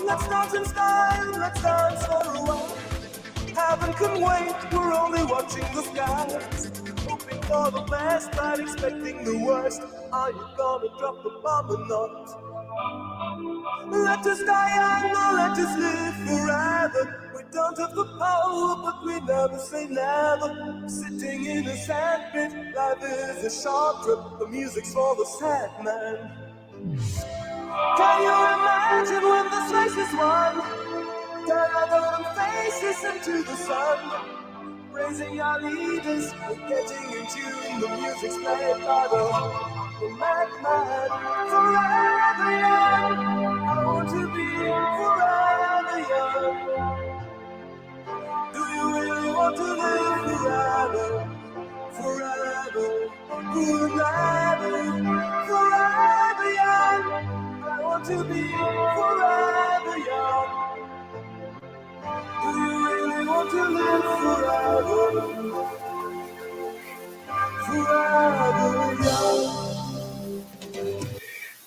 Let's dance in style, let's dance for a while. Heaven can wait, we're only watching the skies. Hoping for the best, but expecting the worst. Are you gonna drop the bomb or not? Let us die young or let us live forever. We don't have the power, but we never say never. Sitting in a sad pit, life is a short trip. The music's for the sad man. Can you imagine when this race is won? Turn our golden faces into the sun. Praising our leaders, we're getting in tune. The music's played by the madman. Forever young, I want to be forever young. Do you really want to live forever? Forever, forever, forever young. I want to be forever young. Do you really want to live forever? Forever young.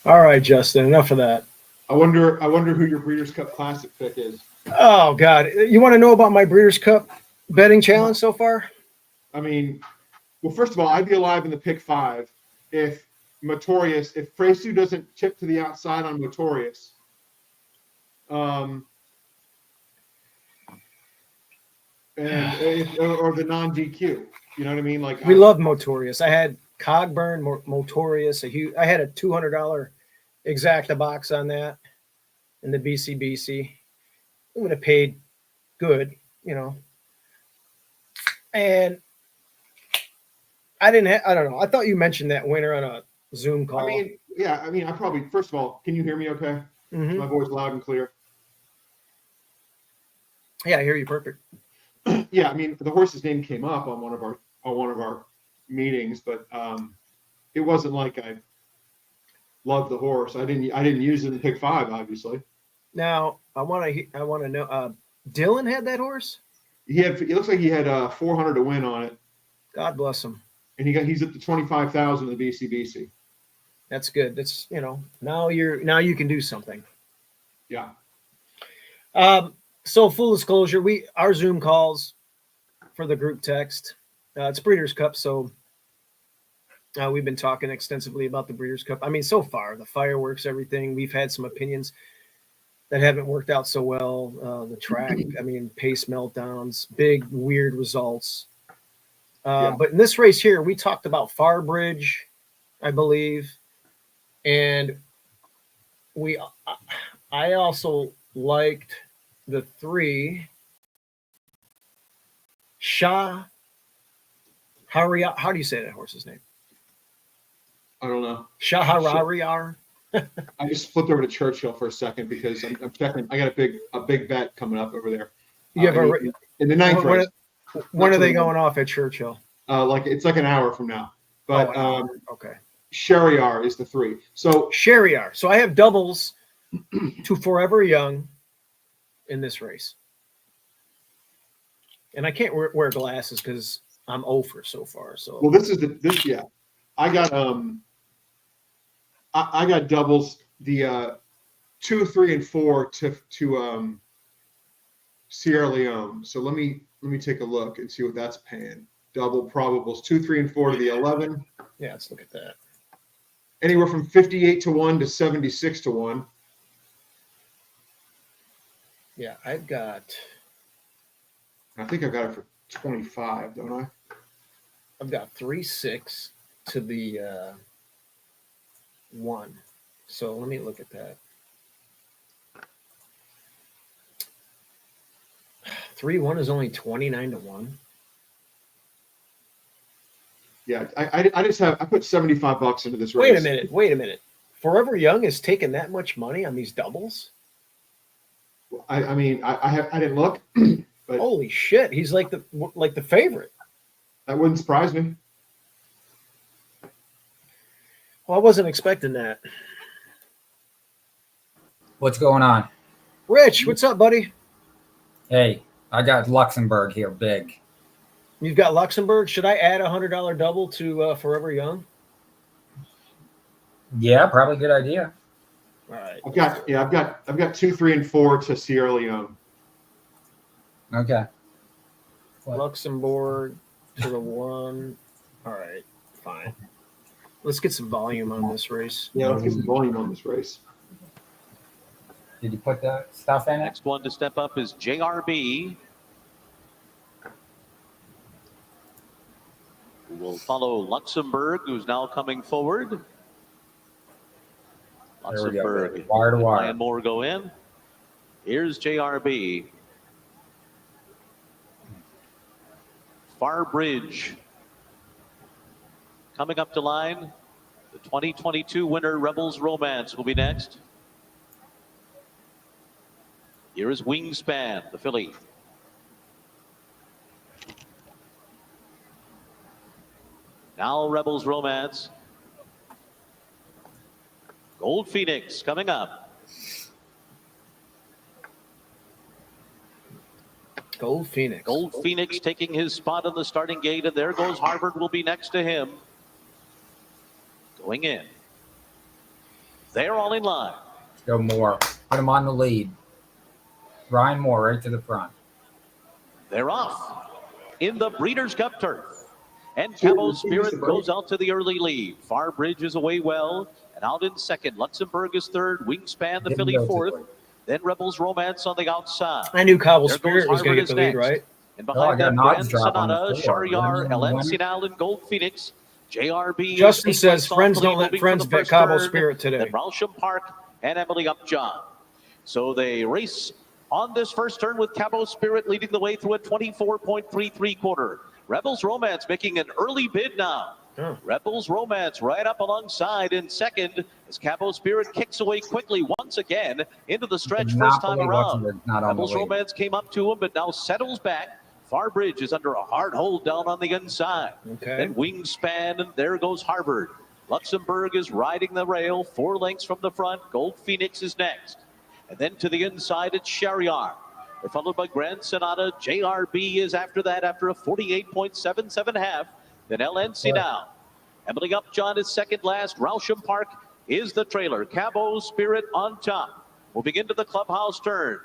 All right, Justin, enough of that. I wonder who your Breeders' Cup Classic pick is. Oh, God. You want to know about my Breeders' Cup betting challenge so far? I mean, well, first of all, I'd be alive in the pick 5 if Fresu doesn't tip to the outside on Motorius. Or the non-DQ. You know what I mean? Like we love Motorius. I had Cogburn, Motorius. I had a $200 exacta box on that in the BCBC. I would have paid good, you know. And I don't know. I thought you mentioned that winner on a Zoom call. I probably, first of all, can you hear me okay? Mm-hmm. My voice loud and clear. Yeah, I hear you perfect. Yeah, I mean, the horse's name came up on one of our meetings, but it wasn't like I loved the horse. I didn't use it in pick 5, obviously. Now I want to know. Dylan had that horse. It looks like he had 400 to win on it. God bless him. And he's at the 25,000 of the BCBC. That's good. That's now you can do something. Yeah. So full disclosure, our Zoom calls for the group text. It's Breeders' Cup, so we've been talking extensively about the Breeders' Cup. I mean, so far the fireworks, everything. We've had some opinions that haven't worked out so well. The track, I mean, pace meltdowns, big weird results. But in this race here, we talked about Farbridge, I believe, and I also liked the 3 Shah Hariyar. How do you say that horse's name? I don't know. Shah Hariyar. I just flipped over to Churchill for a second because I'm checking. I got a big bet coming up over there. You have in the 9th race. When are they going off at Churchill? It's like an hour from now. But okay. Sheriar is the 3. So Sheriar. So I have doubles to Forever Young in this race. And I can't wear glasses because I'm 0 for so far. So this. I got I got doubles the 2, 3, and 4 to Sierra Leone. So let me take a look and see what that's paying. Double probables 2, 3, and 4 to the 11. Yeah, let's look at that. Anywhere from 58 to 1 to 76 to 1. Yeah, I think I've got it for 25, don't I? I've got 3, 6 to the 1. So let me look at that. 3, 1 is only 29 to 1. Yeah, I put $75 into this race. Wait a minute. Forever Young is taking that much money on these doubles? I mean, I didn't look. But holy shit, he's like the favorite. That wouldn't surprise me. Well, I wasn't expecting that. What's going on? Rich, what's up, buddy? Hey, I got Luxembourg here, big. You've got Luxembourg. Should I add a $100 double to Forever Young? Yeah, probably a good idea. All right. I've got 2, 3, and 4 to Sierra Leone. Okay. Luxembourg to the 1. All right, fine. Let's get some volume on this race. Yeah, let's get some volume on this race. Did you put that stuff in it? Next one to step up is JRB. We'll follow Luxembourg, who's now coming forward. There we go. Luxembourg. Wire to wire. And more go in. Here's JRB. Far Bridge coming up to line. The 2022 winner, Rebels Romance, will be next. Here is Wingspan, the filly. Now Rebels Romance. Gold Phoenix coming up. Gold Phoenix. Gold Phoenix taking his spot on the starting gate, and there goes Harvard, will be next to him. Going in. They're all in line. Go Moore. Put him on the lead. Ryan Moore right to the front. They're off in the Breeders' Cup turf. And Cabo Spirit goes out to the early lead. Far Bridge is away well. And out in second. Luxembourg is third. Wingspan, the filly, fourth. Then Rebels Romance on the outside. I knew Cabo There Spirit was goes going to get the Harvard lead, is right? And behind them, odds Grand drop on Sonata, the floor. Shariar, Winner. LN and Gold Phoenix, JRB. Justin is says eight friends off the don't lead, let moving friends for the bet first Cabo turn. Spirit today. Then Rousham Park and Emily Upjohn. So they race on this first turn with Cabo Spirit leading the way through a 24.33 quarter. Rebels Romance making an early bid now. Rebels Romance right up alongside in second as Cabo Spirit kicks away quickly once again into the stretch first time around. Rebels Romance came up to him but now settles back. Far Bridge is under a hard hold down on the inside. Okay. Then Wingspan, and there goes Harvard. Luxembourg is riding the rail, 4 lengths from the front. Gold Phoenix is next. And then to the inside, it's Shariar. They're followed by Grand Sonata. JRB is after that after a 48.77 half. Then LNC now. Emily Upjohn is second last. Rousham Park is the trailer. Cabo Spirit on top. Moving into the clubhouse turn.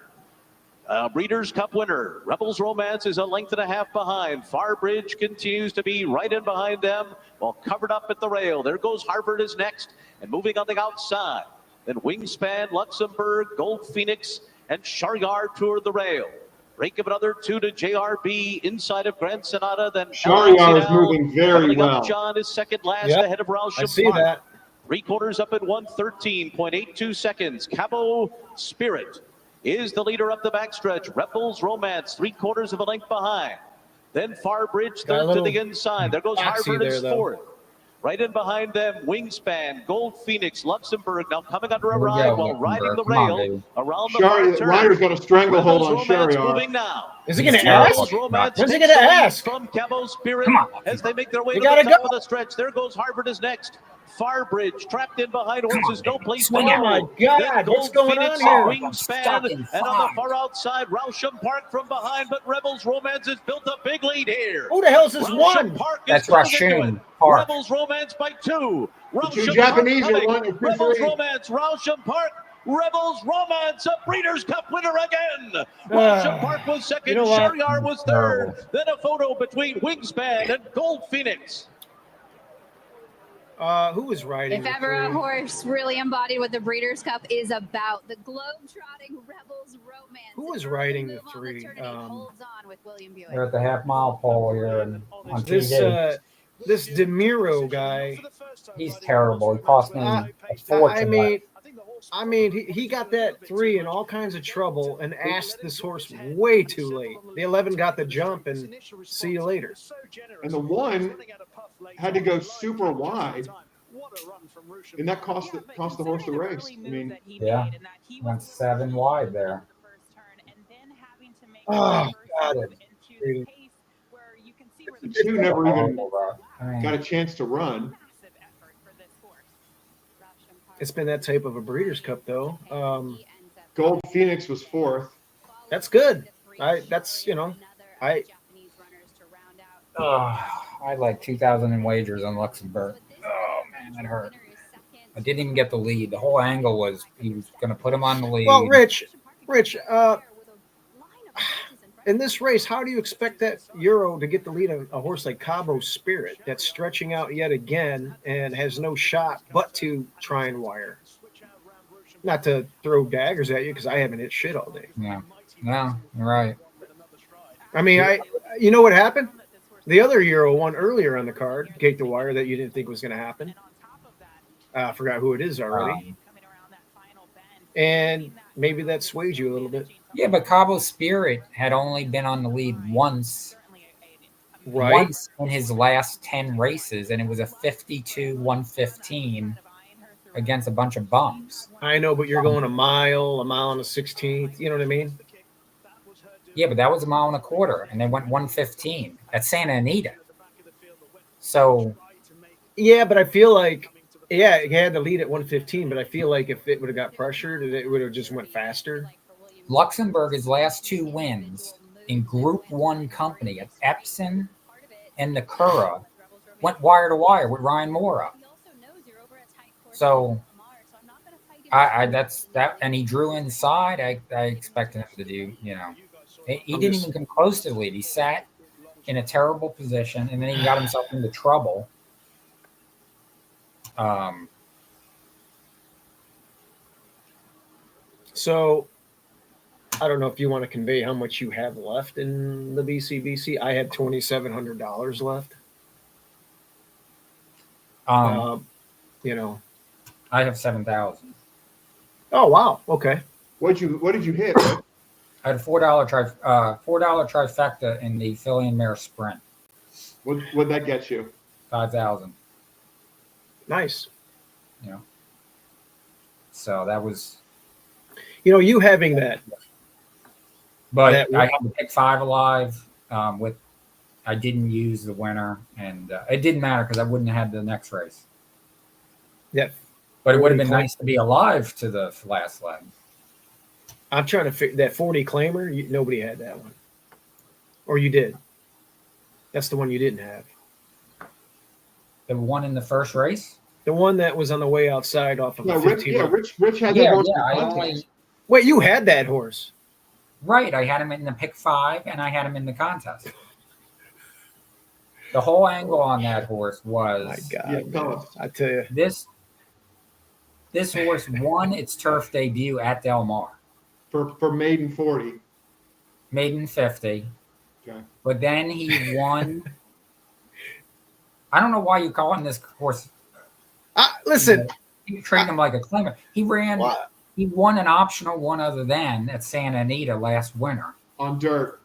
Breeders' Cup winner. Rebels Romance is a length and a half behind. Far Bridge continues to be right in behind them while covered up at the rail. There goes Harvard is next and moving on the outside. Then Wingspan, Luxembourg, Gold Phoenix, and Shariar toward the rail. Break of another 2 to JRB inside of Grand Sonata. Then Shariar is moving very well. John is second last ahead of Rousham I see Park. that. 3/4 up at 1:13.82 seconds. Cabo Spirit is the leader up the backstretch. Rebels Romance 3/4 of a length behind. Then Far Bridge third to the inside. There goes Harvard is fourth. Right in behind them, Wingspan, Gold Phoenix, Luxembourg now coming under a ride while riding the rail around the far turn. Ryder's got a stranglehold on Romance Shariar. moving now. Is he going to ask? Rebels Romance When's he takes going to the lead ask? from Cabo Spirit Come on. as they make their way We to the gotta top go. of the stretch. There goes Harvard is next. Far Bridge trapped in behind horses, no place to Oh my go. God, Then what's Gold going Phoenix on and here? Wingspan, and on the far outside, Rousham Park from behind, but Rebels Romance has built a big lead here. Who the hell's this Rousham one? Park is That's coming into Rousham it. Park. Rebels Romance by 2. Two Rousham Japanese Park are coming. one, Rebels 3. Romance, Rousham Park. Rebels Romance, a Breeders' Cup winner again. Rousham Park was second, you know what? Shariar was third. Then a photo between Wingspan and Gold Phoenix. Who was riding? If the ever a 3? horse really embodied what the Breeders' Cup is about, the globe-trotting Rebels Romance. Who was riding the Move on 3? eternity holds on with William Buick. They're at the half-mile pole here and on This TV. this DeMiro guy. He's terrible. He cost me a fortune. I mean, he got that 3 in all kinds of trouble and asked this horse way too late. The 11 got the jump, and see you later. And the 1 had to go super wide, and that cost the horse the race. I mean, Yeah, went 7 wide there. Oh, God. the 2 never even I mean, got a chance to run. It's been that type of a Breeders' Cup, though. Gold Phoenix was 4th. That's good. I I had like 2,000 in wagers on Luxembourg. Oh man, that hurt. I didn't even get the lead. The whole angle was he was going to put him on the lead. Well, Rich, in this race, how do you expect that Euro to get the lead on a horse like Cabo Spirit that's stretching out yet again and has no shot but to try and wire? Not to throw daggers at you because I haven't hit shit all day. Yeah, no, you're right. I mean, you know what happened? The other Euro won earlier on the card, Gate the Wire, that you didn't think was going to happen. I forgot who it is already. And maybe that sways you a little bit. Yeah, but Cabo Spirit had only been on the lead once in his last 10 races, and it was a 52-115 against a bunch of bums. I know, but you're going a mile and a 16th. You know what I mean? Yeah, but that was a mile and a quarter, and they went 115 at Santa Anita. So. Yeah, but I feel like, yeah, it had the lead at 115, but I feel like if it would have got pressured, it would have just went faster. Luxembourg's last 2 wins in Group 1 company at Epsom and Nakura went wire to wire with Ryan Mora. So that's that, and he drew inside. I expected him to do, he didn't even come close to the lead. He sat in a terrible position, and then he got himself into trouble. So I don't know if you want to convey how much you have left in the BCBC. I had $2,700 left. I have 7,000. Oh wow! Okay. What did you hit? I had a $4 trifecta in the Filly and Mare Sprint. What'd that get you? 5,000. Nice. So that was. You having that. But I had to pick 5 alive. I didn't use the winner, and it didn't matter because I wouldn't have had the next race. Yeah. But it would have been nice to be alive to the last leg. I'm trying to figure that 40 claimer. Nobody had that one, or you did. That's the one you didn't have. The one in the first race. The one that was on the way outside off of 15. Rich had that horse. Wait, you had that horse? Right, I had him in the pick 5, and I had him in the contest. The whole angle on that horse was. My God, I tell you, this horse won its turf debut at Del Mar for maiden 40, maiden 50. Okay, but then he won. I don't know why you call him this horse. Listen, you treat him like a claimer. He ran. What? He won an optional one other than at Santa Anita last winter. On dirt.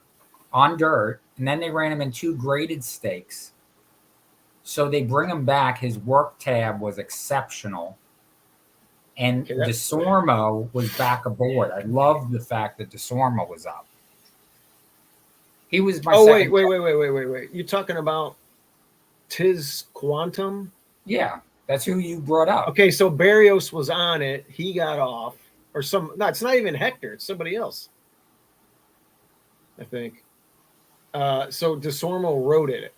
And then they ran him in 2 graded stakes. So they bring him back. His work tab was exceptional. And DeSormo was back aboard. I loved the fact that DeSormo was up. He was my second. Wait. You're talking about Tiz Quantum? Yeah. That's who you brought up. Okay, so Barrios was on it. He got off. It's not even Hector. It's somebody else, I think. So DeSormo rode it.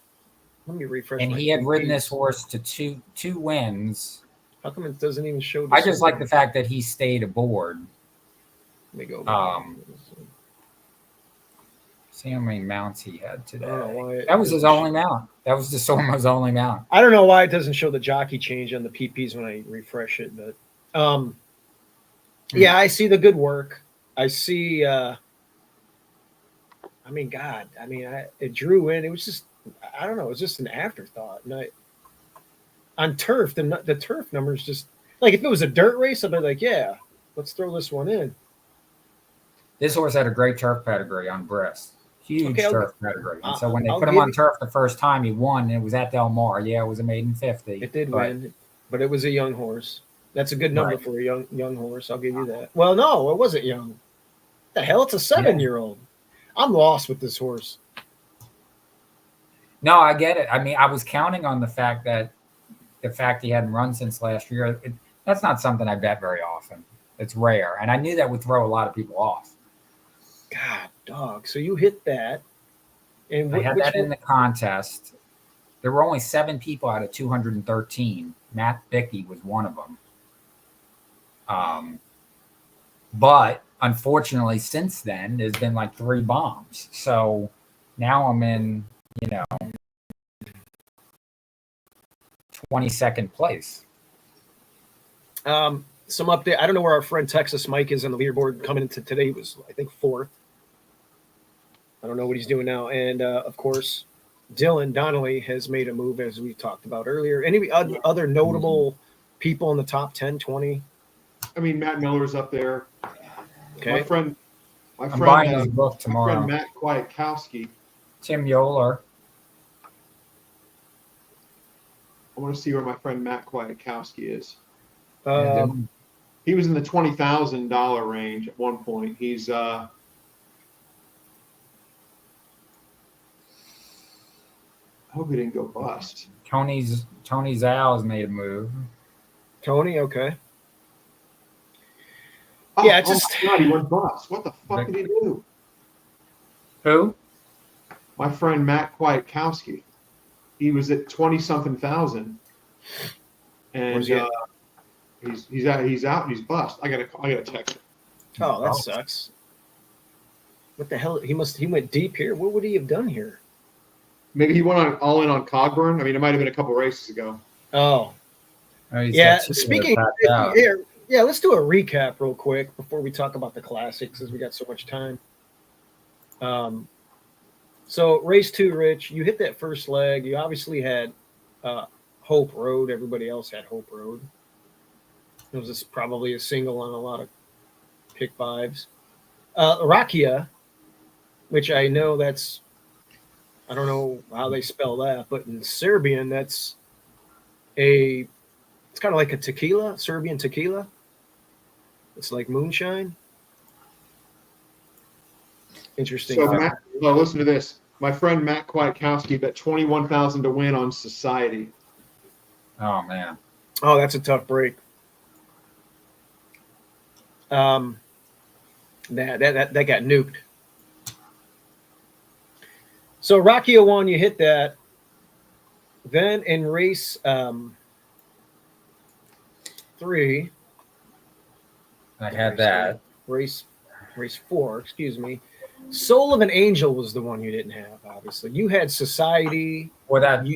Let me refresh. And he had ridden this horse to two wins. How come it doesn't even show? I just like the fact that he stayed aboard. Let me go. See how many mounts he had today. That was his only mount. That was DeSormo's only mount. I don't know why it doesn't show the jockey change on the PPs when I refresh it, but yeah, I see the good work. I see. It drew in. It was just, I don't know. It was just an afterthought. And on turf, the turf numbers just like if it was a dirt race, I'd be like, yeah, let's throw this one in. This horse had a great turf pedigree on Briss. Huge turf pedigree. And so when they put him on turf the first time, he won. And it was at Del Mar. Yeah, it was a maiden 50. It did win, but it was a young horse. That's a good number for a young horse. I'll give you that. Well, no, it wasn't young. What the hell? It's a 7-year-old. I'm lost with this horse. No, I get it. I mean, I was counting on the fact he hadn't run since last year. That's not something I bet very often. It's rare. And I knew that would throw a lot of people off. God, dog. So you hit that. And I had that in the contest. There were only 7 people out of 213. Matt Bickey was one of them. But unfortunately, since then, there's been like 3 bombs. So now I'm in, 22nd place. Some update. I don't know where our friend Texas Mike is on the leaderboard. Coming into today, he was, I think, 4th. I don't know what he's doing now. And of course, Dylan Donnelly has made a move, as we talked about earlier. Any other notable people in the top 10, 20? I mean, Matt Miller's up there. Okay. My friend, I'm buying his book my tomorrow. friend Matt Kwiatkowski. Tim Yoler. I want to see where my friend Matt Kwiatkowski is. Um, He was in the $20,000 range at one point. He's I hope he didn't go bust. Tony Zal's made a move. Tony, okay. Oh, Yeah, it's oh just- my God, he went bust. What the fuck did he do? Who? My friend Matt Kwiatkowski. He was at 20-something thousand, and Where's he at? he's out. He's bust. I gotta text him. Oh, that sucks. What the hell? He went deep here. What would he have done here? Maybe he went all in on Cogburn. I mean, it might have been a couple races ago. Oh, He's yeah. got 2 Speaking, that tapped out. yeah, let's do a recap real quick before we talk about the classics, as we got so much time. So race 2, Rich, you hit that first leg. You obviously had Hope Road. Everybody else had Hope Road. It was probably a single on a lot of pick 5s. Rakia, which I know that's, I don't know how they spell that, but in Serbian, it's kind of like a tequila, Serbian tequila. It's like moonshine. Interesting. So Matt, well, listen to this. My friend Matt Kwiatkowski bet 21,000 to win on Society. Oh man. Oh, that's a tough break. That got nuked. So Rocky 01, you hit that. Then in race 3, I had that. race 4, excuse me. Soul of an Angel was the one you didn't have, obviously. You had Society. Well, that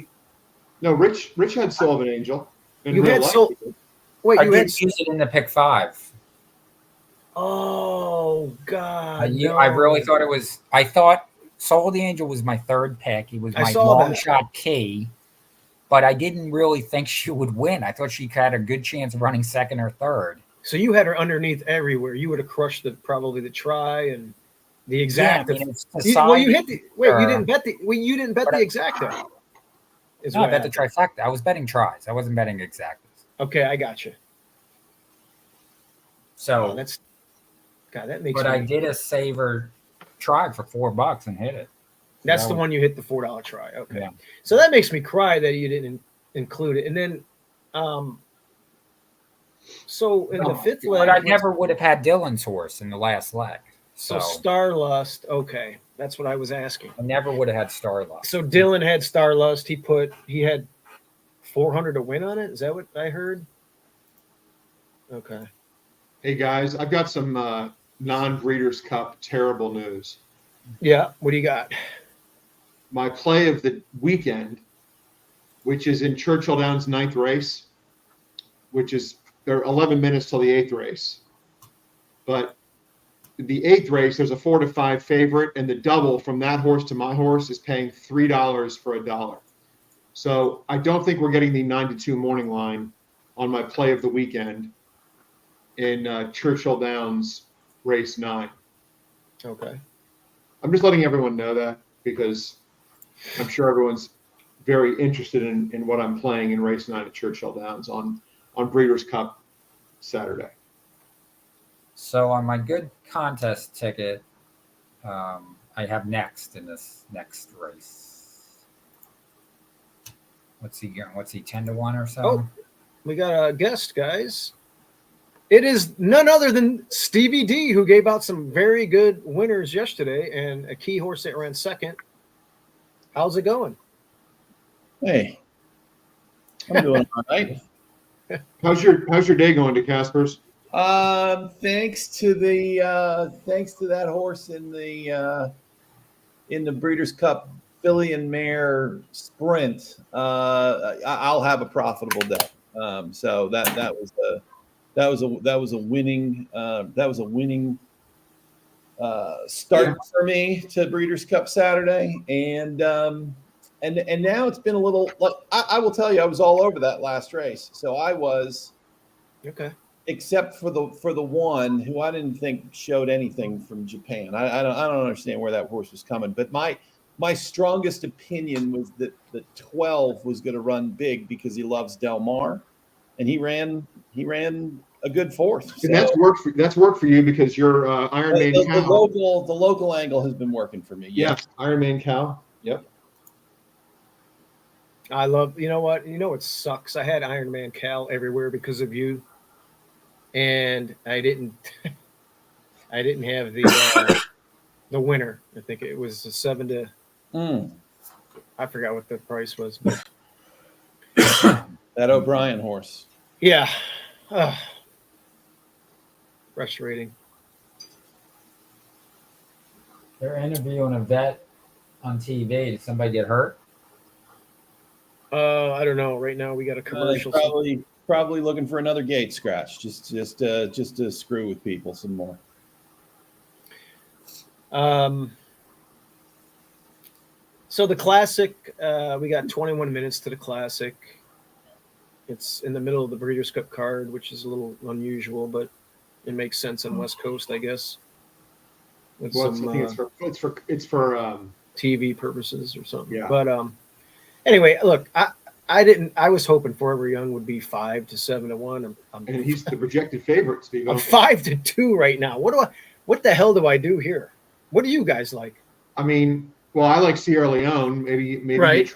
No, Rich had Soul of an Angel. In You real had life. Soul. Wait, I you had. did use it in the pick 5. Oh God! No. I really thought it was. I thought Soul of the Angel was my 3rd pick. He was I my saw long that. shot key, but I didn't really think she would win. I thought she had a good chance of running 2nd or 3rd. So you had her underneath everywhere. You would have crushed probably the try and the exact. Yeah, I mean, it's You hit the. Wait, you or- didn't bet the. Well, you didn't bet But the I- exacta. Is No, I what bet the happened. trifecta. I was betting tries. I wasn't betting exactas. Okay, I got you. So, Oh, that's. God, that makes. but I me, did a saver try for $4 and hit it. That's that the was- one you hit the $4 try. Okay, Yeah. so that makes me cry that you didn't include it. And then, so in the 5th leg, But I never would have had Dylan's horse in the last leg. So So Starlust. Okay, that's what I was asking. I never would have had Starlust. So Dylan had Starlust. He had 400 to win on it. Is that what I heard? Okay. Hey guys, I've got some non-Breeders' Cup terrible news. Yeah. What do you got? My play of the weekend, which is in Churchill Downs' 9th race, which is there are 11 minutes till the 8th race. But the 8th race, there's a 4 to 5 favorite, and the double from that horse to my horse is paying $3 for $1. So I don't think we're getting the 9 to 2 morning line on my play of the weekend in Churchill Downs race 9. Okay. I'm just letting everyone know that because I'm sure everyone's very interested in what I'm playing in race 9 at Churchill Downs on Breeders' Cup Saturday. So on my good contest ticket, I have next in this next race. What's he going? What's he 10 to 1 or so? Oh. We got a guest, guys. It is none other than Stevie D, who gave out some very good winners yesterday and a key horse that ran 2nd. How's it going? Hey, I'm doing all right. How's your day going to Casper's? Thanks to that horse in the Breeders' Cup Filly and Mare Sprint, I'll have a profitable day. So that was a winning start for me to Breeders' Cup Saturday, and now it's been a little like I will tell you, I was all over that last race. So I was Okay. except for the one who I didn't think showed anything from Japan. I don't understand where that horse was coming, but my strongest opinion was that the 12 was going to run big because he loves Del Mar, and he ran a good fourth. And so that's worked for you because your Iron Man the cow. local angle has been working for me. Yes, Iron Man cow. Yep. I love. You know what? You know what sucks? I had Iron Man Cal everywhere because of you, and I didn't. I didn't have the winner. I think it was a 7 to. I forgot what the price was, but that O'Brien horse. yeah, frustrating. They're interviewing a vet on TV. Did somebody get hurt? I don't know. Right now we got a commercial. Probably looking for another gate scratch, just to screw with people some more. So the Classic, we got 21 minutes to the Classic. It's in the middle of the Breeders' Cup card, which is a little unusual, but it makes sense on West Coast, I guess. With Well, some, I think it's for TV purposes or something. Yeah. But anyway, look, I was hoping Forever Young would be 5 to 7 to 1. and he's the projected favorite. So I'm 5 to 2 right now. What the hell do I do here? What do you guys like? I mean, well, I like Sierra Leone. Maybe Right. you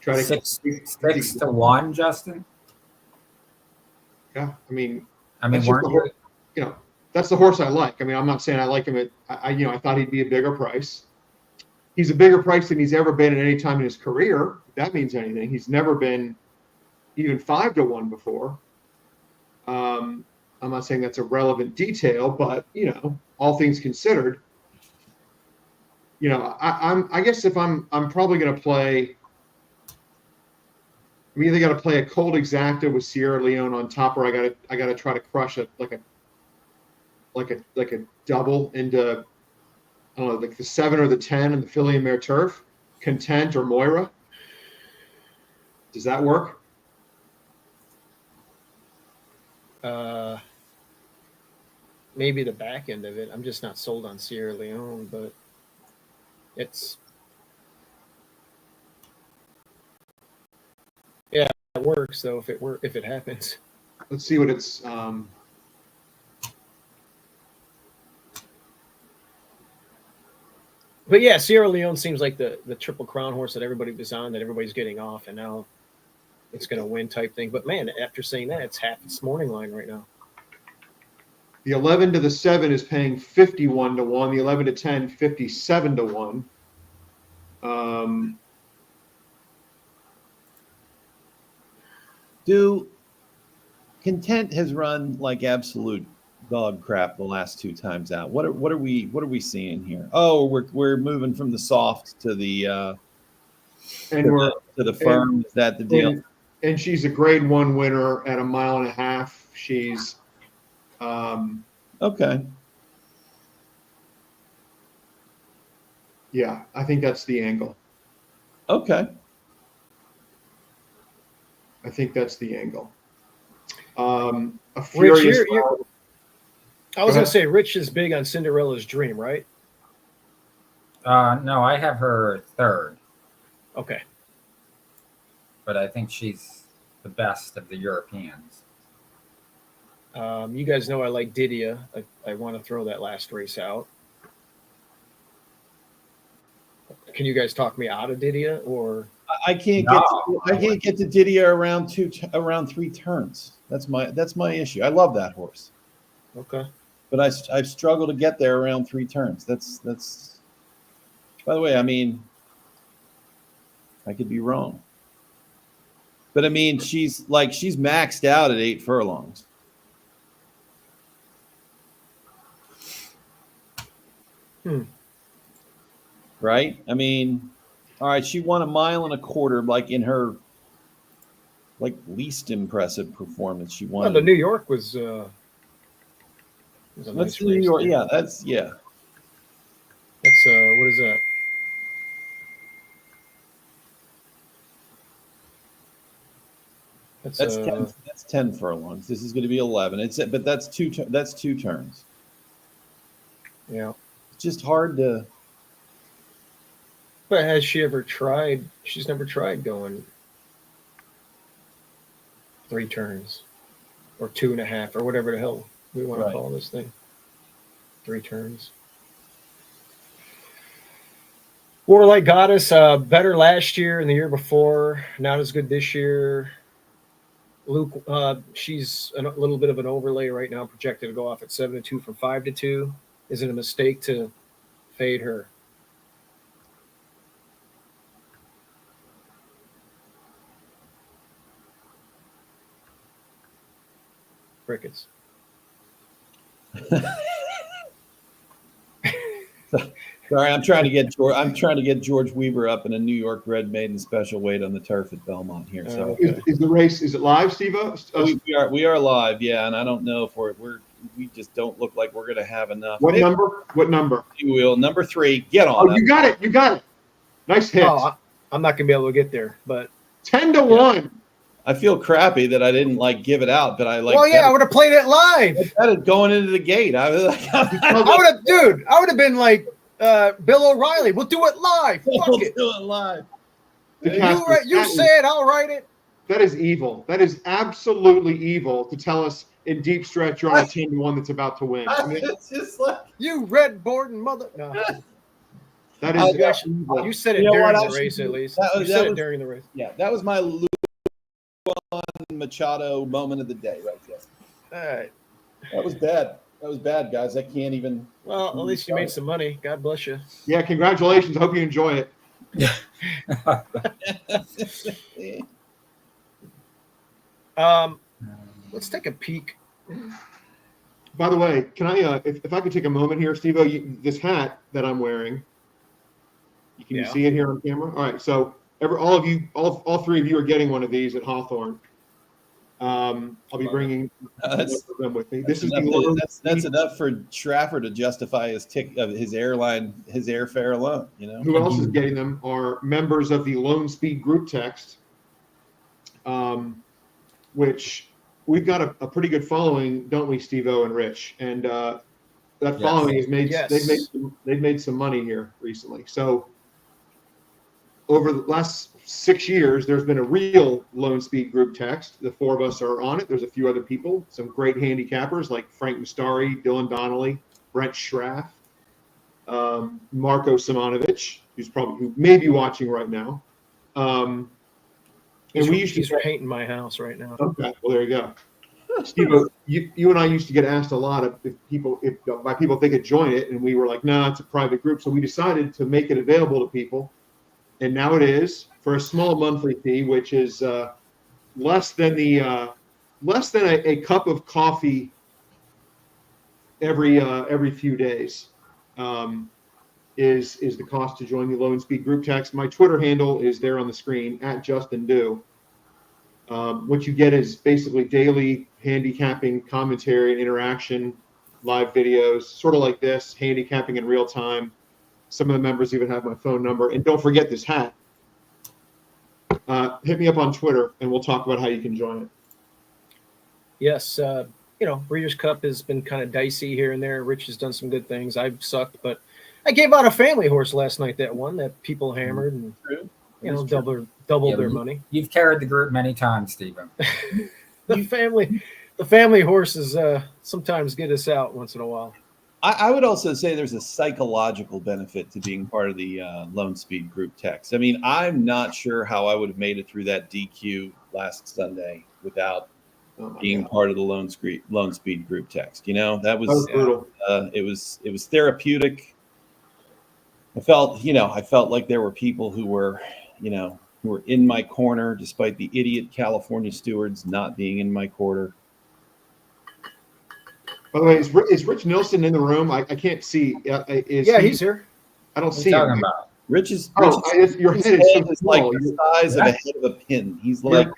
try to 6 to 1, Justin. Yeah, I mean, weren't you? You know, that's the horse I like. I mean, I'm not saying I like him at. I thought he'd be a bigger price. He's a bigger price than he's ever been at any time in his career. If that means anything. He's never been even 5 to 1 before. I'm not saying that's a relevant detail, but all things considered, I guess if I'm probably going to play. I'm either got to play a cold exacta with Sierra Leone on top, or I got to try to crush it like a double into, I don't know, like the 7 or the 10 in the Filly and Mare Turf, Content or Moira. Does that work? Maybe the back end of it. I'm just not sold on Sierra Leone, but it works though if it happens. Let's see what it's. But yeah, Sierra Leone seems like the Triple Crown horse that everybody was on, that everybody's getting off, and now it's going to win type thing. But man, after saying that, it's half its morning line right now. The 11 to the 7 is paying 51 to 1. The 11 to 10, 57 to 1. Content has run like absolute dog crap the last 2 times out. What are we seeing here? Oh, we're moving from the soft to the to the firm. Is that the deal? And she's a grade 1 winner at 1.5 miles. She's okay. Yeah, I think that's the angle. Okay. I think that's the angle. A Rich, furious. I was going to say, Rich is big on Cinderella's Dream, right? No, I have her 3rd. Okay. But I think she's the best of the Europeans. You guys know I like Didia. I want to throw that last race out. Can you guys talk me out of Didia, or I can't get to Didia around 3 turns. That's my issue. I love that horse. Okay. But I've struggled to get there around 3 turns. That's. By the way, I mean, I could be wrong. But I mean, she's maxed out at 8 furlongs. Right? I mean, all right, she won 1.25 miles, like in her least impressive performance. She won. Well, the New York was a That's nice the New race York. there. Yeah, that's That's what is that? That's 10. That's 10 furlongs. This is going to be 11. But that's two turns. Yeah. It's just hard to. But has she ever tried? She's never tried going 3 turns or 2.5 or whatever the hell we want to call this thing. 3 turns. Warlike Goddess, better last year and the year before. Not as good this year. Luke, she's a little bit of an overlay right now, projected to go off at 7-2 from 5-2. Is it a mistake to fade her? Crickets. Sorry, I'm trying to get George Weaver up in a New York Red Maiden special weight on the turf at Belmont here. So Okay. Is the race? Is it live, Steve-O? we are live, yeah, and I don't know if we just don't look like we're going to have enough. What number? What number? You will number 3. Get on. Oh, you got it. You got it. Nice hit. Oh, I'm not gonna be able to get there, but 10-1. I feel crappy that I didn't give it out, but I Well, yeah, I would have played it live. That is going into the gate. I was like, I would have been like Bill O'Reilly. We'll do it live. Fuck it. Do it live. You say it, I'll write it. That is evil. That is absolutely evil to tell us in deep stretch you're on a 10-1 that's about to win. I mean, It's just like You Red Borden mother. No, that is you said it You know during what? the race at least. That You was- said that it was- during the race. yeah, that was my Luan Machado moment of the day right there. All right. That was bad. That was bad, guys. I can't even. Well, at least you made some money. God bless you. Yeah, congratulations. I hope you enjoy it. Let's take a peek. By the way, can I, if I could take a moment here, Steve-O, this hat that I'm wearing, can you see it here on camera? All right, so all 3 of you are getting one of these at Hawthorne. I'll be bringing them with me. This is that's enough for Schaffer to justify his airfare alone. You know, who else is getting them are members of the LoneSpeed group text, which we've got a pretty good following, don't we, Steve-O and Rich? And that following has made they've made some money here recently. So over the last 6 years, there's been a real LoneSpeed group text. The 4 of us are on it. There's a few other people, some great handicappers like Frank Mustari, Dylan Donnelly, Brent Schraff, Marco Simonovic, who may be watching right now. And He's painting my house right now. Okay, well there you go. Steve, you and I used to get asked a lot if people think could join it, and we were like, no, it's a private group. So we decided to make it available to people, and now it is for a small monthly fee, which is less than a cup of coffee every few days. Is the cost to join the LoneSpeed group text. My Twitter handle is there on the screen at Justin Do. What you get is basically daily handicapping commentary and interaction, live videos, sort of like this, handicapping in real time. Some of the members even have my phone number. And don't forget this hat. Hit me up on Twitter and we'll talk about how you can join it. Yes, Breeders' Cup has been kind of dicey here and there. Rich has done some good things. I've sucked, but I gave out a family horse last night that people hammered and doubled their money. You've carried the group many times, Stephen. The family horses sometimes get us out once in a while. I would also say there's a psychological benefit to being part of the LoneSpeed group text. I mean, I'm not sure how I would have made it through that DQ last Sunday without being part of the LoneSpeed group text. You know, that was brutal. It was therapeutic. I felt like there were people who were who are in my corner, despite the idiot California stewards not being in my quarter. By the way, is Rich Nilsen in the room? I can't see. He's here. I don't What are see you him. talking about? Rich's Your his head is so like small. the size of a head of a pin. He's like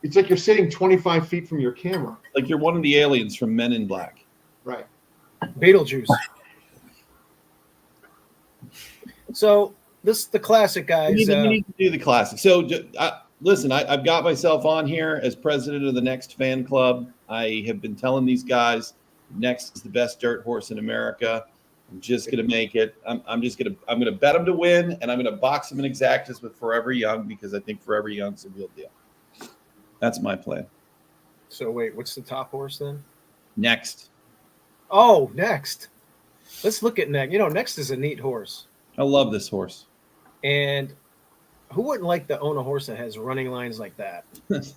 It's like you're sitting 25 feet from your camera. like you're one of the aliens from Men in Black. Right. Beetlejuice. So this the classic, guys. We need to do the classic. So listen, I've got myself on here as president of the Next fan club. I have been telling these guys Next is the best dirt horse in America. I'm just gonna make it. I'm gonna bet them to win, and I'm gonna box them in exactas with Forever Young because I think Forever Young's a real deal. That's my plan. So wait, what's the top horse then? Next. Oh, Next. Let's look at Next. Next is a neat horse. I love this horse. And who wouldn't like to own a horse that has running lines like that? That's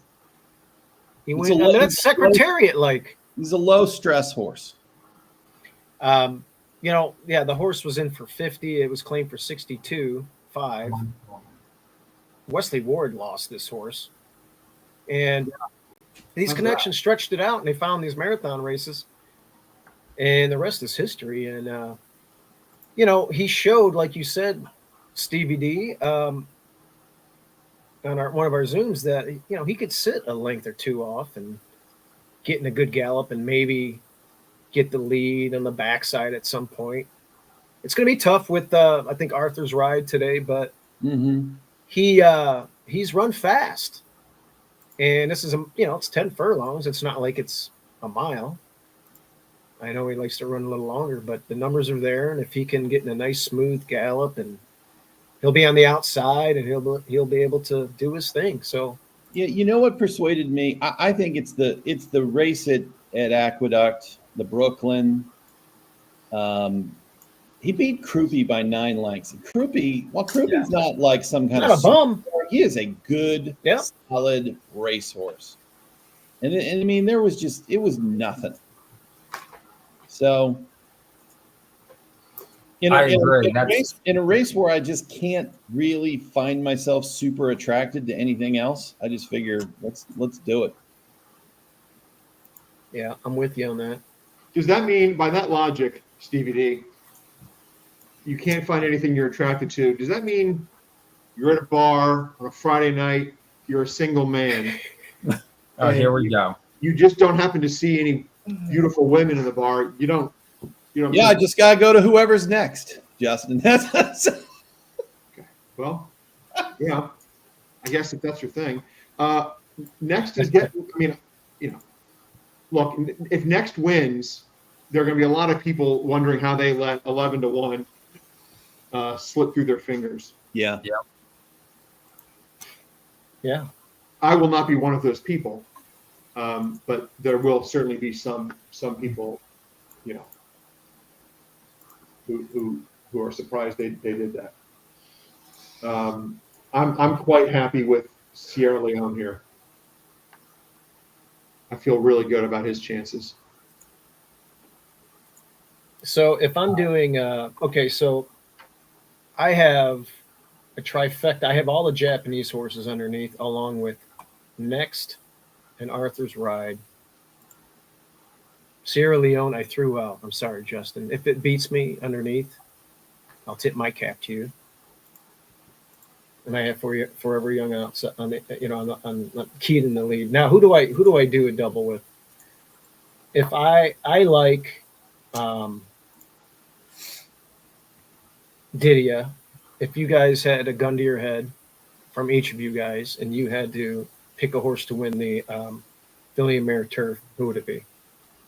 Secretariat like. He's a low stress horse. The horse was in for 50. It was claimed for 62.5. Wesley Ward lost this horse. And these connections stretched it out, and they found these marathon races. And the rest is history. And, he showed, like you said, Stevie D, on one of our Zooms that, he could sit a length or two off and get in a good gallop and maybe get the lead on the backside at some point. It's going to be tough with, I think, Arthur's ride today, but he's run fast. And this is, it's 10 furlongs. It's not like it's a mile. I know he likes to run a little longer, but the numbers are there. And if he can get in a nice, smooth gallop, and he'll be on the outside, and he'll be able to do his thing. So, yeah, you know what persuaded me? I think it's the race at Aqueduct, the Brooklyn. He beat Krupe by 9 lengths. Krupe's not like some kind of bum. He is a good, solid racehorse. And I mean, it was nothing. So, in a race where I just can't really find myself super attracted to anything else, I just figure let's do it. Yeah, I'm with you on that. Does that mean, by that logic, Stevie D, you can't find anything you're attracted to? Does that mean you're at a bar on a Friday night, you're a single man? Oh, here we go. You just don't happen to see any beautiful women in the bar. You don't. Yeah, I just gotta go to whoever's next, Justin. That's okay. Well, yeah. I guess if that's your thing. Next is look, if Next wins, there are going to be a lot of people wondering how they let 11-1 slip through their fingers. Yeah. I will not be one of those people, but there will certainly be some people, who are surprised they did that. I'm quite happy with Sierra Leone here. I feel really good about his chances. So if I'm doing so I have a trifecta. I have all the Japanese horses underneath, along with Next and Arthur's Ride. Sierra Leone I threw out. I'm sorry, Justin. If it beats me underneath, I'll tip my cap to you. And I have Forever Young out on the, on keyed in the lead. Now, who do I do a double with? If I like Didia, if you guys had a gun to your head from each of you guys, and you had to pick a horse to win the Fillion Mare Turf, who would it be?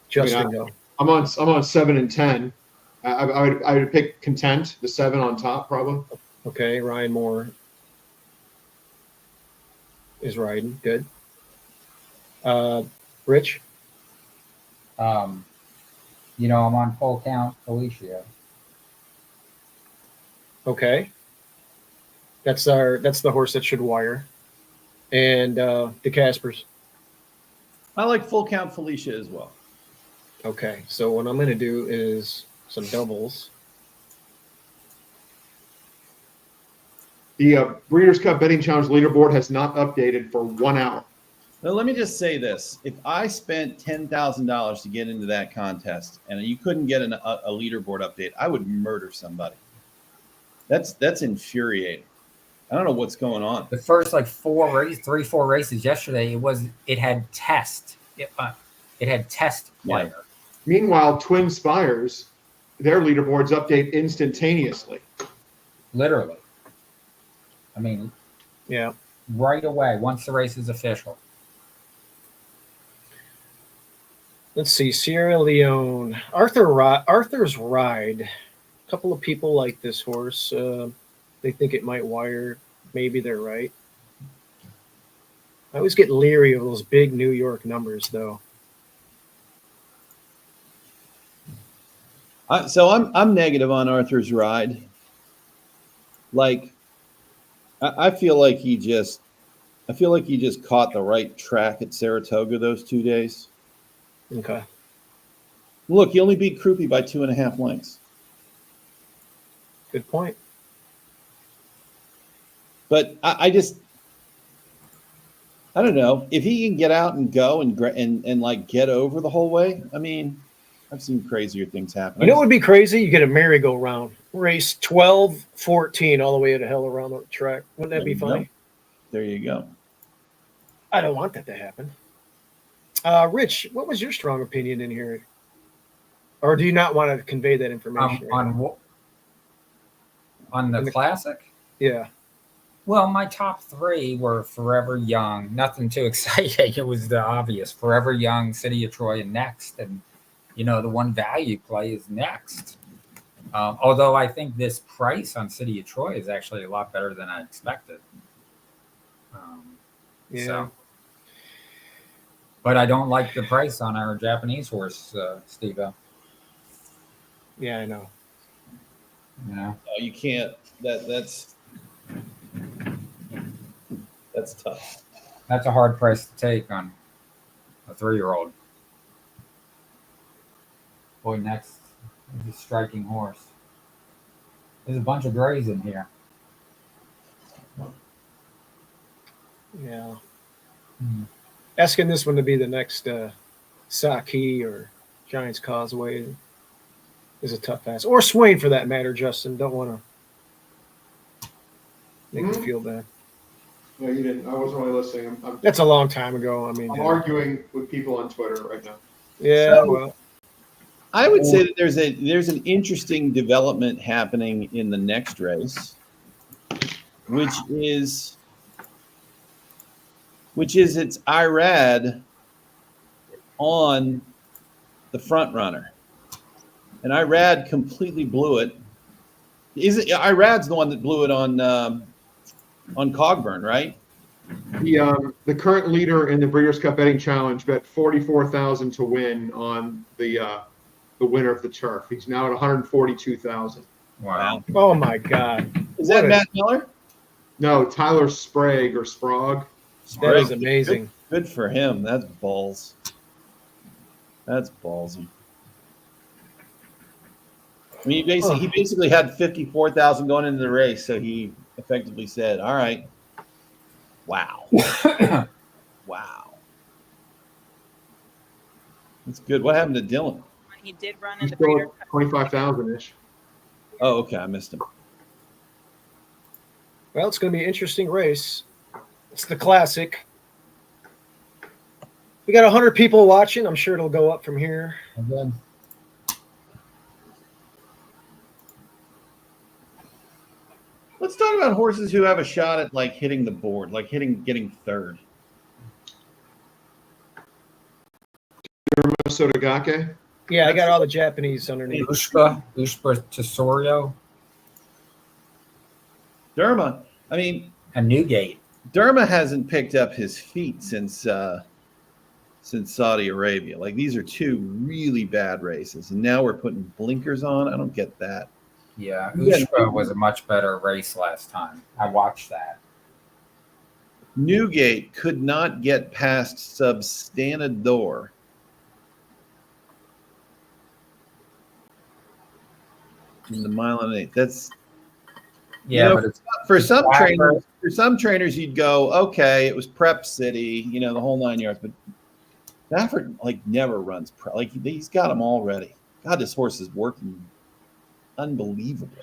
Justin, go. I'm on 7 and 10. I would pick Content, the 7 on top, probably. Okay, Ryan Moore is riding. Good. Rich? I'm on Full Count Felicia. Okay. That's the horse that should wire. And the Caspers. I like Full Count Felicia as well. Okay, so what I'm going to do is some doubles. The Breeders' Cup Betting Challenge leaderboard has not updated for 1 hour. Now, let me just say this. If I spent $10,000 to get into that contest and you couldn't get a leaderboard update, I would murder somebody. That's infuriating. I don't know what's going on. The first like 4 races yesterday, it had test. It had test player. Yeah. Meanwhile, Twin Spires, their leaderboards update instantaneously. Literally. I mean, Yeah. right away once the race is official. Let's see. Sierra Leone. Arthur's Ride. A couple of people like this horse. They think it might wire. Maybe they're right. I always get leery of those big New York numbers, though. So I'm negative on Arthur's Ride. Like, I feel like he just caught the right track at Saratoga those 2 days. Okay. Look, he only beat Krupe by 2.5 lengths. Good point. But I don't know if he can get out and go and like get over the whole way. I mean, I've seen crazier things happen. You know what would be crazy? You get a merry-go-round. Race 12, 14, all the way to hell around the track. Wouldn't that be funny? There you go. I don't want that to happen. Rich, what was your strong opinion in here? Or do you not want to convey that information? On the classic? Yeah. Well, my top 3 were Forever Young. Nothing too exciting. It was the obvious. Forever Young, City of Troy, and Next. And, the one value play is Next. Although I think this price on City of Troy is actually a lot better than I expected. Yeah. So. But I don't like the price on our Japanese horse, Steve-O. Yeah, I know. No, you can't. That's tough. That's a hard price to take on a 3-year-old. Boy, Next is a striking horse. There's a bunch of grays in here. Yeah. Asking this one to be the next Saki or Giants Causeway is a tough ask. Or Swain, for that matter, Justin. Don't want to make you feel bad. No, you didn't. I wasn't really listening. That's a long time ago. I mean, I'm arguing with people on Twitter right now. Yeah, well. I would say that there's an interesting development happening in the next race, which is it's Irad on the front runner, and Irad completely blew it. Irad's the one that blew it on Cogburn, right? The current leader in the Breeders' Cup Betting Challenge bet 44,000 to win on the winner of the turf. He's now at 142,000. Wow. Oh my God. Is that Matt Miller? No, Tyler Sprague or Sprague. That is amazing. Good for him. That's balls. That's ballsy. I mean, he basically had 54,000 going into the race, so he effectively said, "All right, wow, wow, that's good." What happened to Dylan? He did run in He's the still Breeders' at Cup. 25,000-ish. Oh, okay, I missed him. Well, it's going to be an interesting race. It's the classic. We got 100 people watching. I'm sure it'll go up from here. Again. Let's talk about horses who have a shot at like hitting the board, like getting third. Sotogake. Yeah, I got all the Japanese underneath. Ushpa Tesorio, Derma. I mean, and Newgate. Derma hasn't picked up his feet since Saudi Arabia. Like, these are 2 really bad races, and now we're putting blinkers on. I don't get that. Yeah, Ushpa was a much better race last time. I watched that. Newgate could not get past Substanador. In the mile and 8. That's Yeah, but for some trainers, you'd go, okay, it was prep city, the whole 9 yards. But Stafford never runs prep. He's got them all ready. God, this horse is working unbelievably.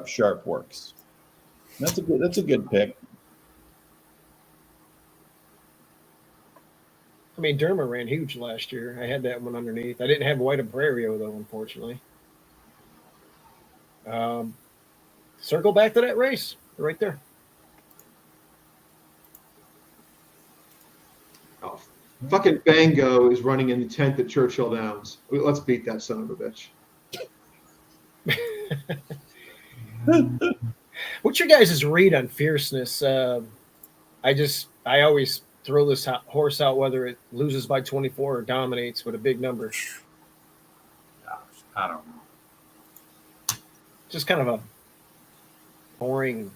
Sharp works. That's a good pick. I mean, Derma ran huge last year. I had that one underneath. I didn't have White Abrario, though, unfortunately. Circle back to that race right there. Oh, fucking Bango is running in the 10th at Churchill Downs. Let's beat that son of a bitch. What's your guys' read on fierceness? I always throw this horse out whether it loses by 24 or dominates with a big number. Gosh, I don't know. Just kind of a boring.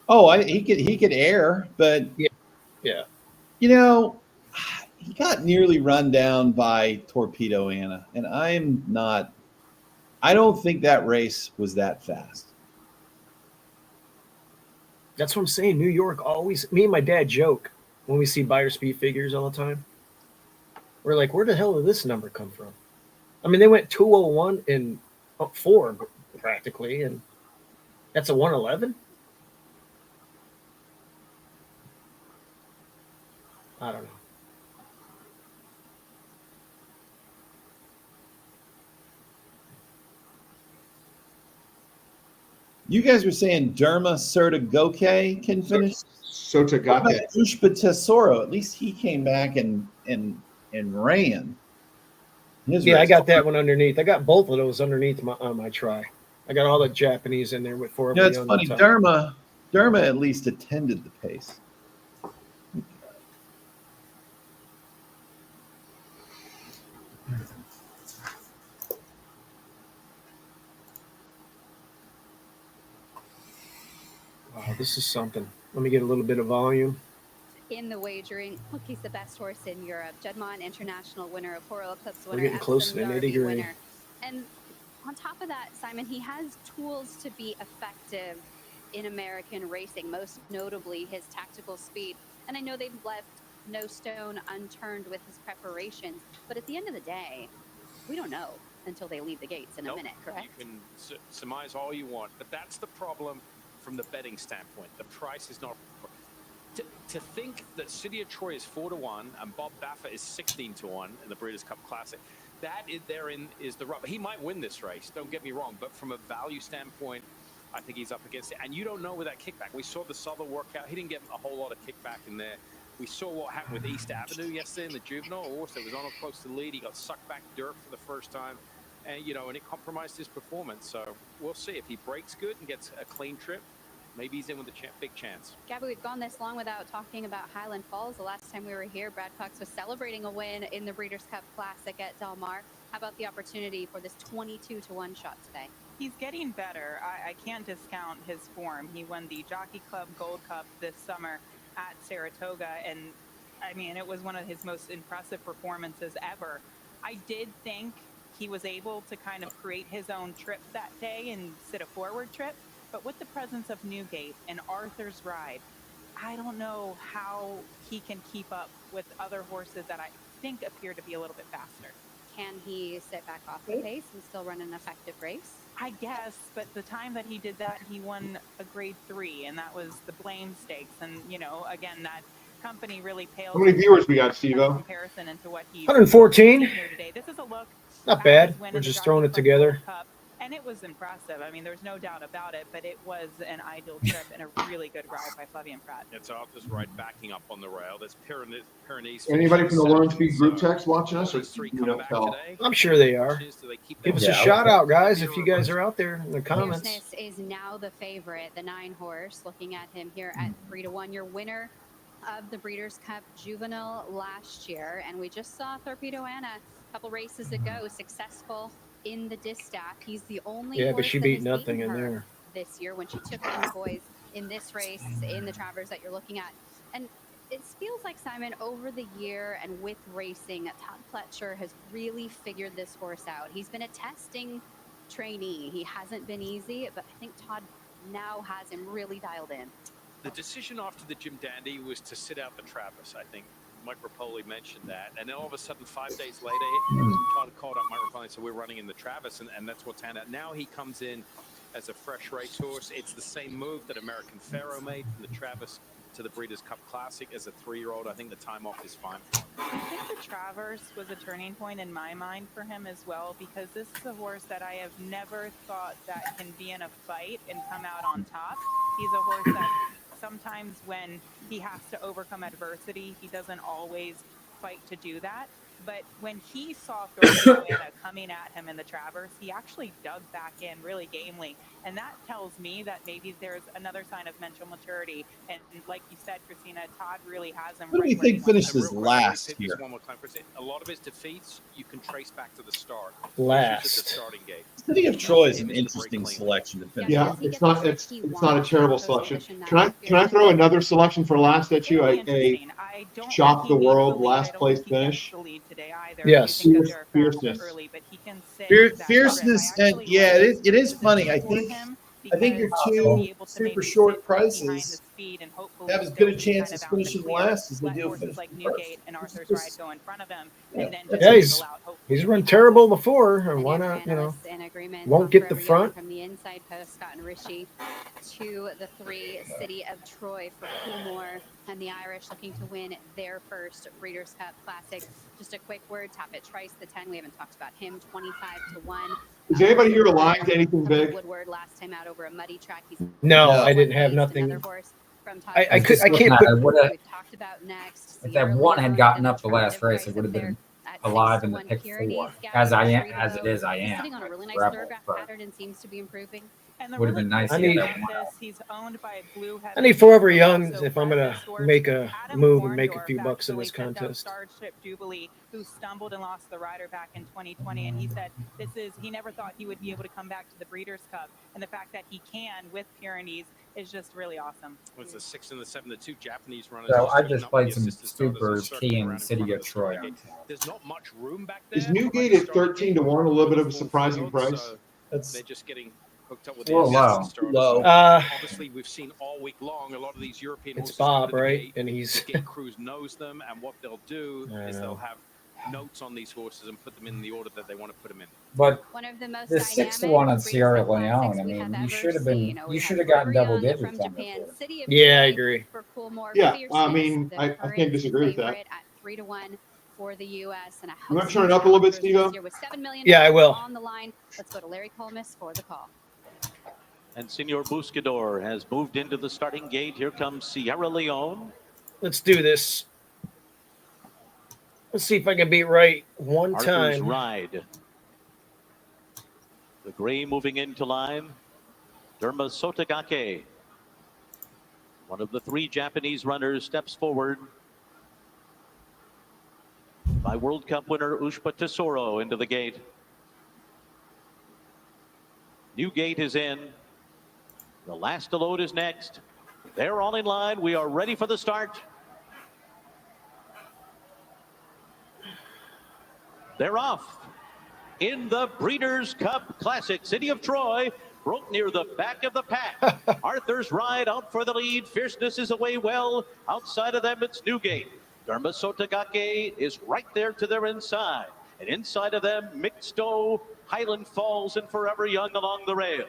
Oh, he could air, but yeah. He got nearly run down by Torpedo Anna, and I don't think that race was that fast. That's what I'm saying. New York always, me and my dad joke when we see buyer speed figures all the time. We're like, where the hell did this number come from? I mean, they went 201 and 4 practically, and that's a 111. I don't know. You guys were saying Derma Sertagoke can finish. Sotagake. Ushpa Tesoro. At least he came back and ran. I got that one underneath. I got both of those underneath my try. I got all the Japanese in there with 4. Yeah, it's funny. Derma at least attended the pace. Wow, this is something. Let me get a little bit of volume. In the wagering, look, he's the best horse in Europe. Juddmonte International winner, a Poro Eclipse winner, We're getting close to the nitty-gritty. winner. And on top of that, Simon, he has tools to be effective in American racing, most notably his tactical speed. And I know they've left no stone unturned with his preparations, but at the end of the day, we don't know until they leave the gates in a minute, correct? You can surmise all you want, but that's the problem from the betting standpoint. The price is not... To think that City of Troy is 4-1 and Bob Baffert is 16-1 in the Breeders' Cup Classic, therein is the rub. He might win this race, don't get me wrong, but from a value standpoint, I think he's up against it. And you don't know with that kickback. We saw the Southern workout. He didn't get a whole lot of kickback in there. We saw what happened with East Avenue yesterday in the juvenile horse that was on close to the lead. He got sucked back dirt for the first time, and and it compromised his performance. So we'll see if he breaks good and gets a clean trip. Maybe he's in with a big chance. Gabby, we've gone this long without talking about Highland Falls. The last time we were here, Brad Cox was celebrating a win in the Breeders' Cup Classic at Del Mar. How about the opportunity for this 22-1 shot today? He's getting better. I can't discount his form. He won the Jockey Club Gold Cup this summer at Saratoga, and I mean, it was one of his most impressive performances ever. I did think he was able to kind of create his own trip that day and sit a forward trip. But with the presence of Newgate and Arthur's Ride, I don't know how he can keep up with other horses that I think appear to be a little bit faster. Can he sit back off the pace and still run an effective race? I guess, but the time that he did that, he won a grade 3, and that was the Blame Stakes. And, again, that company really pales. How many viewers we got, Steve-O? Comparison into what he 114. here today. This is a look. Not bad. We're just throwing it together. And it was impressive. I mean, there's no doubt about it, but it was an ideal trip and a really good ride by Flavien Prat. It's Arthur's Ride backing up on the rail. There's Pyrenees. Anybody from the LoneSpeed group text watching us? Or I'm sure they are. Give us a shout out, guys, if you guys are out there in the comments. Fierceness is now the favorite, the 9 horse. Looking at him here at 3-1, your winner of the Breeders' Cup Juvenile last year. And we just saw Torpedo Anna a couple races ago, successful in the distaff. He's the only but she beat nothing in there this year when she took in boys in this race in the Travers that you're looking at. And It feels like, Simon, over the year and with racing, Todd Pletcher has really figured this horse out. He's been a testing trainee. He hasn't been easy, but I think Todd now has him really dialed in. The decision after the Jim Dandy was to sit out the Travis. I think Mike Rapoli mentioned that. And then all of a sudden, 5 days later, Todd called up Mike Rapoli and said, we're running in the Travis. And that's what's happened. Now he comes in as a fresh racehorse. It's the same move that American Pharoah made from the Travis to the Breeders' Cup Classic as a 3-year-old. I think the time off is fine. I think the Travers was a turning point in my mind for him as well, because this is a horse that I have never thought that can be in a fight and come out on top. He's a horse that sometimes when he has to overcome adversity, he doesn't always fight to do that. But when he saw Joanna coming at him in the Travers, he actually dug back in really gamely. And that tells me that maybe there's another sign of mental maturity. And like you said, Christina, Todd really has him. Who do you think finishes last here? One more time, a lot of his defeats you can trace back to the start. Last. At the starting gate. City of Troy is an interesting selection to finish. Yeah, it's not a terrible selection. Can I throw another selection for last at you? A shock the world last place finish. Yes. Fierceness. Fierceness, and yeah, it is funny. I think your two super short prices have as good a chance of finishing last as they do finishing first. Yeah, he's run terrible before, and why not? Won't get the front. From the inside post, Scott and Rishi to the 3 City of Troy for Coolmore, and the Irish looking to win their first Breeders' Cup Classic. Just a quick word, Top It Trice, the 10. We haven't talked about him, 25-1. Is anybody here aligned to anything big? Woodward last time out over a muddy track. No, I didn't have nothing. I can't put. We've talked about next. If that one had gotten up the last race, it would have been alive in the pick 4. As it is, I am. Sitting on a really nice Rebel, thoroughbred but pattern and seems to be improving. would have been nice to get that one out. He's owned by a blue I need Forever Young if I'm gonna make a move and make a few bucks in this contest. Starship Jubilee, who stumbled and lost the rider back in 2020, and he said he never thought he would be able to come back to the Breeders' Cup, and the fact that he can with Pyrenees is just really awesome. Was the 6 and the 7, the 2 Japanese runners. So I just played some super key in the City of Troy. There's not much room back there. Is Newgate at 13-1 a little bit of a surprising price? They're just getting hooked up with low. Obviously, we've seen all week long a lot of these European It's horses. Bob, right? And he's the gate crews knows them, and what they'll do is they'll have notes on these horses and put them in the order that they want to put them in. But One of the most the 6-1 on Sierra Leone, I mean, you should have gotten double digits on that. Yeah, I agree. Yeah, I mean, I can't disagree with that. At 3-1 for the U.S. and You want to turn it up a little bit, Steve-O? Yeah, I will. On the line, let's go to Larry Colmus for the call. And Senor Buscador has moved into the starting gate. Here comes Sierra Leone. Let's do this. Let's see if I can beat right one Arthur's time. Ride. The gray moving into line. Derma Sotagake. One of the 3 Japanese runners steps forward. By World Cup winner Ushpa Tesoro into the gate. New gate is in. The last to load is next. They're all in line. We are ready for the start. They're off. In the Breeders' Cup Classic, City of Troy broke near the back of the pack. Arthur's Ride out for the lead. Fierceness is away well. Outside of them, it's Newgate. Derma Sotagake is right there to their inside. And inside of them, Mixto, Highland Falls, and Forever Young along the rail.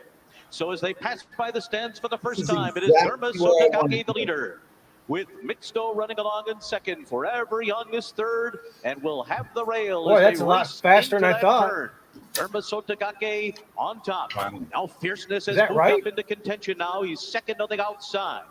So as they pass by the stands for the first time, it is Derma Sotagake the leader, with Mixto running along in second. Forever Young is third, and will have the rail. Boy, that's a lot faster than I thought. Derma Sotagake on top. Now Fierceness has that moved right? up into contention now. He's second on the outside.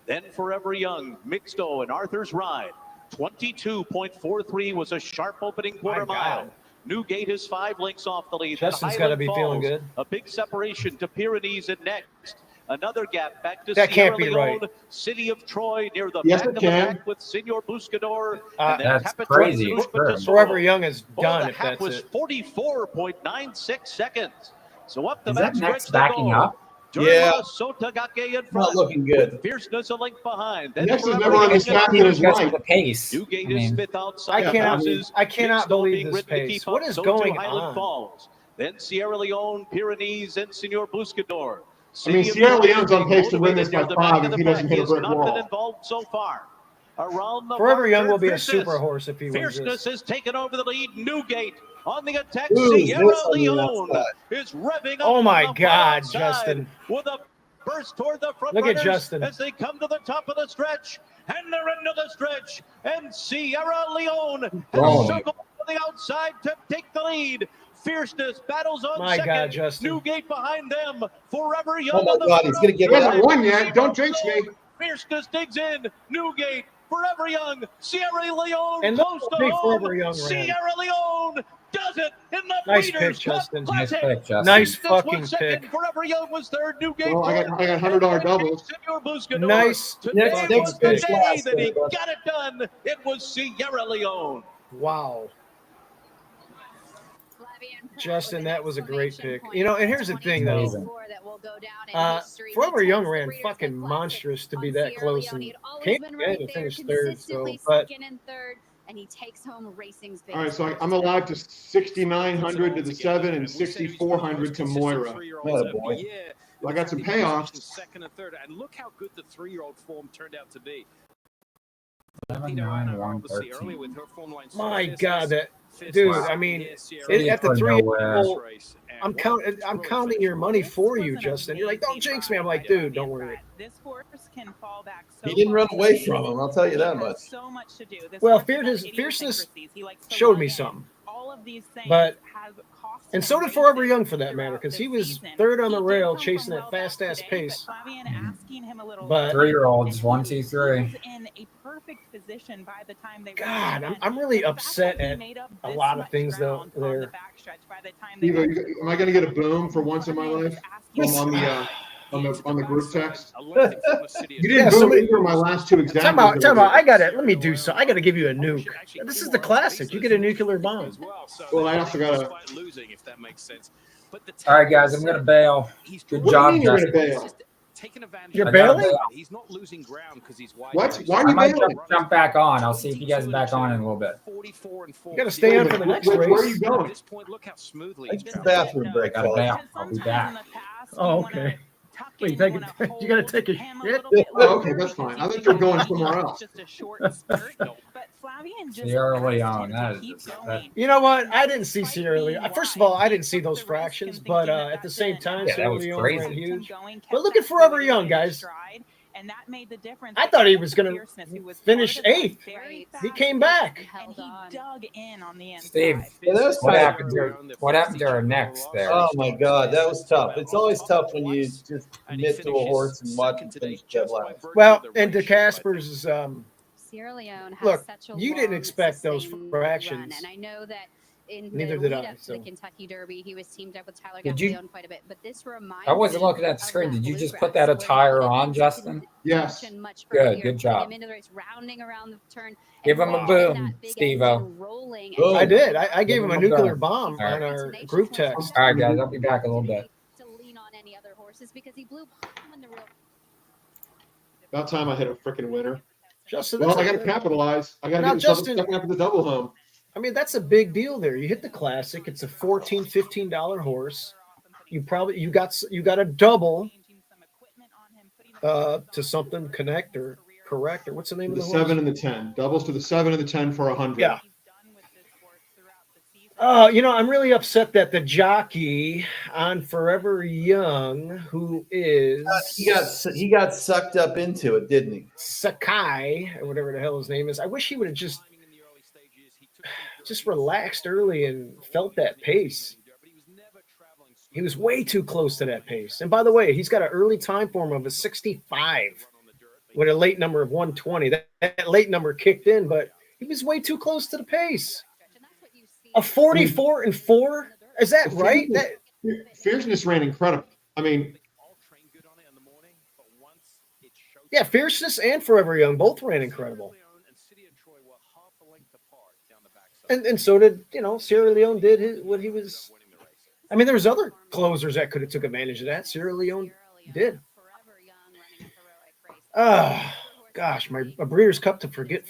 Then Forever Young, Mixto, and Arthur's Ride. 22.43 was a sharp opening quarter mile. Newgate is 5 lengths off the lead. Justin's got to be feeling good. A big separation to Pyrenees and next. Another gap back to that Sierra can't be Leone, right. City of Troy near the Yes, back of the pack with Senor Buscador. And then That's crazy. Forever Young is done the if half that's was it. 44.96 seconds. So up the Is back that next stretch they backing go. up? Yeah. Sotagake in Not front. looking good. Fierceness a length behind. The next is Forever never on Young his in back front. than his Because of right. the pace. Newgate I is mean, Smith outside. Yeah, cannot- Houses. I cannot Big Snow believe being this ridden to pace. keep What up. is So going too Highland on? Falls. Then Sierra Leone, Pyrenees, and Senor Buscador. I mean, City of Sierra Troy Leone's on being pace to win this motivated by near the back 5 of if the he doesn't pack. hit a Has brick not been wall. involved so far. Around the Forever Young marker, will be a Fierceness. super horse if he wins Fierceness this. has taken over the lead. Newgate on the attack. Who's Sierra this on the Leone outside? is revving up. Oh my on the God, outside Justin. with a burst toward the front Look at runners Justin. as they come to the top of the stretch. And they're into the stretch. And Sierra Leone has Whoa. circled to the outside to take the lead. Fierceness battles on My second. God, Justin. Newgate behind them. Forever Young Oh my on the God, he's gonna He get hasn't it. won yet. Don't jinx me. Fierceness digs in. Newgate. Forever Young. Sierra Leone And look close how to big home. Forever Young ran. Sierra Leone does it in the Nice Breeders' pick, Cup Justin. Nice Classic. pick, Justin. Nice Fierceness was fucking second. pick. Forever Young was third. Newgate Well, I got fourth. $100 doubles. Senor Buscador. Nice Today Next was the finish day last, that he everybody. got it done. It was Sierra Leone. Wow. Flavian Pratt Justin, with an that was a great exclamation pick. point You know, on and here's the thing, though. 2024 that will go down in history. He Forever takes Young the ran Breeders' fucking Cup Classic monstrous to be on that Sierra close Leone. and He had always came been again right and there, finished third. consistently So, but second and third, and he takes home racing's All right, biggest so prize I'm today. alive to 6,900 to the 7 and 6,400 to Moira. Attaboy. I got some payoffs. Second and third, and look how good the 3-year-old form turned out to be. 11, Peter 9, Anna, 1, obviously, 13. early with her form line. my Fierceness, God, that Fierceness, dude. Wow. I mean, yeah, Sierra City at the for 3 nowhere. race, and I'm what a counting. I'm thrill counting finish. your money This for was you, an Justin. You're like, don't amazing jinx me. I'm ride like, by dude, don't Flavian worry. Pratt. This horse can fall back so He didn't far run in away the from field. him, I'll tell you He that has much. so much to do. This Well, horse has Fierceness idiosyncrasies. He likes to showed run me in. something. All of these things But- have cost And him so did Forever races Young, for that matter, throughout because this he was season. third on He the did rail come chasing from that well back fast-ass today, pace. But Flavian asking him a little But- early, 3-year-olds, and 1, he 2, 3. was in a perfect position by the time they God, reached the end. I'm really The fact upset that he at made up a this lot of much things, though, ground on the there. backstretch by the time they Eva, got to am I going to get a boom for once in my Flavian life? was I'm asking on him the group text. A length in front of City You of didn't Yeah, boom somebody- either of my last two examples. Time out. I got it. Let me do so. I got to give you a nuke. This is the classic. You get a nuclear bomb. Well, I also got a. Despite losing, if that makes sense. But the All right, guys, I'm going to bail. He's Good What do you job, mean you're Justin. going to bail? taking advantage. You're of bailing? the line. He's not losing ground because he's wide. What? race. Why are I you might bailing? jump back on. I'll see if you guys are back on in a little bit. 44 and 4. You got to stay on for the next Where are race. you going? At this point, look how smoothly It's he's the traveling. bathroom break, Got a fellas. bail. I'll be back. Oh, okay. Wait, you gotta take a shit? Oh, okay, that's fine. I think you're going somewhere else. Just a short spurt, but Flavian just Sierra asked Leone, him that to is keep just- going. You know what? I didn't see Sierra Leone. First of all, I didn't see those fractions, but at the same time, Yeah, that Sierra was Leone crazy. ran huge. Going, But kept look at that Forever fluidity Young, in guys. stride, and that made the difference. I thought he was going to Fierceness, who was finish part of that 8th. very He fast came pace, back. and he dug in on the inside. Steve, Yeah, that was what tough. happened to our necks there? Oh my God, that was tough. It's always tough when you just commit to a horse and watch him finish dead last. Well, and DeCasper's, Sierra Leone has look, such a you didn't long, expect those sustained fractions. run, and I know that in Neither the did lead I, up to so. the Kentucky Derby, he was teamed up with Tyler Did you- Gaffalione quite a bit. But this reminds I wasn't me looking at the of screen. that Did you just bluegrass put that where attire he on, didn't Justin? Yes. function much Good, earlier, good put job. him into the race, rounding around the turn, Give and him a getting boom, that big Steve-O. engine rolling. Boom. And I did. I gave him a Give him a nuclear go. bomb All right. on our group text. All right, guys, I'll be back in a little bit. To lean on any other horses because he blew when the real. About time I hit a freaking winner. Justin, Well, that's I got to a- capitalize. I got to Now, get myself Justin- second after the double home. I mean, that's a big deal there. You hit the classic. It's a $14, $15 horse. You got a double to something correct or what's the name The of the horse? 7 and the 10. Doubles to the 7 and the 10 for 100. Yeah. I'm really upset that the jockey on Forever Young, who is He got sucked up into it, didn't he? Sakai or whatever the hell his name is. I wish he would have just relaxed early and felt that pace. He was way too close to that pace. And by the way, he's got an early time form of a 65 with a late number of 120. That late number kicked in, but he was way too close to the pace. A 44 and 4? Is that right? Fierceness ran incredible. I mean, Yeah, Fierceness and Forever Young both ran incredible. And so did, Sierra Leone did what he was. I mean, there's other closers that could have took advantage of that. Sierra Leone Did. Forever young, running a heroic race. Ah, gosh, a Breeders' Cup to forget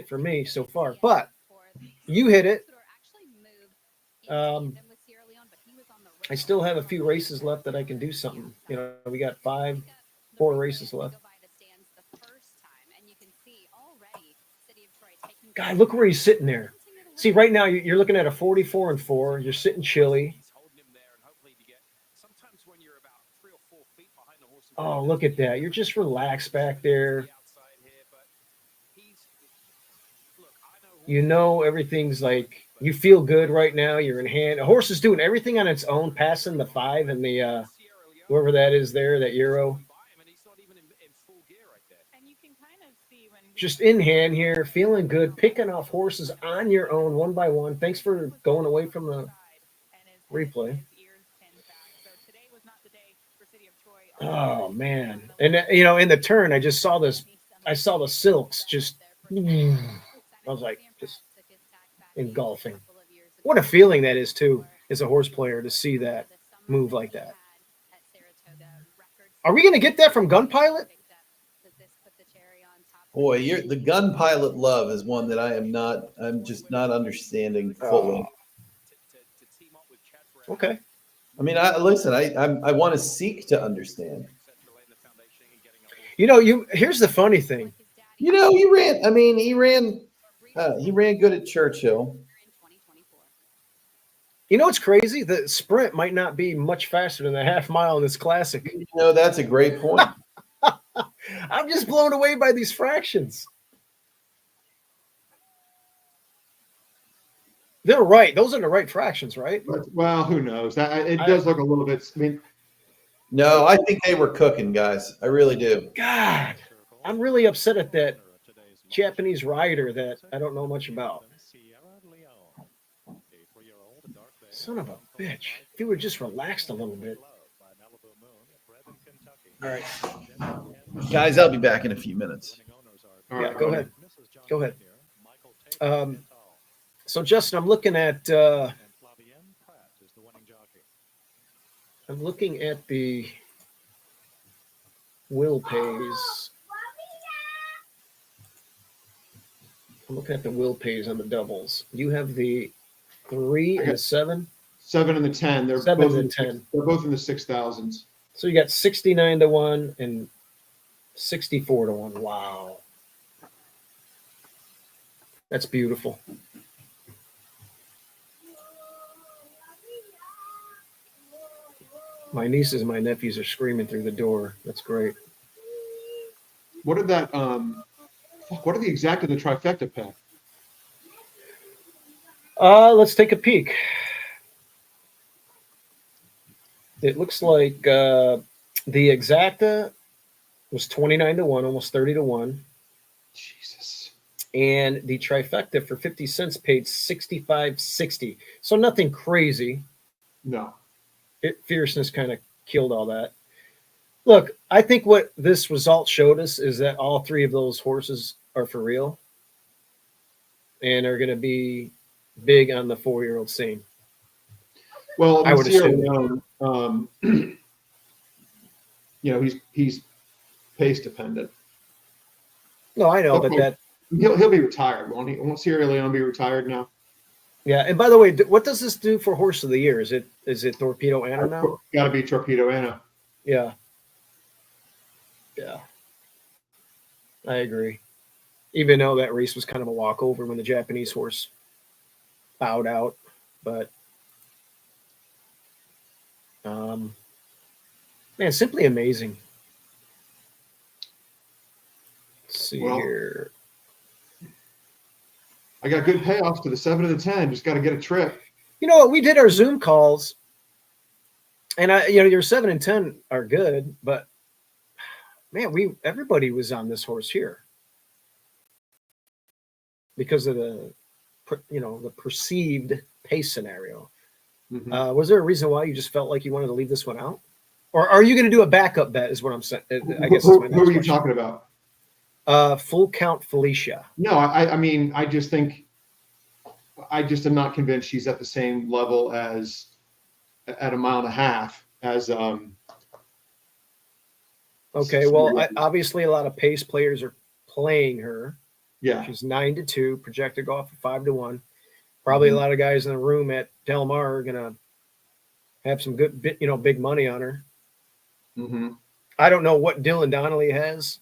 for me so far. But you hit it. I still have a few races left that I can do something. You know, we got 4 races left. God, look where he's sitting there. See, right now you're looking at a 44-4. You're sitting chilly. Oh, look at that. You're just relaxed back there. You know, everything's like, you feel good right now. You're in hand. A horse is doing everything on its own, passing the 5 and the, whoever that is there, that Euro. Just in hand here, feeling good, picking off horses on your own, one by one. Thanks for going away from the replay. Oh man. And you know, in the turn, I just saw this. I saw the silks just. I was like, just engulfing. What a feeling that is too, as a horse player, to see that move like that. Are we going to get that from Gun Pilot? Boy, the Gun Pilot love is one that I'm just not understanding fully. Okay. I mean, I want to seek to understand. You know, here's the funny thing. You know, he ran good at Churchill. You know what's crazy? The sprint might not be much faster than the half mile in this classic. You know, that's a great point. I'm just blown away by these fractions. They're right. Those are the right fractions, right? Well, who knows? It does look a little bit. I mean, no, I think they were cooking, guys. I really do. God, I'm really upset at that Japanese rider that I don't know much about. Son of a bitch. If you were just relaxed a little bit. All right. Guys, I'll be back in a few minutes. Yeah, go ahead. Go ahead. So, Justin, I'm looking at the will pays. I'm looking at the will pays on the doubles. You have the 3 and the 7? 7 and the 10. They're 7 both and in, 10. They're both in the 6,000s. So you got 69-1 and 64-1. Wow. That's beautiful. My nieces and my nephews are screaming through the door. That's great. What did that what are the exact of the trifecta pack? Let's take a peek. It looks like the exacta was 29-1, almost 30-1. Jesus. And the trifecta for 50 cents paid 65.60. So nothing crazy. No. Fierceness kind of killed all that. Look, I think what this result showed us is that all 3 of those horses are for real and are going to be big on the 4-year-old scene. Well, I would assume. You know, he's pace dependent. No, I know, but that he'll be retired, won't he? Won't Sierra Leone be retired now? Yeah, and by the way, what does this do for horse of the year? Is it Torpedo Anna now? Got to be Torpedo Anna. Yeah. Yeah. I agree. Even though that race was kind of a walkover when the Japanese horse bowed out, but man, simply amazing. Let's see here. I got good payoffs to the 7 and the 10. Just got to get a trip. You know what? We did our Zoom calls, and your 7 and 10 are good, but man, everybody was on this horse here because of the perceived pace scenario. Mm-hmm. Was there a reason why you just felt like you wanted to leave this one out, or are you going to do a backup bet? Is what I'm saying. I guess who are you talking about? Full Count Felicia. No, I mean, I just am not convinced she's at the same level as at a mile and a half as Okay, well, obviously a lot of pace players are playing her. Yeah. She's 9-2, projected to go off at 5-1. Probably a lot of guys in the room at Del Mar are gonna have some good, big money on her. I don't know what Dylan Donnelly has,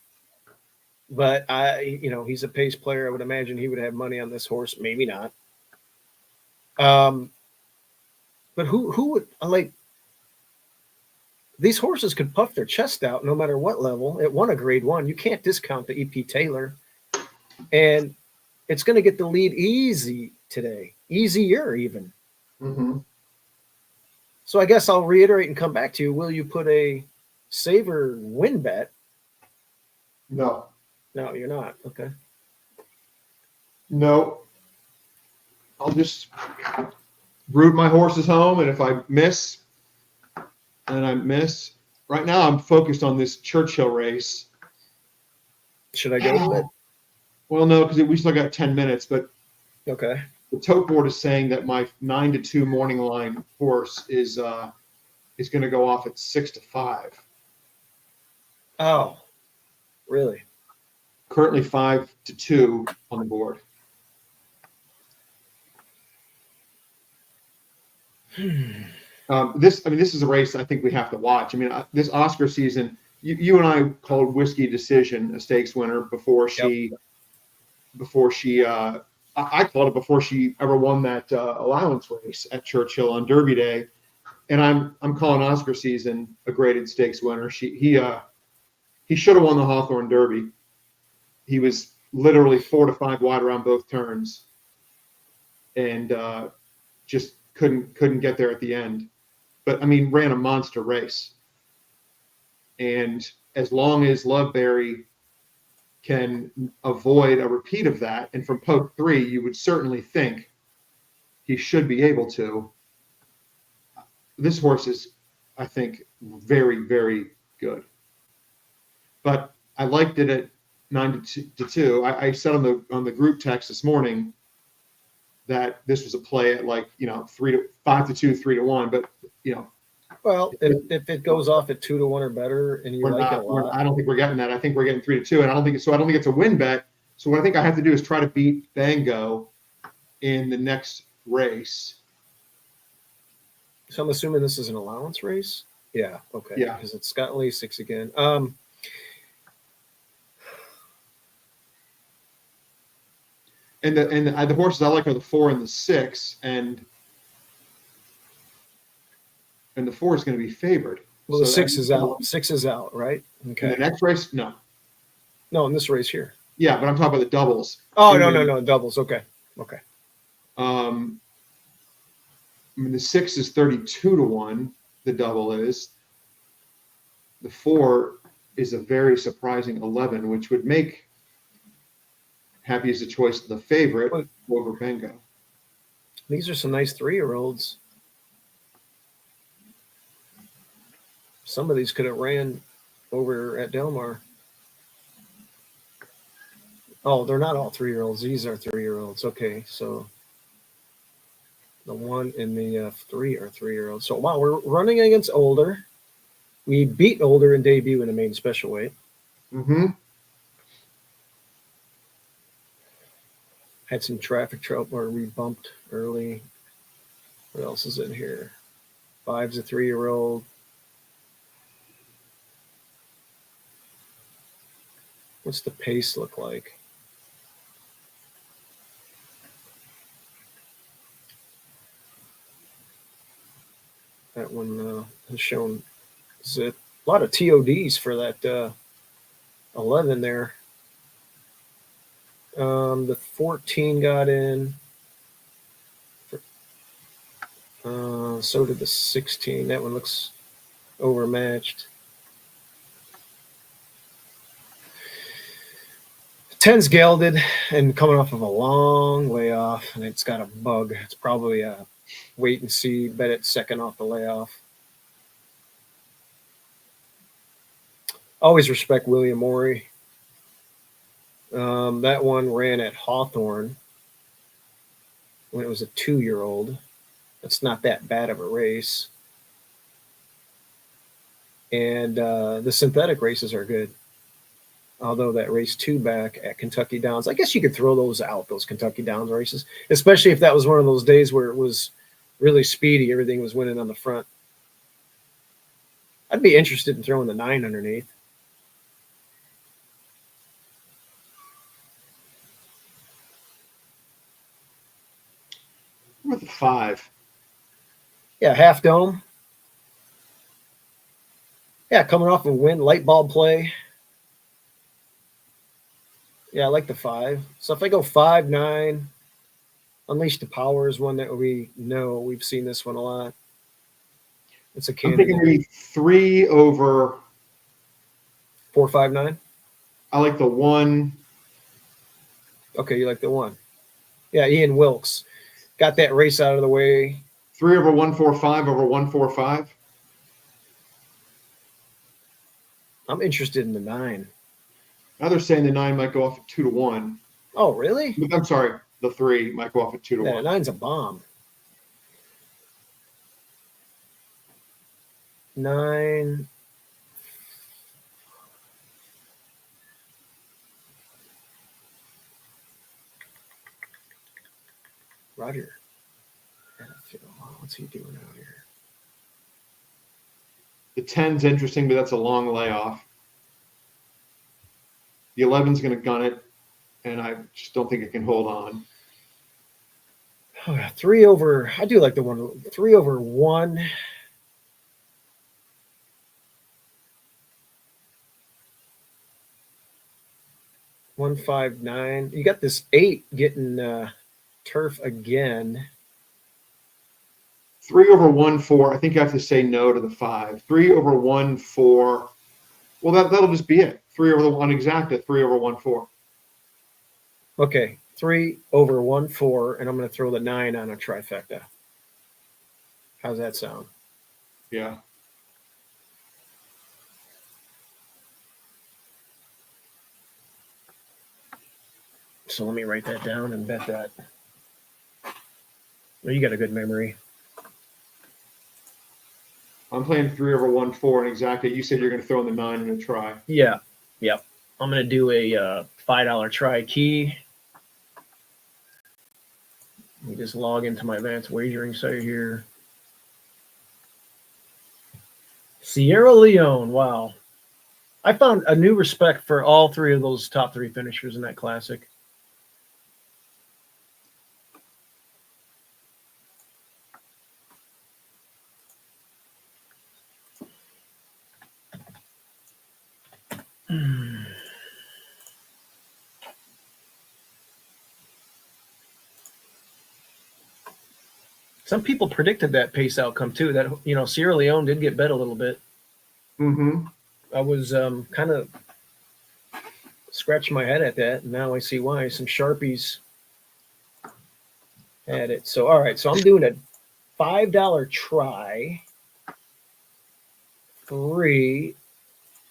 but he's a pace player. I would imagine he would have money on this horse. Maybe not. But who would like? These horses could puff their chest out no matter what level. It won a grade 1. You can't discount the E.P. Taylor. And it's going to get the lead easy today. Easier even. So I guess I'll reiterate and come back to you. Will you put a Saver win bet? No. No, you're not. Okay. No. I'll just root my horses home, and if I miss, and I miss. Right now, I'm focused on this Churchill race. Should I go to it? Well, no, because we still got 10 minutes, but okay. The tote board is saying that my 9-2 morning line horse is going to go off at 6-5. Oh, really? Currently 5-2 on the board. This is a race I think we have to watch. I mean, this Oscar season, you and I called Whiskey Decision a stakes winner before she, I called it before she ever won that allowance race at Churchill on Derby Day, and I'm calling Oscar season a graded stakes winner. He should have won the Hawthorne Derby. He was literally 4 to 5 wide around both turns, and just couldn't get there at the end. But I mean, ran a monster race. And as long as Loveberry can avoid a repeat of that, and from poke 3, you would certainly think he should be able to. This horse is, I think, very, very good. But I liked it at 9-2. I said on the group text this morning that this was a play at 5-2, 3-1. But well, if it goes off at 2-1 or better, and you like it a lot, I don't think we're getting that. I think we're getting 3-2, and I don't think it's a win bet. So what I think I have to do is try to beat Bango in the next race. So I'm assuming this is an allowance race. Yeah. Okay. Yeah. Because it's Scott Lasix again. And the horses I like are the 4 and the 6, and the 4 is going to be favored. Well, the 6 is out. 6 is out, right? Okay. In the next race, no. No, in this race here. Yeah, but I'm talking about the doubles. Oh, no, doubles. Okay. I mean, the 6 is 32-1. The double is. The 4 is a very surprising 11, which would make Happy as a Choice the favorite over Bengo. These are some nice 3-year-olds. Some of these could have ran over at Del Mar. Oh, they're not all 3-year-olds. These are 3-year-olds. Okay, so the 1 and the 3 are 3-year-olds. So, wow, we're running against older. We beat older in debut in the main special weight. Had some traffic trouble where we bumped early. What else is in here? 5's a 3-year-old. What's the pace look like? That one has shown a lot of TODs for that 11 there. The 14 got in. So did the 16. That one looks overmatched. 10's gelded and coming off of a long layoff, and it's got a bug. It's probably a wait and see, bet it second off the layoff. Always respect William Morey. That one ran at Hawthorne when it was a 2-year-old. That's not that bad of a race. and the synthetic races are good. Although that race 2 back at Kentucky Downs, I guess you could throw those out, those Kentucky Downs races, especially if that was one of those days where it was really speedy. Everything was winning on the front. I'd be interested in throwing the 9 underneath. With the 5. Yeah, half dome. Yeah, coming off a win, light bulb play. Yeah, I like the 5. So if I go 5, 9, Unleash the Power is one that we know. We've seen this one a lot. It's a I'm candidate. thinking maybe 3 over 4, 5, 9. I like the 1. Okay, you like the 1. Yeah, Ian Wilkes got that race out of the way. 3 over 145 over 145. I'm interested in the 9. Now they're saying the 9 might go off at 2 to 1. Oh, really? I'm sorry, the 3 might go off at 2 to Yeah, 1. 9's a bomb. 9. Roger. What's he doing out here? The 10's interesting, but that's a long layoff. The 11's going to gun it, and I just don't think it can hold on. Oh, yeah, 3 over. I do like the 1. 3 over 1. One, 5, 9. You got this 8 getting turf again. 3 over 1 4. I think I have to say no to the 5. 3 over 1 4. Well, that'll just be it. 3 over the 1 exacta. 3 over 1 4. Okay, 3 over 1, 4, and I'm going to throw the 9 on a trifecta. How's that sound? Yeah. So let me write that down and bet that. Well, you got a good memory. I'm playing 3 over 1 4 and exacta. You said you're going to throw in the 9 in a try. Yeah. Yep. I'm going to do a $5 try key. Let me just log into my advanced wagering site here. Sierra Leone. Wow. I found a new respect for all 3 of those top 3 finishers in that classic. Some people predicted that pace outcome too. That Sierra Leone did get bet a little bit. Mm-hmm. I was kind of scratching my head at that, and now I see why. Some Sharpies had it. So all right, so I'm doing a $5 try. 3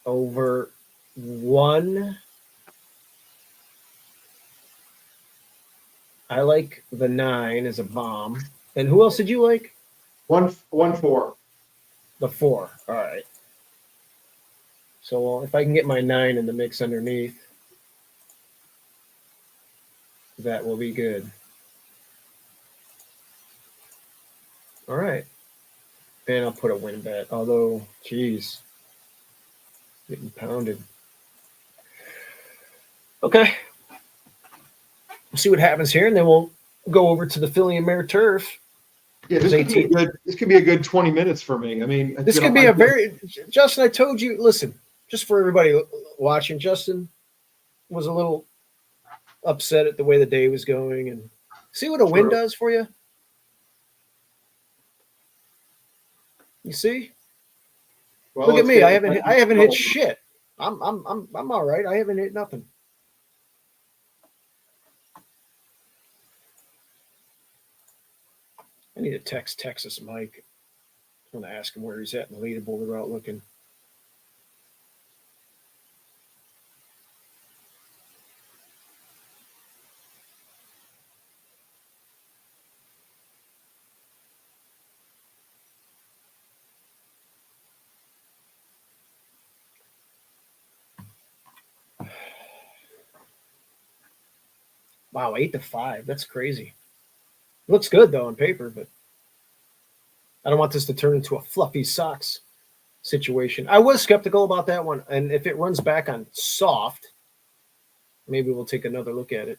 over 1. I like the 9 as a bomb. And who else did you like? 1 4. The 4. All right. So if I can get my 9 in the mix underneath, that will be good. All right. And I'll put a win bet. Although, geez, getting pounded. Okay. We'll see what happens here, and then we'll go over to the Philly and Mare Turf. Yeah, this could be a good 20 minutes for me. I mean, this could be a very Justin. I told you. Listen, just for everybody watching, Justin was a little upset at the way the day was going, and see what a win does for you. You see? Well, look at me. I haven't hit shit. I'm all right. I haven't hit nothing. I need to text Texas Mike. I'm going to ask him where he's at in the leaderboard without looking. Wow, 8-5. That's crazy. Looks good though on paper, but I don't want this to turn into a fluffy socks situation. I was skeptical about that one, and if it runs back on soft, maybe we'll take another look at it.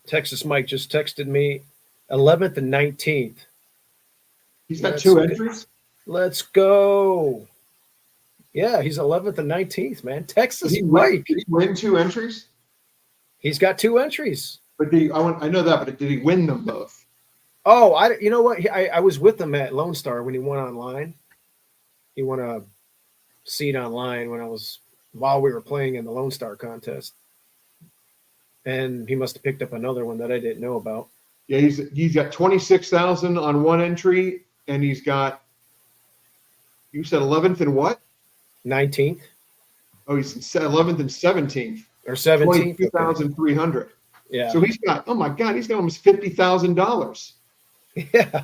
Texas Mike just texted me 11th and 19th. He's got two entries? Let's go. Yeah, he's 11th and 19th, man. Texas Mike. Did he win 2 entries? He's got 2 entries. But I know that, but did he win them both? Oh, you know what? I was with him at Lone Star when he won online. He won a seat online while we were playing in the Lone Star contest. And he must have picked up another one that I didn't know about. Yeah, he's got 26,000 on one entry, and he's got, you said 11th and what? 19th. Oh, he's 11th and 17th. Or 17th. 22,300. Yeah. So he's got, oh my God, he's got almost $50,000. Yeah.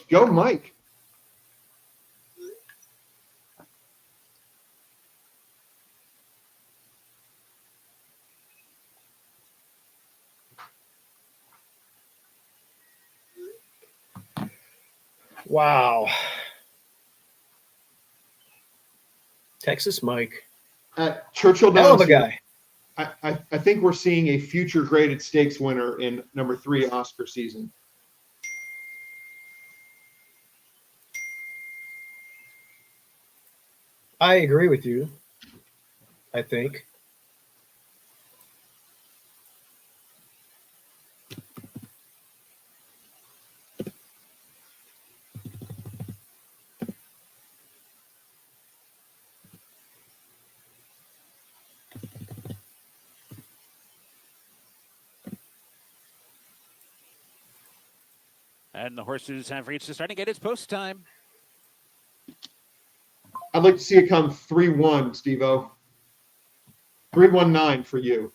Go, Mike. Wow. Texas Mike. At Churchill Hell of a Downs, guy. I think we're seeing a future graded stakes winner in number 3 Oscar season. I agree with you. I think. And the horses have reached the starting gate. It's post time. I'd like to see it come 3-1, Steve-O. 3-1-9 for you.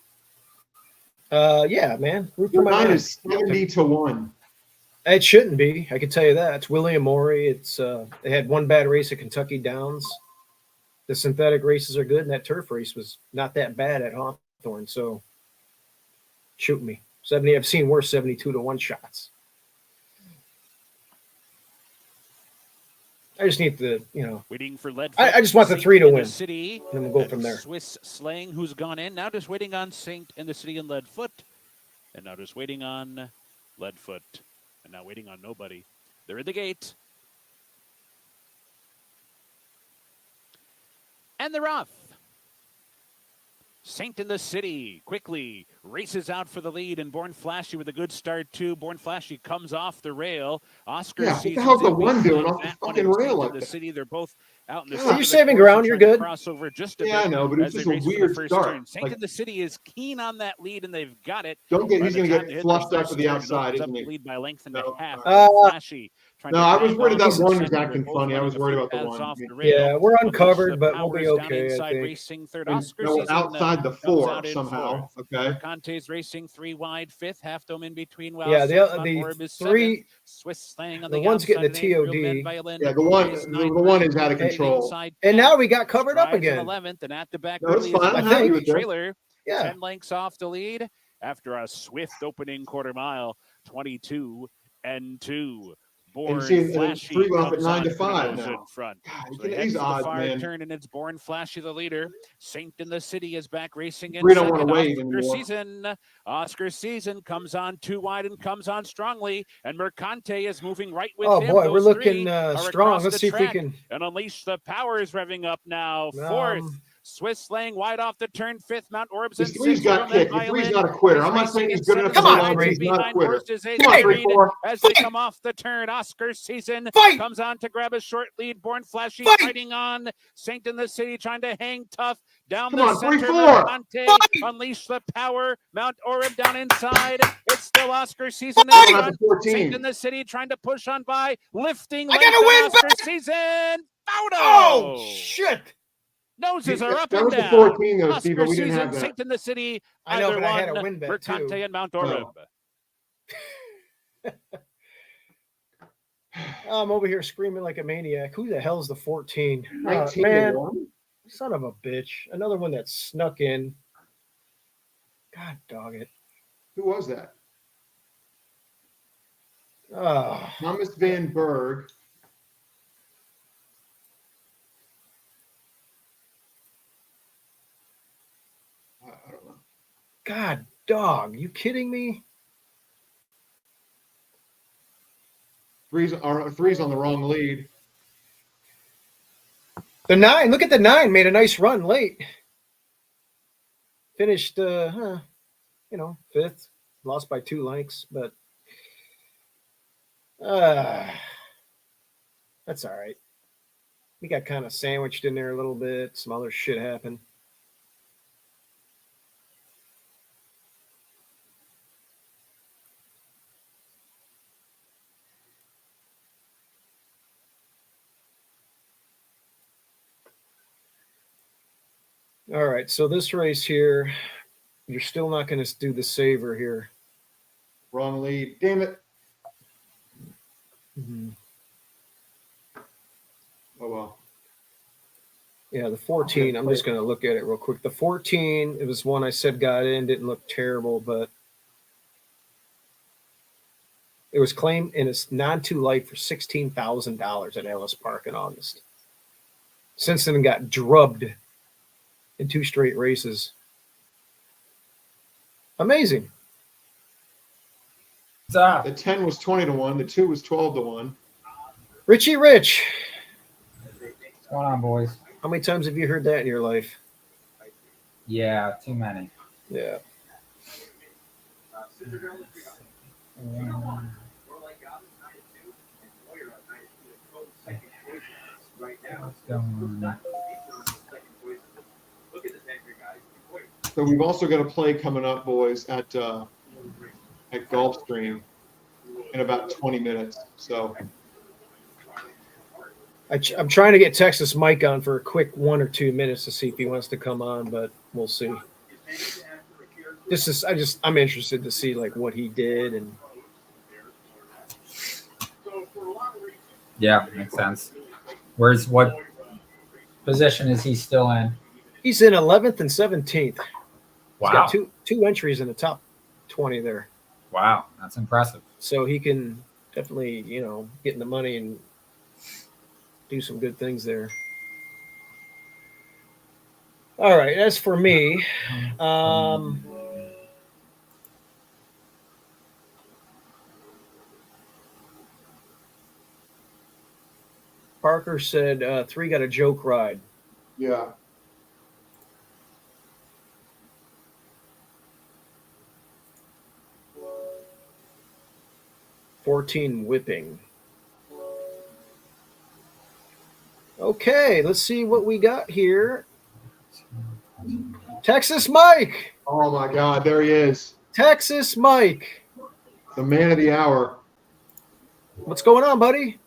Yeah, man. Root for my 9 man. is 70-1. It shouldn't be. I can tell you that. It's William Morey. It's they had one bad race at Kentucky Downs. The synthetic races are good, and that turf race was not that bad at Hawthorne. So shoot me. 70. I've seen worse 72-1 shots. I just need the, Waiting for Leadfoot. I just want the 3 to win. City, and then we'll go from there. Swiss Slang, who's gone in. Now just waiting on Saint in the City and Leadfoot. And now just waiting on Leadfoot. And now waiting on nobody. They're in the gate. And they're off. Saint in the City quickly races out for the lead, and Born Flashy with a good start too. Born Flashy comes off the rail. Oscar Yeah, what the hell's the one doing off the fucking rail like the that? City? They're both out in the Yeah. center You're of the saving course ground. and You're trying to good. cross over just a Yeah, bit I know, but it's as they just a race for the weird first start. turn. Saint Like- in the City is keen on that lead, and they've got it. Don't get. By He's the going to time they get hit fluffed the out first to the turn, it outside, opens up isn't the he? lead by length and No, a half. no. Flashy. No, I was worried about one They're acting both funny. I running was a worried few about the paths one. off the rail. Yeah, we're Unleash uncovered, the but we'll be powers down okay, I inside, think. racing third. And Oscar no, Season outside the comes 4 out in somehow. fourth. Okay. Conte's racing 3 wide, 5th. Half Dome in between. While Yeah, sixth, the Orb is 3 7th. Swiss Slang on the the one's getting outside. a Real TOD. Men Violin Yeah, the one is is out of control. inside And 10th. now we got covered up Strides in again. 11th, and at the back No, it's early is fine. I'm Lucky happy with this. Trailer. Yeah. 10 lengths off the lead after a swift opening quarter mile. 22 and 2. Born see, and it's Flashy 3 off at comes 9 on to 5 goes now. in front. God, So they head these for the odds, far man. turn, and it's Born Flashy the leader. Saint in the City is back racing in We don't second. wanna wait Oscar anymore. Oscar Season comes on 2 wide and comes on strongly, and Mercante is moving right with Oh him. boy, we're Those looking three are strong. across Let's the see if we track, can. and Unleash the Power is revving up now. Fourth. Swiss Slang wide off the turn, 5th. Mount Orbs in The 3's 6th. got kicked. The 3's not a quitter. I'm not saying he's good enough to Come on, belong, but three. he's not a quitter. Horses Come on, 3-4. as they come off the turn. Oscar Season Fight! comes on to grab a short lead. Born Flashy Fight! fighting on. Saint in the City trying to hang tough down Come the on, center. 3-4. Mercante, Unleash the Power. Mount Orb down inside. It's still Oscar Season in Oh, front. that's a 14. Saint in the City trying to push on by, lifting. I got a win Oscar back! Season. Photo. Oh, shit. Noses are up That and was the down. 14, though, Steve, Oscar but we didn't Season, have that. Saint in the City. I know, Either but I had one, a win bet, Mercante too. and Mount Orib. I'm over here screaming like a maniac. Who the hell's the 14? 19 man, to 1. son of a bitch. Another one that snuck in. God dog it. Who was that? Oh, Thomas Van Berg. I don't know. God dog. You kidding me? Three's on the wrong lead. The 9. Look at the 9. Made a nice run late. Finished, 5th. Lost by 2 lengths, but that's all right. We got kind of sandwiched in there a little bit. Some other shit happened. All right, so this race here, you're still not going to do the saver here. Wrong lead. Damn it. Mm-hmm. Oh, well. Yeah, the 14, I'm just going to look at it real quick. The 14, it was one I said got in, didn't look terrible, but it was claimed in its non-2 light for $16,000 at Ellis Park in August. Since then, got drubbed in 2 straight races. Amazing. The 10 was 20 to 1. The 2 was 12 to 1. Richie Rich. What's going on, boys? How many times have you heard that in your life? Yeah, too many. Yeah. So we've also got a play coming up, boys, at Gulfstream in about 20 minutes. So I'm trying to get Texas Mike on for a quick 1 or 2 minutes to see if he wants to come on, but we'll see. I'm interested to see like what he did and. Yeah, makes sense. What position is he still in? He's in 11th and 17th. Wow. He's got two entries in the top 20 there. Wow, that's impressive. So he can definitely, get in the money and do some good things there. All right, as for me, Parker said 3 got a joke ride. yeah. 14 whipping. Okay, let's see what we got here. Texas Mike. Oh my God, there he is. Texas Mike. The man of the hour. What's going on, buddy?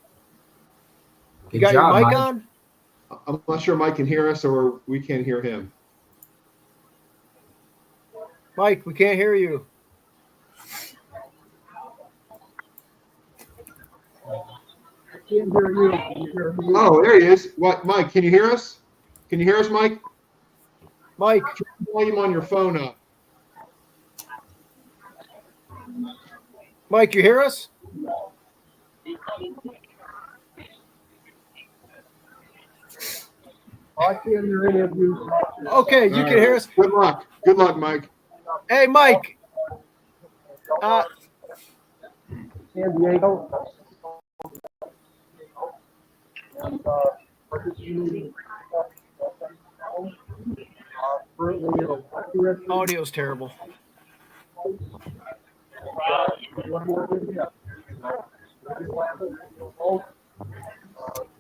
You got your mic on? I'm not sure Mike can hear us or we can't hear him. Mike, we can't hear you. Oh, there he is. What, Mike? Can you hear us? Can you hear us, Mike? Mike, turn the volume on your phone up. Mike, you hear us? I can't hear any of you. Okay, you can hear us. Good luck. Good luck, Mike. Hey, Mike. San Diego. Audio's terrible.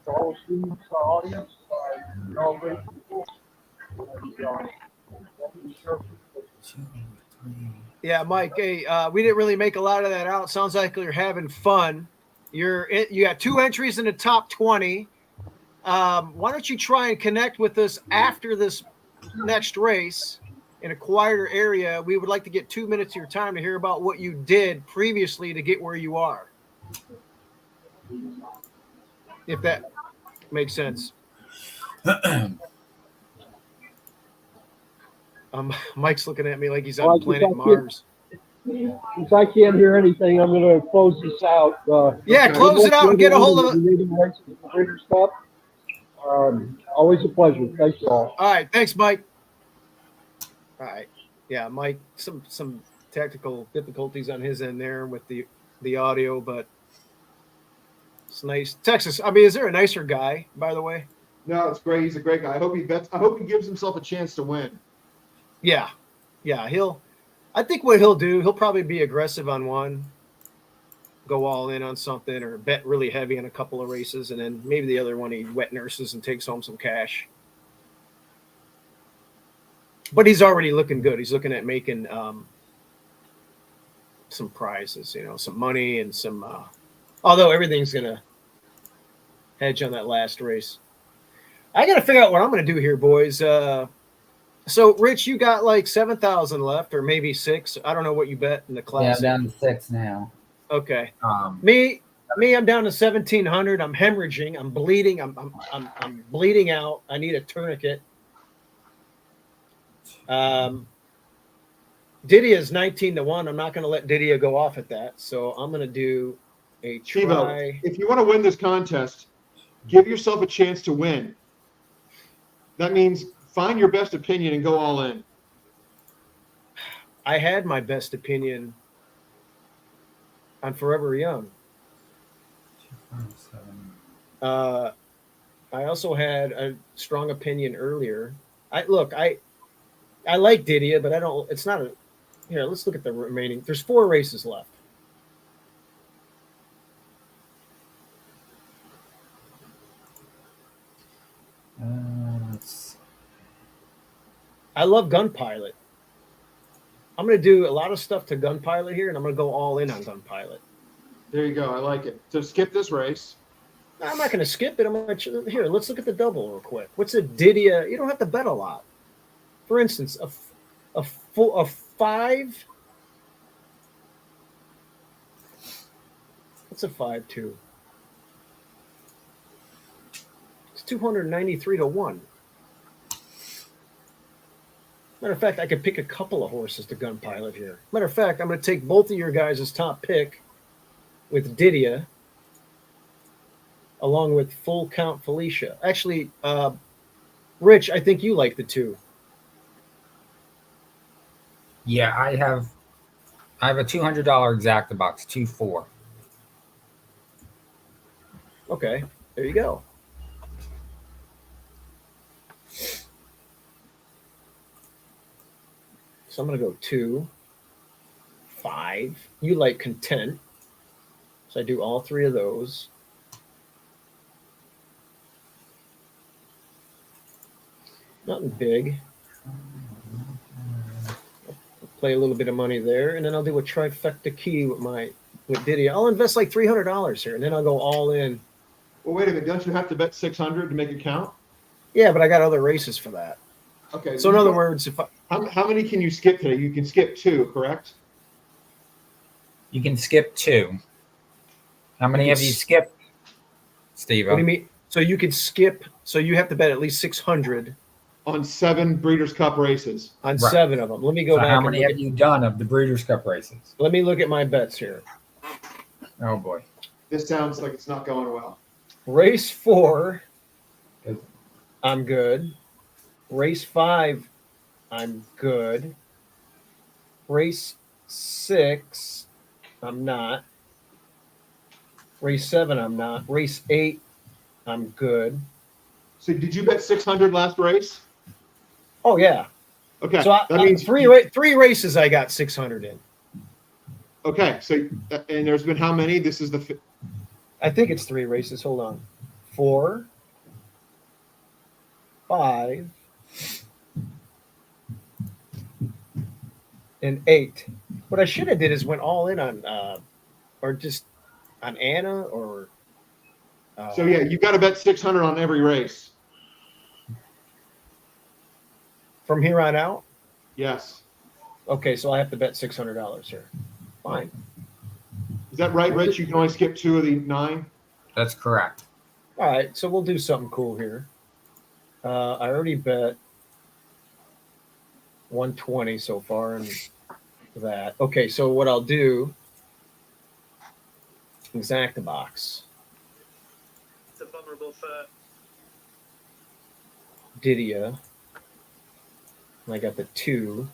All students, audience, all great people. Yeah, Mike. Hey, we didn't really make a lot of that out. Sounds like you're having fun. You got 2 entries in the top 20. Why don't you try and connect with us after this next race in a quieter area? We would like to get 2 minutes of your time to hear about what you did previously to get where you are. If that makes sense. Mike's looking at me like he's on planet Mars. Since I can't hear anything, I'm going to close this out. Yeah, close it out and get a hold of it. Breeders' Cup. Always a pleasure. Thanks, all. All right, thanks, Mike. All right, yeah, Mike. Some technical difficulties on his end there with the audio, but it's nice. Texas. I mean, is there a nicer guy, by the way? No, it's great. He's a great guy. I hope he bets. I hope he gives himself a chance to win. Yeah. I think what he'll do, he'll probably be aggressive on one, go all in on something, or bet really heavy in a couple of races, and then maybe the other one he wet nurses and takes home some cash. But he's already looking good. He's looking at making some prizes, some money and some. Although everything's gonna hedge on that last race. I got to figure out what I'm going to do here, boys. So, Rich, you got like 7,000 left, or maybe 6. I don't know what you bet in the class. Yeah, I'm down to 6 now. Okay. Me, I'm down to 1,700. I'm hemorrhaging. I'm bleeding. I'm bleeding out. I need a tourniquet. Didia is 19-1. I'm not going to let Didia go off at that. So I'm going to do a try. Chivo, if you want to win this contest, give yourself a chance to win. That means find your best opinion and go all in. I had my best opinion on Forever Young. I also had a strong opinion earlier. I like Didia, but I don't. It's not a. Here, let's look at the remaining. There's 4 races left. I love Gun Pilot. I'm going to do a lot of stuff to Gun Pilot here, and I'm going to go all in on Gun Pilot. There you go. I like it. So skip this race. I'm not going to skip it. I'm going to here. Let's look at the double real quick. What's a Didia? You don't have to bet a lot. For instance, a 5. What's a 5-2? It's 293-1. Matter of fact, I could pick a couple of horses to Gun Pilot here. Matter of fact, I'm going to take both of your guys' top pick with Didia, along with Full Count Felicia. Actually, Rich, I think you like the 2. Yeah, I have a $200 exacta box, 2-4. Okay, there you go. So I'm going to go 2, 5. You like Content. So I do all 3 of those. Nothing big. I'll play a little bit of money there, and then I'll do a trifecta key with Didia. I'll invest like $300 here, and then I'll go all in. Well, wait a minute. Don't you have to bet 600 to make it count? Yeah, but I got other races for that. Okay. So in other words, how many can you skip today? You can skip 2, correct? You can skip 2. How many have you skipped, Steve? What do you mean? So you could skip. So you have to bet at least 600 on 7 Breeders' Cup races. On right. 7 of them. Let me go back. How many have you done of the Breeders' Cup races? Let me look at my bets here. Oh boy, this sounds like it's not going well. Race 4, I'm good. Race 5, I'm good. Race 6, I'm not. Race 7, I'm not. Race 8, I'm good. So did you bet 600 last race? Oh yeah. Okay. So that means three races I got 600 in. Okay. So and there's been how many? This is the. I think it's 3 races. Hold on. 4, 5, and 8. What I should have did is went all in on, or just on Anna or. So yeah, you got to bet 600 on every race. From here on out. Yes. Okay, so I have to bet $600 here. Fine. Is that right, Rich? You can only skip 2 of the 9. That's correct. All right, so we'll do something cool here. I already bet 120 so far, and that. Okay, so what I'll do, exact box. It's a vulnerable for Didia. I got the 2.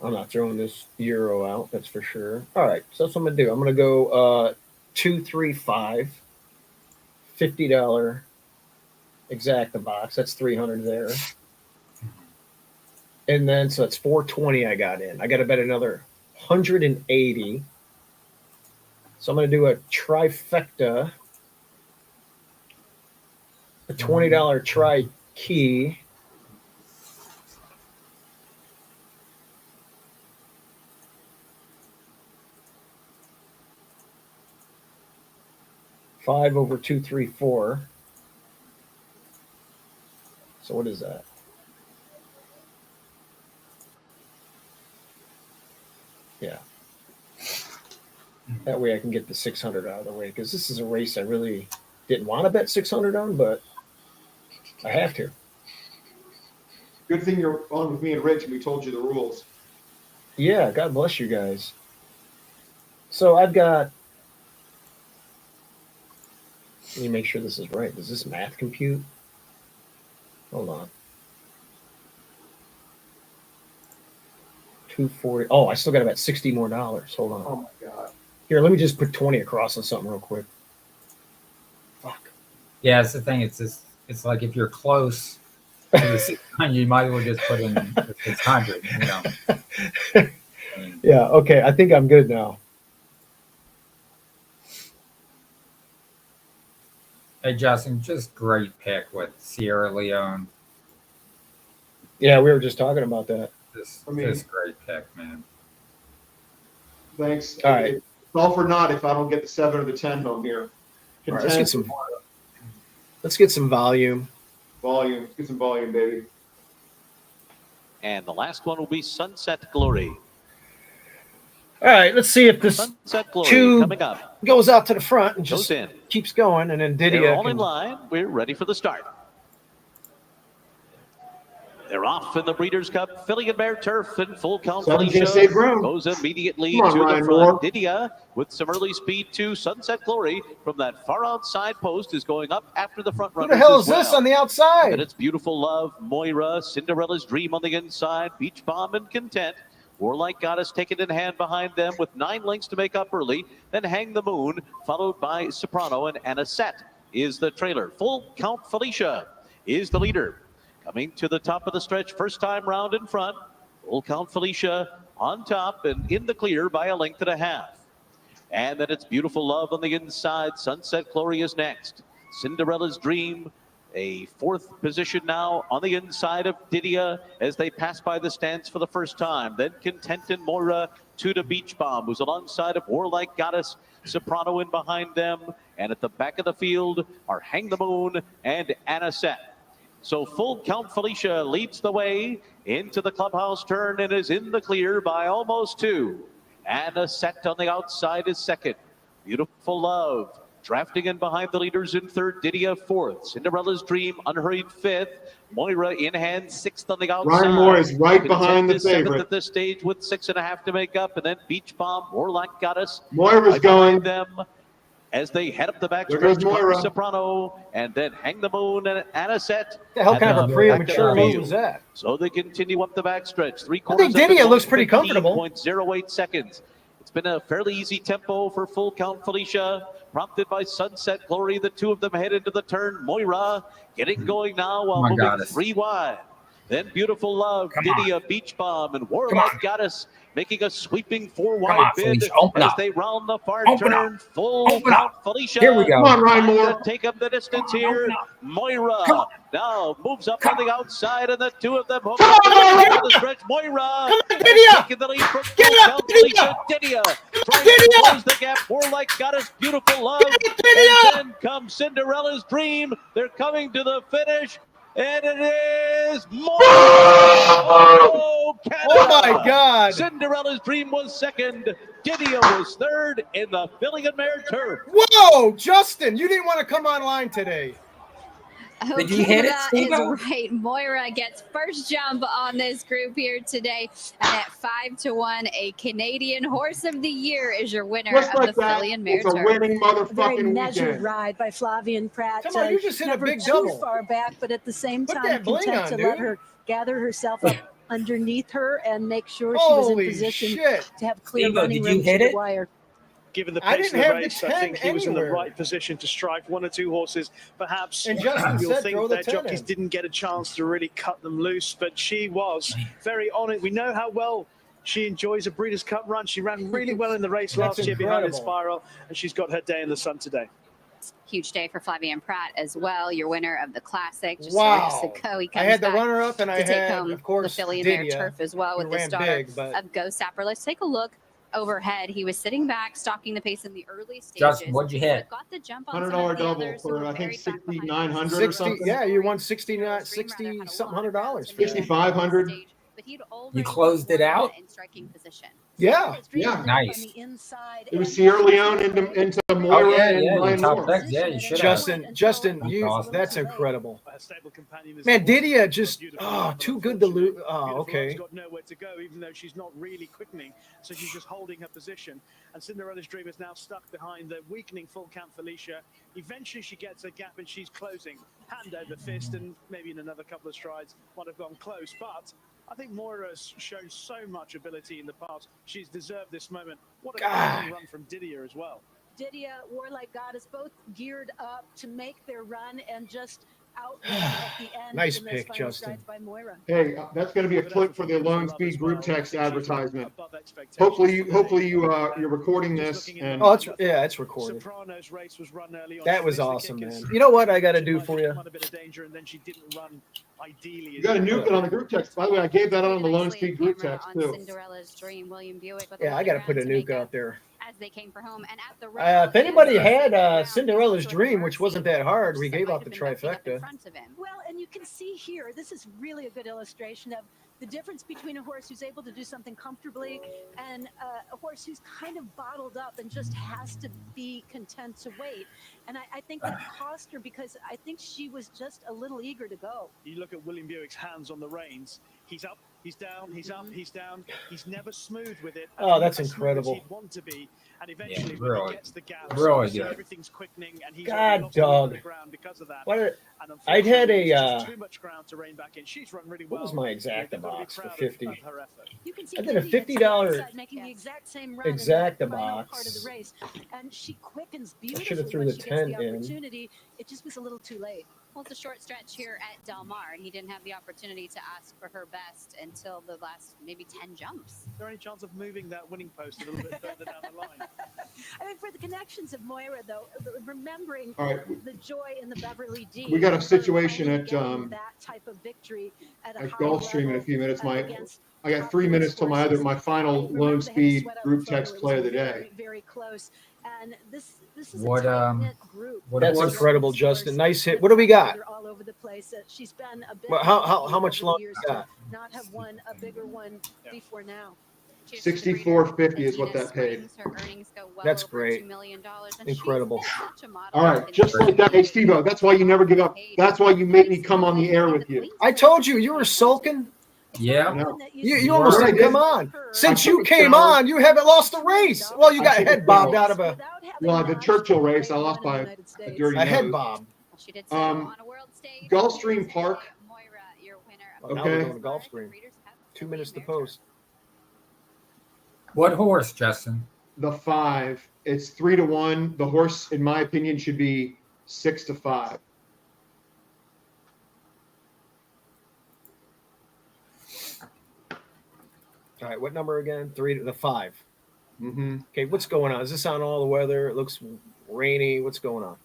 I'm not throwing this euro out, that's for sure. All right, so that's what I'm gonna do. I'm gonna go 2, 3, 5, $50 exacta box. That's 300 there. And then so that's 420 I got in. I got to bet another 180. So I'm going to do a trifecta, a $20 tri key. Five over 2, 3, 4. So what is that? Yeah. That way I can get the 600 out of the way, because this is a race I really didn't want to bet 600 on, but I have to. Good thing you're on with me and Rich, and we told you the rules. Yeah, God bless you guys. So I've got, let me make sure this is right. Does this math compute? Hold on. 240. Oh, I still got about $60 more. Hold on. Oh my God. Here, let me just put 20 across on something real quick. Fuck. Yeah, it's the thing. It's like if you're close to the 600, you might as well just put in the 600. You know. Yeah. Okay. I think I'm good now. Hey, Justin, just great pick with Sierra Leone. Yeah, we were just talking about that. Just great pick, man. Thanks. All right. It's all for naught if I don't get the 7 or the 10 home here. All right, let's get some volume. Volume. Let's get some volume, baby. And the last one will be Sunset Glory. All right, let's see if this Sunset Glory tube coming up. Goes out to the front and just Goes in. keeps going, and then They're Didia all can... in line. We're ready for the start. They're off in the Breeders' Cup. Filly and Mare Turf in full count. Felicia goes immediately Come on, to the Ryan front. Moore. Didia with some early speed too. Sunset Glory from that far outside post is going up after the front Who runners the hell as is well. this on the outside? And it's Beautiful Love, Moira, Cinderella's Dream on the inside, Beach Bomb and Content. Warlike Goddess taken in hand behind them with 9 lengths to make up early. Then Hang the Moon, followed by Soprano, and Anisette is the trailer. Full Count Felicia is the leader. Coming to the top of the stretch, first time round in front. Full Count Felicia on top and in the clear by a length and a half. And then it's Beautiful Love on the inside. Sunset Glory is next. Cinderella's Dream, a 4th position now on the inside of Didia as they pass by the stands for the first time. Then Content and Moira to the Beach Bomb, who's alongside of Warlike Goddess, Soprano in behind them. And at the back of the field are Hang the Moon and Anisette. So Full Count Felicia leads the way into the clubhouse turn and is in the clear by almost 2. Anisette on the outside is second. Beautiful Love drafting in behind the leaders in third. Didia 4th. Cinderella's Dream unhurried 5th. Moira in hand 6th on the outside. Ryan Moore is right behind the Content is 7th favorite. at this stage with 6.5 to make up, and then Beach Bomb, Warlock Goddess. Moira's right going. behind them as they head up the back There stretch. goes Moira. Soprano, and then Hang the Moon and Anisette. The hell kind of a premature move was that? So they continue up the back stretch. 3/4. I think Didia looks pretty comfortable. 0.08 seconds. It's been a fairly easy tempo for Full Count Felicia, prompted by Sunset Glory. The 2 of them head into the turn. Moira getting going now while moving 3 wide. Then Beautiful Love, Didia Beach Bomb, and Warlike Goddess making a sweeping 4-wide on, bid Felicia, open as up. they round the far Open turn. up. Full Open count up. Felicia. Here we go. Come on, Ryan Trying Moore. to take up the distance Come on, here. open up. Moira Come on. now moves up Come on the outside, and the two of them hook Come up on, the Moira. down the stretch. Moira Come on, has Didia. taken the lead from Get full up, count. Didia. Felicia Didia trying to Didia. close the gap. Warlike Goddess, Beautiful Love, Get it, Didia. and then comes Cinderella's Dream. They're coming to the finish. And it is Moira! Oh, Canada! Oh my God! Cinderella's Dream was second. Didia was third in the filling and mare turf. Whoa, Justin, you didn't want to come online today. Did you hit it, That Steve-O? is right. Moira gets first jump on this group here today. And at 5-1, a Canadian Horse of the Year is your winner Just of like the that, filly and mare it's a turf. winning A very motherfucking measured weekend. ride by Flavian Pratt. Come on, you just hit a never big too double. far back, but at the same Put time that bling content on, to dude. let her gather herself up underneath her and make sure she was in Holy position shit. to have clear Steve-O, running did you room hit to the it? wire. Given the I pace didn't of the have the race, I 10 think he was in the anywhere. right position to strike one or two horses. Perhaps And Justin you'll said think throw the their 10 jockeys in. didn't get a chance to really cut them loose, but she was very on it. We know how well she enjoys a Breeders' Cup run. She ran really well in the race That's last year behind incredible. Inspiral, and she's got her day in the sun today. Huge day for Flavian Pratt as well, your winner of the Classic. Just Wow. weeks ago, he I comes had the back runner up, and to I take had, home of course, the filly and mare Didia, turf as well who with the ran starter big, but of Go Sapper. Let's take a look overhead. He was sitting back, stalking the pace in the early stages. Justin, what'd you hit? Got the jump on some $100 of the double others who for were I think buried back behind 6,900 or 60, something. yeah, you won 69, 60 something $100. 6,500. But he'd You closed it out? in striking position. Yeah. Yeah. Nice. It was Sierra Leone into Moira Oh, yeah, and yeah, you Ryan top Moore. picked. Yeah, you should have. Justin, That's you awesome. that's incredible. Her stable companion is Man, the horse. Didia just Beautiful oh, Love, too good to lose. unfortunately. Oh, Beautiful okay. Love's got nowhere to go, even though she's not really quickening, so she's just holding her position. And Cinderella's Dream is now stuck behind the weakening full count Felicia. Eventually, she gets a gap and she's closing, hand over fist, and maybe in another couple of strides might have gone close. But I think Moira's shown so much ability in the past. She's deserved this moment. What a God. run from Didia as well. Didia, Warlike Goddess, both geared up to make their run and just outrun at the end. Nice in those pick, final Justin. strides by Moira. Hey, that's going to be a clip for the LoneSpeed group text advertisement. Hopefully, you're recording this. And Oh, it's recorded. Soprano's race was run early on. That She was missed the awesome, kickers. man. You know what I got to do for you? Quite a bit of danger, and then she didn't run ideally. you got to nuke it on the group text. By the way, I gave that on the Nicely LoneSpeed in group camera text on too. Cinderella's Dream, William Buick with a Yeah, lot I of got to put a ground to make nuke up out there. as they came for home. And at the If anybody had Cinderella's Dream, which wasn't that hard, we gave out the trifecta. Well, and you can see here, this is really a good illustration of the difference between a horse who's able to do something comfortably and a horse who's kind of bottled up and just has to be content to wait. And I think that cost her because I think she was just a little eager to go. You look at William Buick's hands on the reins. He's up, he's down, he's up, he's down. He's never smooth with it. Oh, that's As smooth as incredible. he'd want to be. And eventually, Yeah, when really- he gets the gap, really so good. everything's quickening, and he's God, lost a lot of dog. the ground because of that. What a- And I'd had unfortunately, a, it's just too much ground to rein back in. She's run really well. What was my They've exacta got to be box for proud of 50? her effort. You can see I did a Katie gets $50 outside making the exact same run in the exacta final box. part of the race, and she quickens I should have beautifully threw when the she gets 10 the in. opportunity. It just was a little too late. Well, it's a short stretch here at Del Mar, and he didn't have the opportunity to ask for her best until the last maybe 10 jumps. Is there any chance of moving that winning post a little bit further down the line? I mean, for the connections of Moira, though, remembering All right. the joy in the Beverly D. We got a her situation finally at, getting that type of victory at a high Gulfstream in a level, few minutes. against I got 3 minutes till my final LoneSpeed group text play of the day. Very, very close. And this is What, a tight-knit group. what That's horse? incredible, Justin. Nice hit. What do we got? They're all over the place. She's been a bit Well, how much over the longer years we got? to not have won a bigger one before now. Cheers to the $64.50 breeder. is what that paid. Her earnings go well That's over great. $2 million, and Incredible. she's such a model All right, in just the like that. Hey, Steve-O, that's why you never give up. That's why you make me come on the air with you. I told you you were sulking. Yeah. No. You almost Right. said, come on. Since you took a came shower. on, you haven't lost a race. Well, you got took a head bobbed shower. out of a Well, the Churchill race, I lost by a dirty head nose. bob. She did so Um, on a world stage. Gulfstream Park. Moira, your winner of Well, now the we're Okay. going to Gulfstream. Breeders' Cup 2 minutes to Filly and Mare post. What horse, Justin? The 5. It's 3-1. The horse, in my opinion, should be 6-5. All right, what number again? 3 to the 5. Mm-hmm. Okay, what's going on? Is this on all the weather? It looks rainy. What's going on?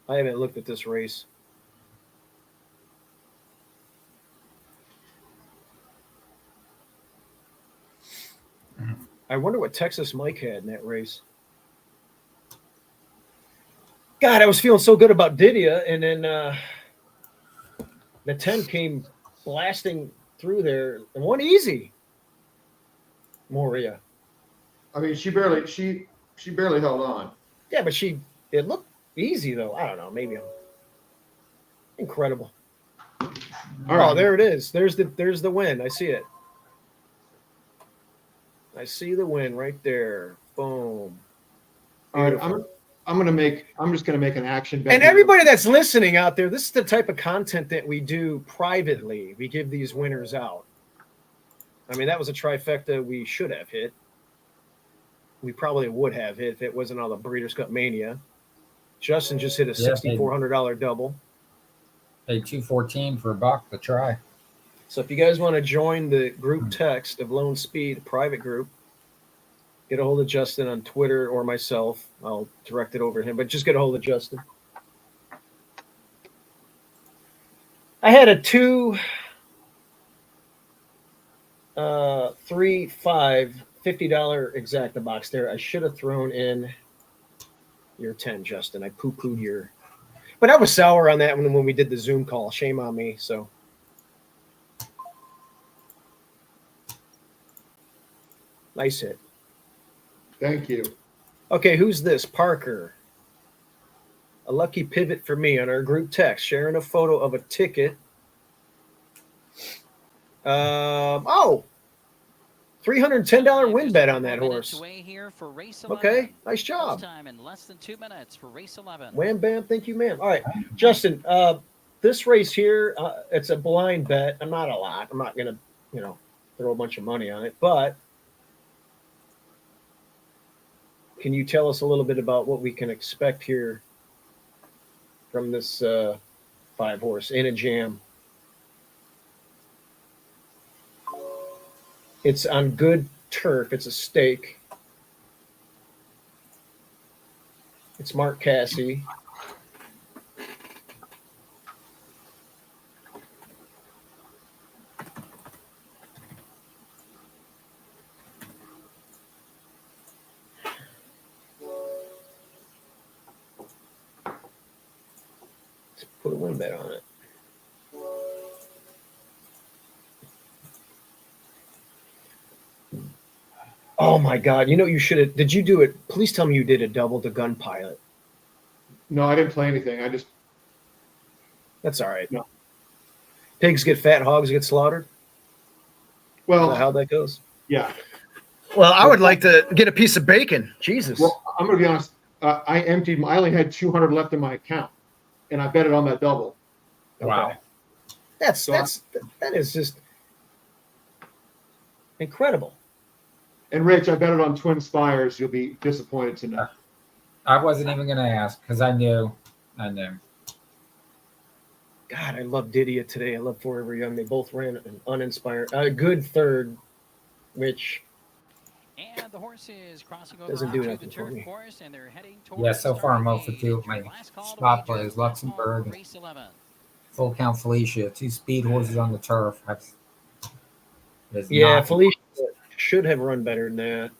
I haven't looked at this race. I wonder what Texas Mike had in that race. God, I was feeling so good about Didia, and then the 10 came blasting through there and won easy. Moria. I mean, she barely held on. Yeah, but it looked easy though. I don't know. Maybe I'm incredible. All right. There it is. There's the win. I see it. I see the win right there. Boom. All right, I'm just gonna make an action bet. And everybody that's listening out there, this is the type of content that we do privately. We give these winners out. I mean, that was a trifecta we should have hit. We probably would have hit if it wasn't all the Breeders' Cup Mania. Justin just hit a $6,400 double. Paid $214 for a buck to try. So if you guys want to join the group text of LoneSpeed, private group, get a hold of Justin on Twitter or myself. I'll direct it over to him, but just get a hold of Justin. I had a 2, 3, 5, $50 exacta box there. I should have thrown in your 10, Justin. I poo-pooed your... But I was sour on that one when we did the Zoom call. Shame on me, so... Nice hit. Thank you. Okay, who's this? Parker. A lucky pivot for me on our group text, sharing a photo of a ticket. $310 win bet on that horse. Okay, nice job. Time in less than 2 minutes for race 11. Wham, bam, thank you, ma'am. All right, Justin, this race here, it's a blind bet. I'm not a lot. I'm not going to, throw a bunch of money on it, but can you tell us a little bit about what we can expect here from this 5-horse in a jam? It's on good turf. It's a stake. It's Mark Cassie. Let's put a win bet on it. Oh my God. You should have. Did you do it? Please tell me you did a double to Gun Pilot. No, I didn't play anything. That's all right. No. Pigs get fat, hogs get slaughtered. Well, is that how that goes? Yeah. Well, I would like to get a piece of bacon. Jesus. Well, I'm going to be honest. I only had 200 left in my account, and I bet it on that double. Wow. Okay. That is just incredible. And Rich, I bet it on Twin Spires. You'll be disappointed to know. I wasn't even going to ask because I knew. God, I love Didia today. I love Forever Young. They both ran an uninspired, a good third, which and the horse is crossing over doesn't do onto nothing the for turf me. course, and they're heading towards Yeah, so far I'm 0 for 2 with my spot plays. Luxembourg, Full Count Felicia, 2 speed horses on the turf. Felicia should have run better than that.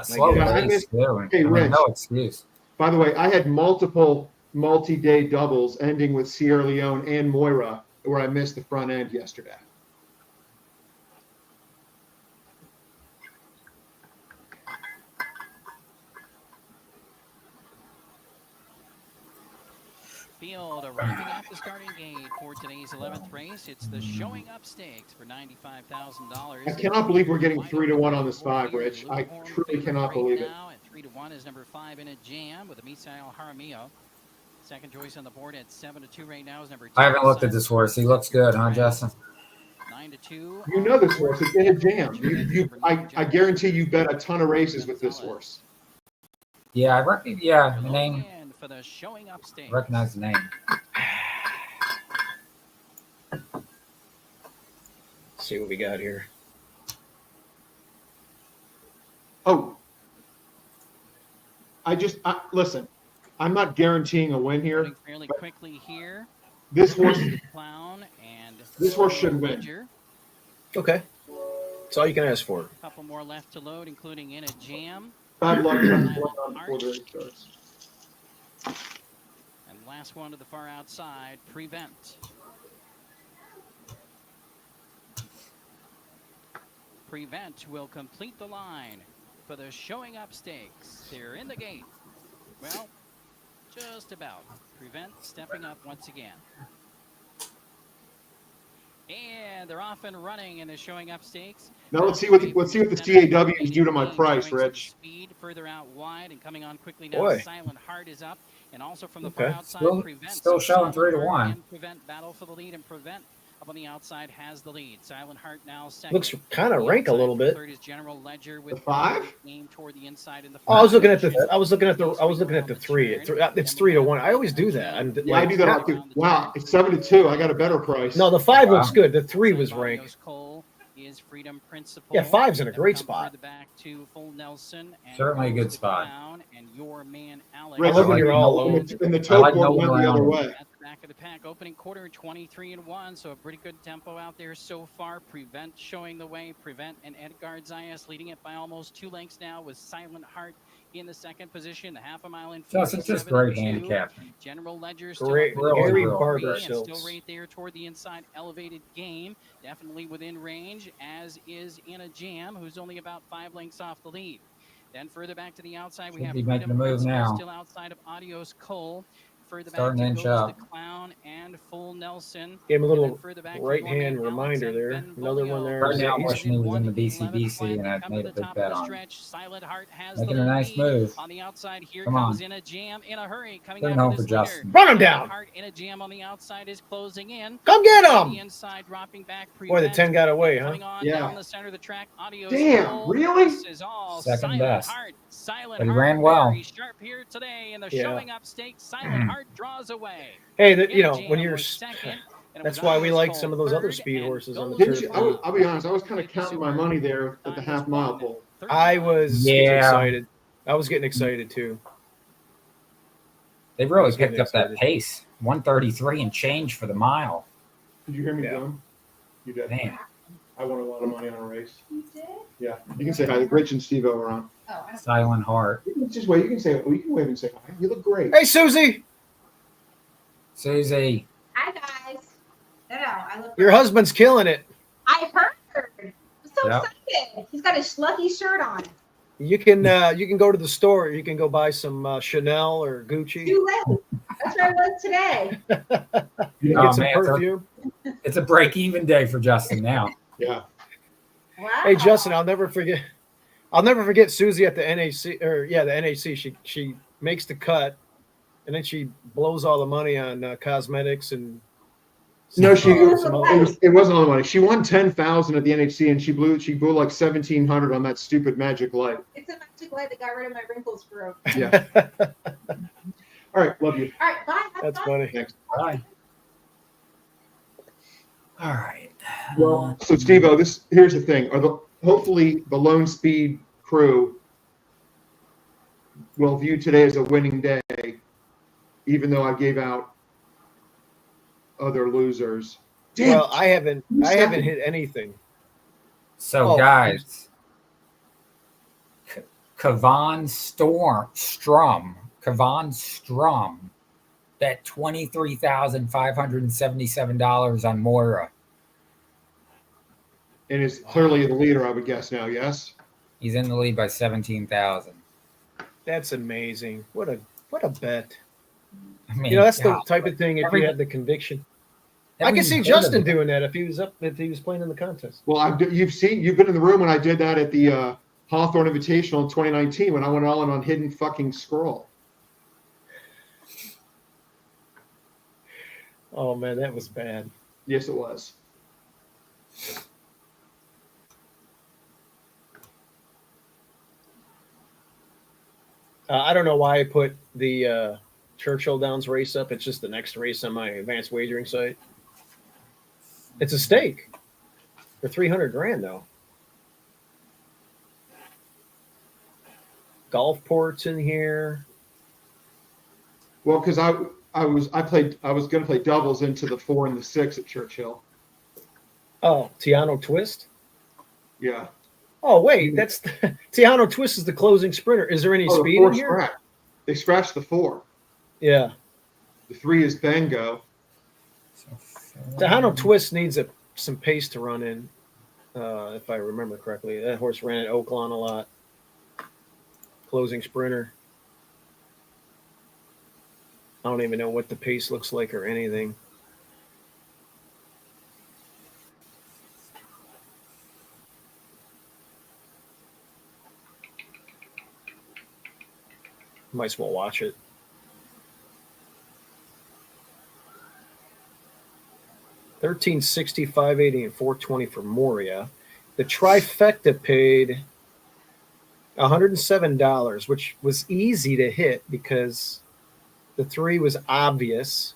Slow race. Hey, Rich, no excuse. By the way, I had multiple multi-day doubles ending with Sierra Leone and Moira where I missed the front end yesterday. Field arriving at the starting gate for today's 11th race. It's the Showing Up Stakes for $95,000. I cannot believe we're getting 3-1 on this 5, Rich. I truly cannot believe it. Now at 3-1 is number 5 in a jam with a Misael Jaramillo. Second choice on the board at 7-2 right now is number 2. I haven't looked at this horse. He looks good, huh, Justin? 9-2. You know this horse. It's in a jam. I guarantee you bet a ton of races with this horse. Yeah, I reckon. Yeah, the name. For the Showing Up Stakes. Recognize the name. see what we got here. Oh, listen. I'm not guaranteeing a win here. Running fairly quickly here. This horse, Clown and this horse should win. Ledger. Okay. That's all you can ask for. A couple more left to load, including In a Jam. Bad luck before the race starts. And last one to the far outside, Prevent. Prevent will complete the line for the Showing Up Stakes. They're in the gate. Well, just about. Prevent stepping up once again. And they're off and running in the Showing Up Stakes. Now let's see what the CAWs do to my price, Rich. Speed further out wide and coming on quickly now. Boy. Silent Heart is up, and also from the far outside, Prevent. Still showing 3-1. Prevent battle for the lead, and Prevent up on the outside has the lead. Silent Heart now second. Looks kind of rank a little bit. Third is General Ledger with the 5. Aim toward the inside in the. Oh, I was looking at the 3. It's 3-1. I always do that. I do that. Wow, it's 7-2. I got a better price. No, the 5 looks good. The 3 was ranked. Is Freedom Principle. Yeah, 5's in a great spot. Back to full Nelson. And certainly a good spot. And your man Alex. Rich, I love when you're all alone. And the toe board went the other way. At the back of the pack, opening quarter 23-1, so a pretty good tempo out there so far. Prevent showing the way. Prevent and Edgard Zayas leading it by almost 2 lengths now with Silent Heart in the second position. The half a mile in. Justin, just great handicapping. General Ledger still Great, Gary Barber still right there toward the inside. Elevated Game definitely within range, as is In a Jam, who's only about 5 lengths off the lead. Then further back to the outside, we have be making Freedom a move Principle now. still outside of Adios Cole. Further Starting back to to inch goes up. the Clown and Full Nelson. Gave him a little Further back to right Norman hand Alex reminder and there. Ben Another one Volio. there. Right now, I'm He's wishing he was in the 1-11 BCBC, quietly and I've coming made to a the big top bet of the on him. stretch. Silent Heart has Making the a nice lead. move. On the outside, here Come comes on. In a Jam in a hurry. Coming Turn after home this for leader. Justin. Run him Silent down. Heart in a Jam on the outside is closing in. Come get On the him. inside, dropping back. Boy, the Prevent. 10 got away, huh? Coming on Yeah. down the center of the track. Adios Damn, Cole. really? This is all Second Silent best. Heart. Silent But he Heart ran well. very sharp here today in the Yeah. Showing Up Stakes. Silent Heart draws away. Hey, In you a know, Jam when you're. was second, and it That's was why we Adios like Cole some of those other third, speed and horses on the Golden Didn't you? turf. I'll be honest. I was kind of counting my money there at the half mile pole. I was Yeah. excited. I was getting excited too. They really He's getting picked up that excited. pace. 133 and change for the mile. Did you hear me, Yeah. John? You did. Man. I won a lot of money on a race. You did? Yeah. You can say hi. Rich and Steve are on. Oh, I don't Silent Heart. You can just wait. You can say. You can wave and say hi. You look great. Hey, Susie, Susie. Hi, guys. No, I look. your husband's killing it. I heard. I'm so Yeah. excited. He's got his lucky shirt on. You can go to the store. You can go buy some Chanel or Gucci. Too late. That's where I was today. You can Oh, get some man, it's a- perfume. It's a break-even day for Justin now. Yeah. Wow. Hey, Justin, I'll never forget. I'll never forget Susie at the NAC, the NAC. She makes the cut, and then she blows all the money on cosmetics and. No, she. some other- It wasn't all the money. She won 10,000 at the NHC, and she blew like 1,700 on that stupid magic light. It's a magic light that got rid of my wrinkles for. Yeah. All right. Love you. All right. Bye. Have That's fun. funny. Thanks. Bye. All right. Well, so Steve-O, here's the thing. Hopefully the LoneSpeed crew will view today as a winning day, even though I gave out other losers. Damn. Well, I haven't hit anything. So, guys, Kavan Strum, bet $23,577 on Moira. And is clearly the leader, I would guess now. Yes. He's in the lead by 17,000. That's amazing. What a bet. I mean, That's God, the type of thing. If you have the conviction, I can see Justin doing that if he was playing in the contest. Well, you've been in the room when I did that at the Hawthorne Invitational in 2019 when I went all in on Hidden Fucking Scroll. Oh man, that was bad. Yes, it was. I don't know why I put the Churchill Downs race up. It's just the next race on my advanced wagering site. It's a stake. For 300 grand though. Gulfport's in here. Well, because I was going to play doubles into the 4 and the 6 at Churchill. Oh, Tiano Twist. Yeah. Oh wait, that's Tiano Twist is the closing sprinter. Is there any speed in here? Scratch. They scratched the 4. Yeah. The 3 is Bango. Tejano Twist needs some pace to run in, if I remember correctly. That horse ran at Oaklawn a lot. Closing sprinter. I don't even know what the pace looks like or anything. Might as well watch it. $13.60, $5.80, and $4.20 for Moria. The trifecta paid $107, which was easy to hit because the 3 was obvious.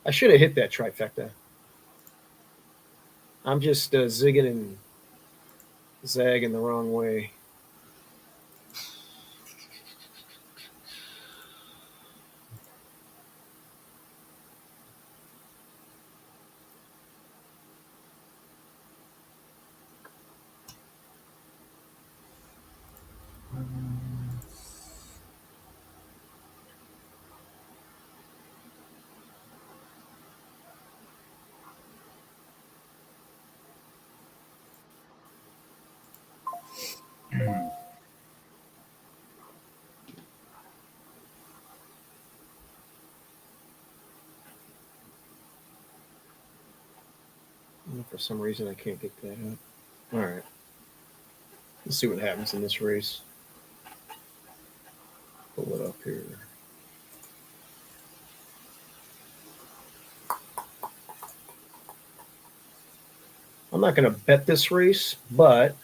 I should have hit that trifecta. I'm just zigging and zagging the wrong way. For some reason, I can't get that up. All right. Let's see what happens in this race. Pull it up here. I'm not going to bet this race, but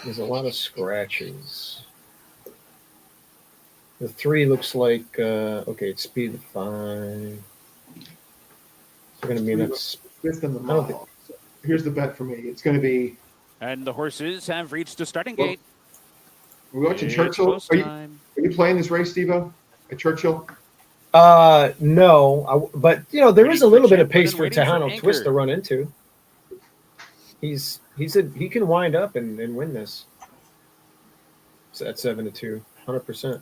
there's a lot of scratches. The 3 looks like, okay, it's speed 5. It's going to be enough. Here's the bet for me. It's going to be. And the horses have reached the starting gate. We're watching Churchill. Are you playing this race, Steve-O, at Churchill? No, but there is a little bit of pace for Tejano Twist to run into. He can wind up and win this. It's at 7-2, 100%.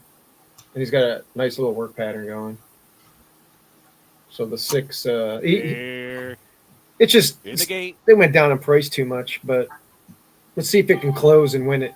And he's got a nice little work pattern going. So the 6, it's just in the gate. They went down in price too much, but let's see if it can close and win it.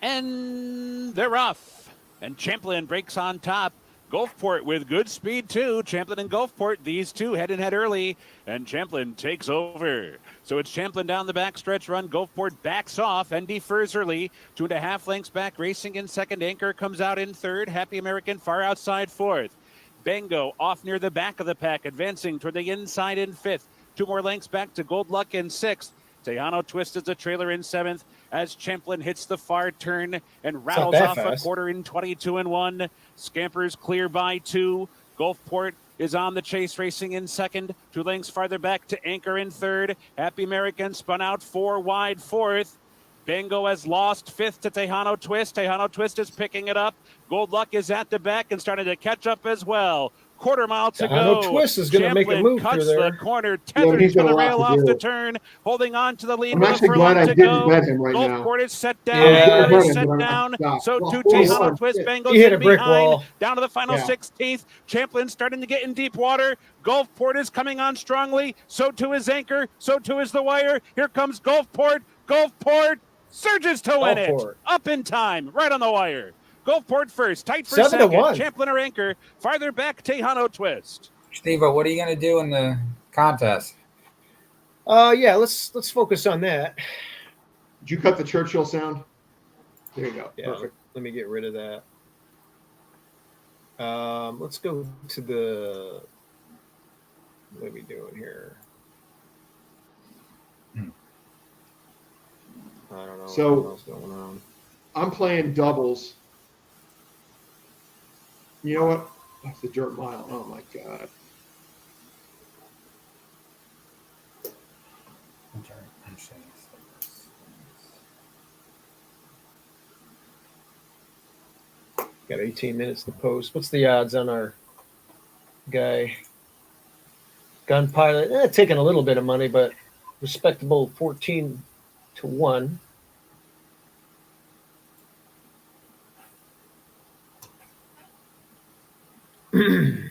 And they're off. And Champlin breaks on top. Gulfport with good speed, too. Champlin and Gulfport, these two head and head early. And Champlin takes over. So it's Champlin down the backstretch run. Gulfport backs off and defers early. 2.5 lengths back, racing in second. Anchor comes out in third. Happy American far outside fourth. Bango off near the back of the pack, advancing toward the inside in fifth. 2 more lengths back to Gold Luck in sixth. Tejano Twist is a trailer in seventh as Champlin hits the far turn and rattles off fast. a quarter in 22-1. Scampers clear by 2. Gulfport is on the chase, racing in second. 2 lengths farther back to Anchor in third. Happy American spun out 4 wide fourth. Bango has lost fifth to Tejano Twist. Tejano Twist is picking it up. Gold Luck is at the back and starting to catch up as well. Quarter mile to Tejano go. Twist is going to make a move cuts through there. the corner, tethered to the rail off the turn, holding on to the lead with a furlong to go. Gulfport is set down. Anchor is set down. So to Tejano Twist. Bango's hit a in brick behind. wall. Down to the final 16th. Champlin starting to get in deep water. Gulfport is coming on strongly. So too is Anchor. So too is the wire. Here comes Gulfport. Gulfport surges to win it. Up in time. Right on the wire. Gulfport first, tight for second. 7-1. Champlin or Anchor. Farther back, Tejano Twist. Steve, what are you going to do in the contest? Yeah, let's focus on that. Did you cut the Churchill sound? There you go. Yeah, Perfect. Let me get rid of that. Let's go to the. What are we doing here? I don't know So, what else going on. I'm playing doubles. You know what? That's the dirt mile. Oh my God. Got 18 minutes to post. What's the odds on our guy? Gun Pilot, taking a little bit of money, but respectable 14 to 1. I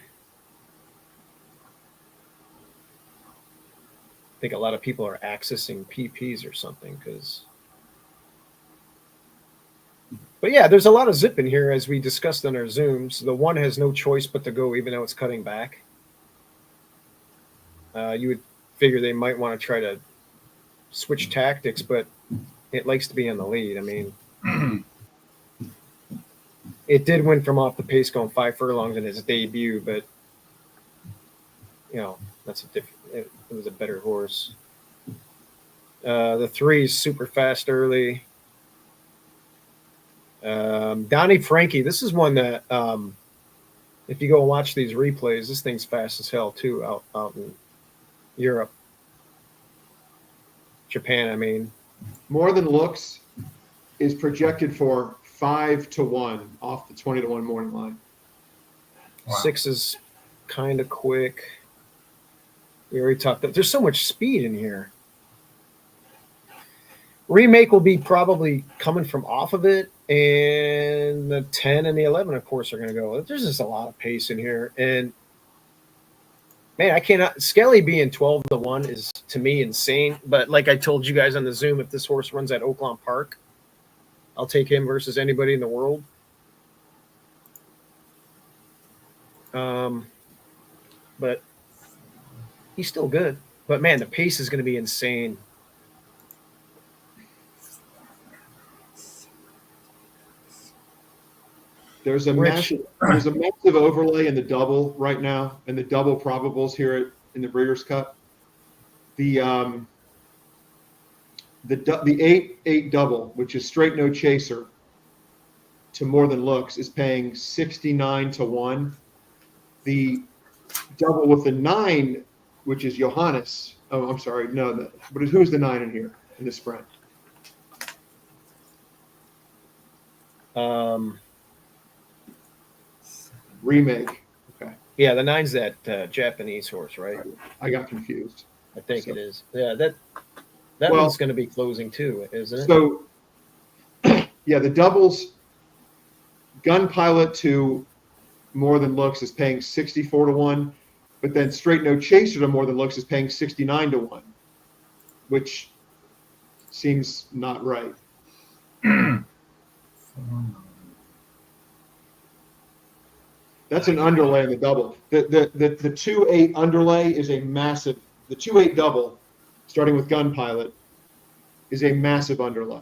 think a lot of people are accessing PPs or something because. But yeah, there's a lot of zip in here as we discussed on our Zooms. The one has no choice but to go, even though it's cutting back. You would figure they might want to try to switch tactics, but it likes to be in the lead. I mean, it did win from off the pace going 5 furlongs in its debut, but that's a different. It was a better horse. The 3 is super fast early. Donnie Frankie, this is one that if you go and watch these replays, this thing's fast as hell too out in Europe. Japan, I mean. More Than Looks is projected for 5 to 1 off the 20 to 1 morning line. Wow. 6 is kind of quick. We already talked about. There's so much speed in here. Remake will be probably coming from off of it, and the 10 and the 11, of course, are going to go. There's just a lot of pace in here, and man, I cannot. Skelly being 12 to 1 is to me insane. But like I told you guys on the Zoom, if this horse runs at Oaklawn Park, I'll take him versus anybody in the world. But he's still good. But man, the pace is going to be insane. There's a massive overlay in the double right now, and the double probables here in the Breeders' Cup. The 8-8 double, which is straight no chaser to More Than Looks, is paying 69 to 1. The double with the 9, which is Johannes. Oh, I'm sorry. No, but who's the 9 in here in the sprint? Remake. Okay. Yeah, the 9's that Japanese horse, right? I got confused. I think it is. Yeah, that one's going to be closing too, isn't it? So, yeah, the doubles, Gun Pilot to More Than Looks is paying 64 to 1, but then Straight No Chaser to More Than Looks is paying 69 to 1, which seems not right. That's an underlay in the double. The 2-8 underlay is a massive. The 2-8 double, starting with Gun Pilot, is a massive underlay.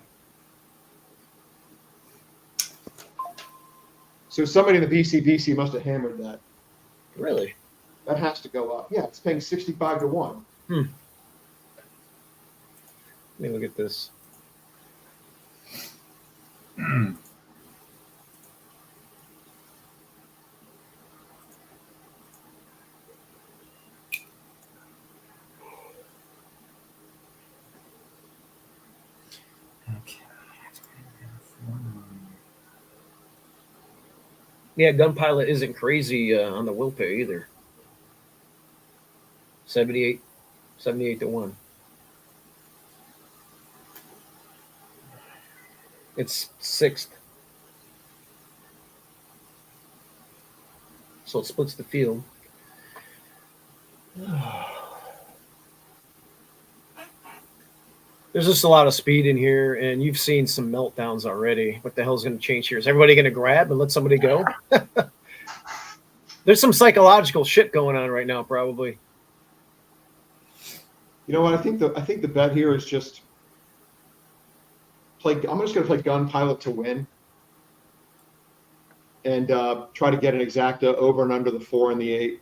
So somebody in the BCBC must have hammered that. Really? That has to go up. Yeah, it's paying 65 to 1. Let me look at this. Yeah, Gun Pilot isn't crazy on the will pay either. 78 to 1. It's 6th. So it splits the field. There's just a lot of speed in here, and you've seen some meltdowns already. What the hell is going to change here? Is everybody going to grab and let somebody go? There's some psychological shit going on right now, probably. You know what? I think the bet here is just play. I'm just going to play Gun Pilot to win, and try to get an exacta over and under the 4 and the 8.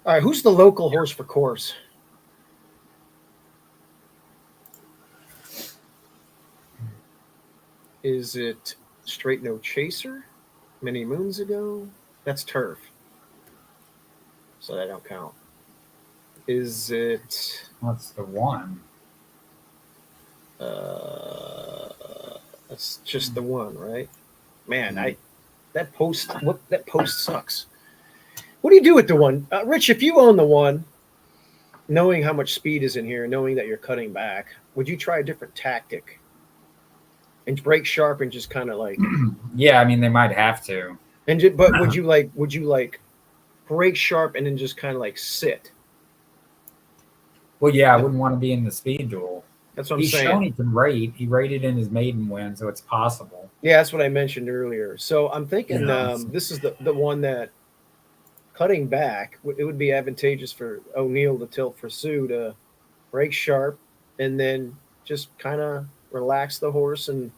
All right, who's the local horse for course? Is it Straight No Chaser? Many moons ago? That's turf. So that don't count. Is it What's the one? that's just the one, right? Man, that post sucks. What do you do with the one? Rich, if you own the one, knowing how much speed is in here, knowing that you're cutting back, would you try a different tactic? And break sharp and just kind of like Yeah, I mean they might have to. but would you like break sharp and then just kind of like sit? Well, yeah, I wouldn't want to be in the speed duel. That's what I'm He's saying. shown he can rate. He rated in his maiden win, so it's possible. Yeah, that's what I mentioned earlier. So I'm thinking this is the one that cutting back, it would be advantageous for O'Neill to tilt for Sue to break sharp and then just kind of relax the horse and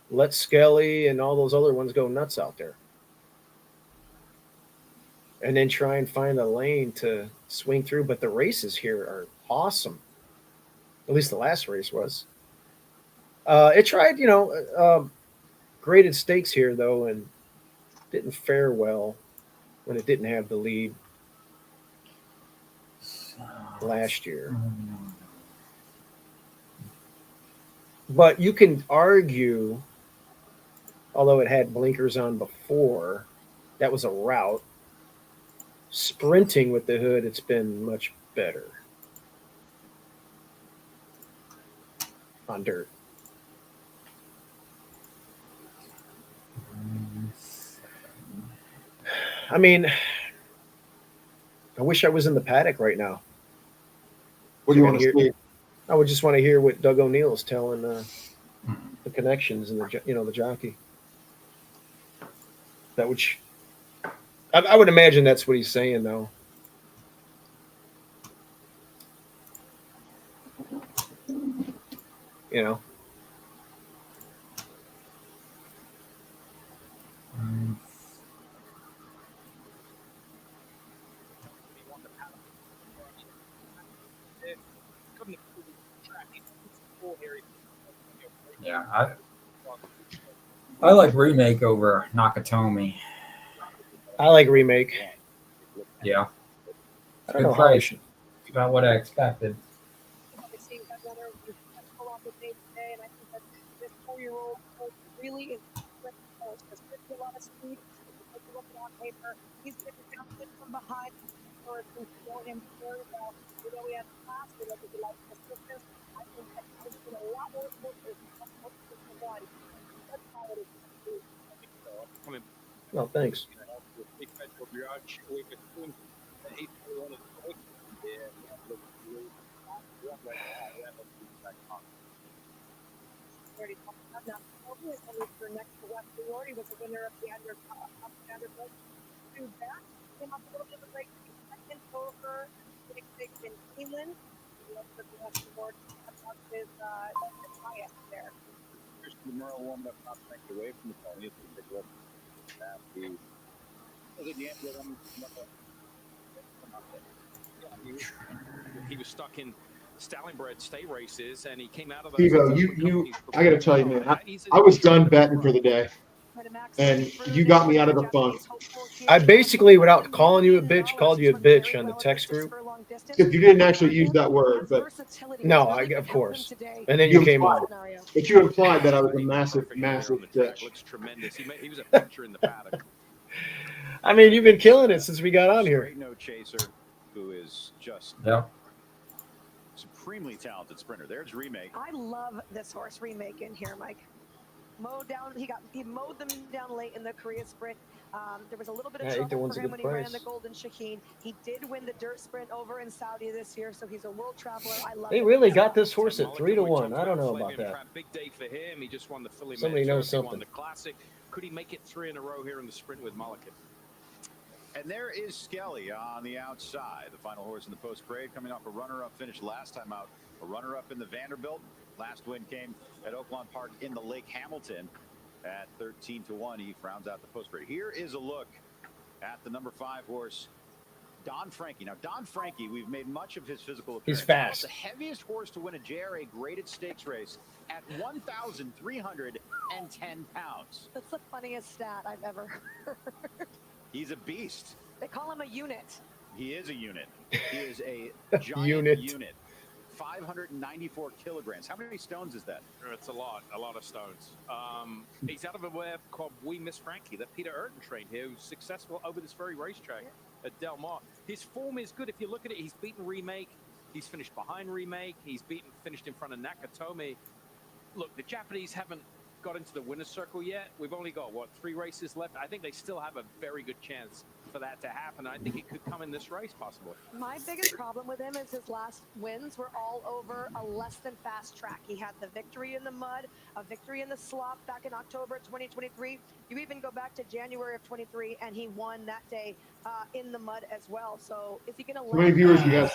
let Skelly and all those other ones go nuts out there. And then try and find a lane to swing through. But the races here are awesome. At least the last race was. It tried, graded stakes here, though, and didn't fare well when it didn't have the lead last year. But you can argue, although it had blinkers on before, that was a route. Sprinting with the hood, it's been much better on dirt. I mean, I wish I was in the paddock right now. What do you want to see? I would just want to hear what Doug O'Neill is telling the connections and the jockey. That would, I would imagine that's what he's saying, though. You know. Yeah, I like Remake over Nakatomi. I like Remake. Yeah. I don't Good know price. About what I expected. Obviously, that runner was successful on the day today, and I think that this 4-year-old really is has a lot of speed. If you take a look at on paper, he's going to down from behind. Or if we throw him very well, we know he has class. We know that he likes assistance. I think that he's been a lot more focused on the body. That's how it is. No, thanks. Next to West Lord, he was a winner of the under back. Came up a little bit of a break. Second over in England. He looked at the West Lord. That's his highest there. Christian Merle warmed up not away from the pony. It's a big look at He was stuck in Stallingbred stay races, and he came out of those. Steve-O, I got to tell you, man, I was done betting for the day, and you got me out of the funk. I basically, without calling you a bitch, called you a bitch on the text group. Because you didn't actually use that word, but no, of course. And then you came on. But you implied that I was a massive bitch. Looks tremendous. He was a picture in the paddock. I mean, you've been killing it since we got on here. No Chaser, who is just supremely talented sprinter. There's Remake. I love this horse Remake in here, Mike. He mowed them down late in the Korea sprint. There was a little bit of trouble for him when he ran the Golden Shaheen. He did win the dirt sprint over in Saudi this year, so he's a world traveler. I love They really got this horse at 3-1. I don't know about that. Big day for him. He just won the Philly. Somebody knows something. Won the Classic. Could he make it 3 in a row here in the sprint with Mulligan? And there is Skelly on the outside, the final horse in the post parade, coming off a runner-up finish last time out, a runner-up in the Vanderbilt. Last win came at Oaklawn Park in the Lake Hamilton at 13-1. He rounds out the post parade. Here is a look at the number 5 horse, Don Frankie. Now, Don Frankie, we've made much of his physical He's appearance. fast. The heaviest horse to win a JRA graded stakes race at 1,310 pounds. That's the funniest stat I've ever heard. He's a beast. They call him a unit. He is a unit. He is a giant unit. 594 kilograms. How many stones is that? It's a lot of stones. He's out of a web called We Miss Frankie that Peter Urton trained here, who's successful over this very racetrack at Del Mar. His form is good. If you look at it, he's beaten Remake. He's finished behind Remake. He's finished in front of Nakatomi. Look, the Japanese haven't got into the winner's circle yet. We've only got, 3 races left. I think they still have a very good chance for that to happen. I think it could come in this race, possibly. My biggest problem with him is his last wins were all over a less than fast track. He had the victory in the mud, a victory in the slop back in October 2023. You even go back to January of 23, and he won that day in the mud as well. So is he going to? How many viewers you got?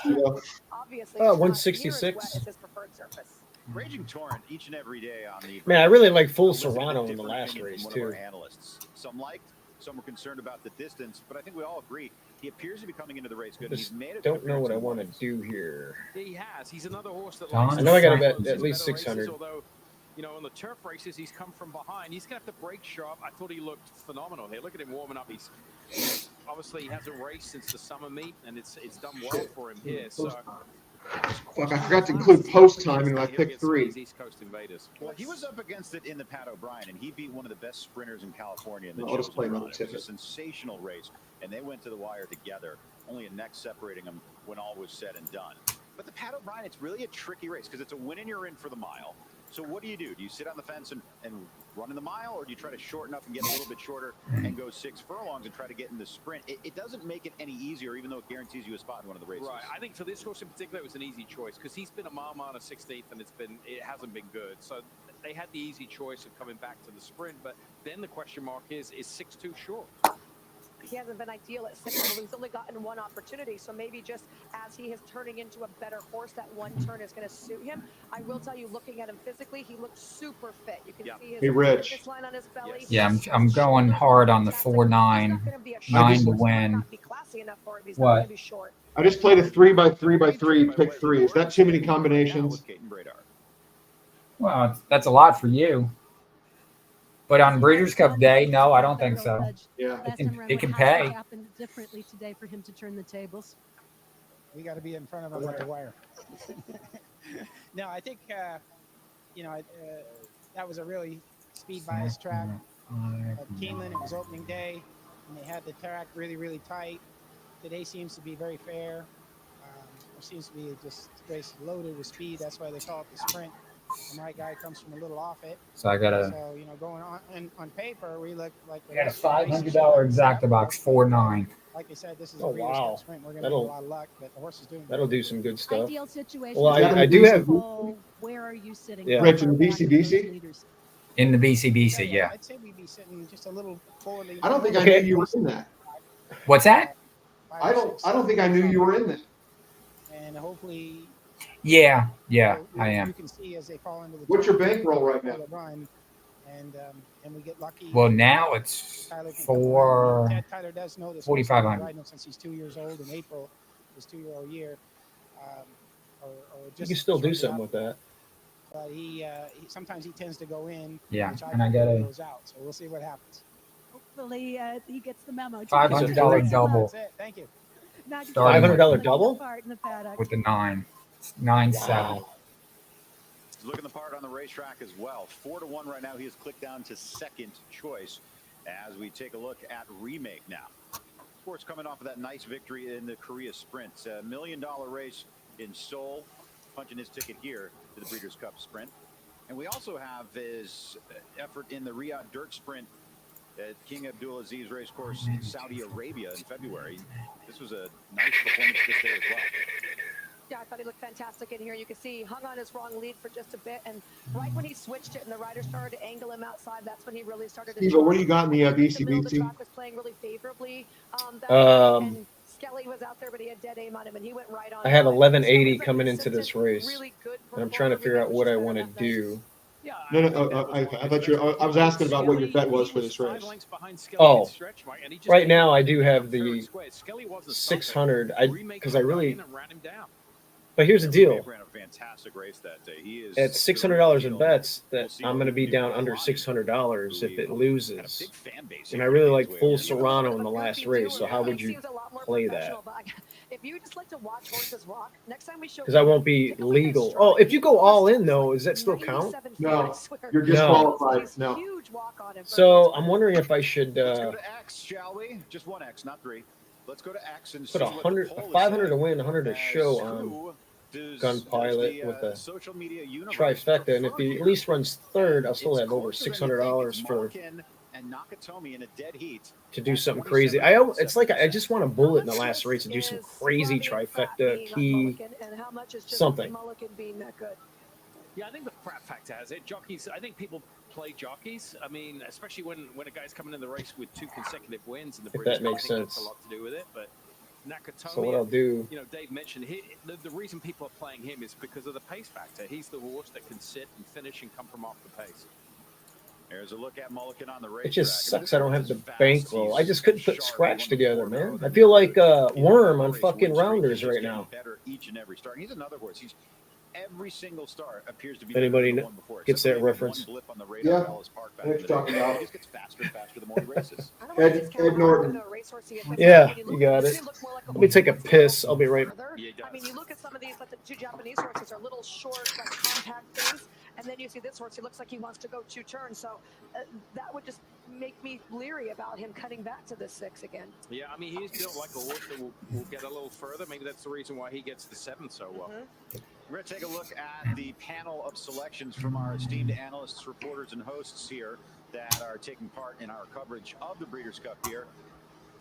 Obviously, 166. is his preferred surface. Raging Torrent each and every day on the. Man, I really like Full Serrano in the last race too. Analysts. Some liked, some were concerned about the distance, but I think we all agree he appears to be coming into the race good. He's made it. Don't know what I want to do here. He has. He's another horse that. I know I got to bet at least 600. Although, on the turf races, he's come from behind. He's going to have to break sharp. I thought he looked phenomenal here. Look at him warming up. He's obviously he hasn't raced since the summer meet, and it's done well for him here. So. Fuck, I forgot to include post time in my pick 3. East Coast Invaders. Well, he was up against it in the Pat O'Brien, and he beat one of the best sprinters in California in the I'll just play another It was a ticket. sensational race, and they went to the wire together, only a neck separating them when all was said and done. But the Pat O'Brien, it's really a tricky race because it's a win and you're in for the mile. So what do? Do you sit on the fence and run in the mile, or do you try to shorten up and get a little bit shorter and go 6 furlongs and try to get in the sprint? It doesn't make it any easier, even though it guarantees you a spot in one of the races. Right. I think for this horse in particular, it was an easy choice because he's been a mile and a 16th, and it hasn't been good. So they had the easy choice of coming back to the sprint. But then the question mark is 6 too short? He hasn't been ideal at 6, but he's only gotten one opportunity. So maybe just as he is turning into a better horse, that one turn is going to suit him. I will tell you, looking at him physically, he looks super fit. You can see his fitness line on his belly. Yeah, I'm going hard on the 4-9, 9 to win. What? I just played a 3x3x3 pick 3. Is that too many combinations? Well, that's a lot for you. But on Breeders' Cup Day, no, I don't think so. Yeah, it can pay. Happened differently today for him to turn the tables. We got to be in front of him at the wire. No, I think that was a really speed bias track. At Keeneland, it was opening day, and they had the track really, really tight. Today seems to be very fair. It seems to be just race loaded with speed. That's why they call it the sprint. And my guy comes from a little off it. So I got So going on paper, we look like I got a $500 exacta box 4-9. Like I said, this is Oh, a Breeders' wow. Cup sprint. We're going to have a lot of luck, but the horse is doing. That'll do some good stuff. Ideal situation. Well, I do have. Where are you sitting? Yeah. Rich, in the BCBC? In the BCBC, yeah. I'd say we'd be sitting just a little forward. I don't think I knew you were in that. What's that? I don't think I knew you were in that. And hopefully. Yeah, I am. You can see as they fall into the. What's your bankroll right now? Run, and we get lucky. Well, now it's Tyler does know this. 4,500. Riding him since he's 2 years old. In April, his 2-year-old year. Or You just can still do something with that. But he sometimes he tends to go in. Yeah, which and I got a goes out. So we'll see what happens. Hopefully, he gets the memo. $500 double. That's it. Thank you. $500 double with the 9. 9-7. He's looking the part on the racetrack as well. 4-1 right now. He has clicked down to second choice as we take a look at Remake now. Sports coming off of that nice victory in the Korea Sprint. $1 million race in Seoul, punching his ticket here to the Breeders' Cup Sprint. And we also have his effort in the Riyadh Dirt Sprint at King Abdulaziz Racecourse in Saudi Arabia in February. This was a nice performance this day as well. Yeah, I thought he looked fantastic in here. You can see he hung on his wrong lead for just a bit, and right when he switched it and the rider started to angle him outside, that's when he really started to. Steve, what do you got in the The BCBC? track was playing really favorably. And Skelly was out there, but he had dead aim on him, and he went right on. I had 1180 coming into this race, and I'm trying to figure out what I want to do. Yeah, No. I thought I was asking about what your bet was for this race. Oh, right now I do have the 600. Because I really. But here's the deal. Ran a fantastic race that day. He is At $600 in bets, that I'm going to be down under $600 if it loses. And I really like full Serrano in the last race. So how would you play that? If you just like to watch horses walk, next time we show Because I won't be legal. Oh, if you go all in though, does that still count? No, you're disqualified. No. So I'm wondering if I should Let's go to X, shall we? Just one X, not three. Let's go to X and put 500 to win, 100 to show on Gun Pilot with a trifecta, and if he at least runs third, I'll still have over $600 for to do something crazy. It's like I just want a bullet in the last race to do some crazy trifecta key something. Yeah, I think the crap factor has it. Jockeys, I think people play jockeys. I mean, especially when a guy's coming in the race with 2 consecutive wins, and the if that makes sense. That's a lot to do with it. But Nakatomi, so what I'll do, Dave mentioned the reason people are playing him is because of the pace factor. He's the horse that can sit and finish and come from off the pace. There's a look at Mulligan on the race. It just sucks I don't have the bankroll. I just couldn't put scratch together, man. I feel like a worm on fucking rounders right now. Better each and every start. He's another horse. He's every single start appears to be anybody gets that reference. Yeah, Ed's talking about. He just gets faster and faster the more he races. Ed Norton. Yeah, you got it. Let me take a piss. I'll be right. I mean, you look at some of these, like the 2 Japanese horses are little short, like compact things, and then you see this horse. He looks like he wants to go 2 turns. So that would just make me leery about him cutting back to the 6 again. Yeah, I mean, he's built like a horse that will get a little further. Maybe that's the reason why he gets the 7 so well. We're going to take a look at the panel of selections from our esteemed analysts, reporters, and hosts here that are taking part in our coverage of the Breeders' Cup here.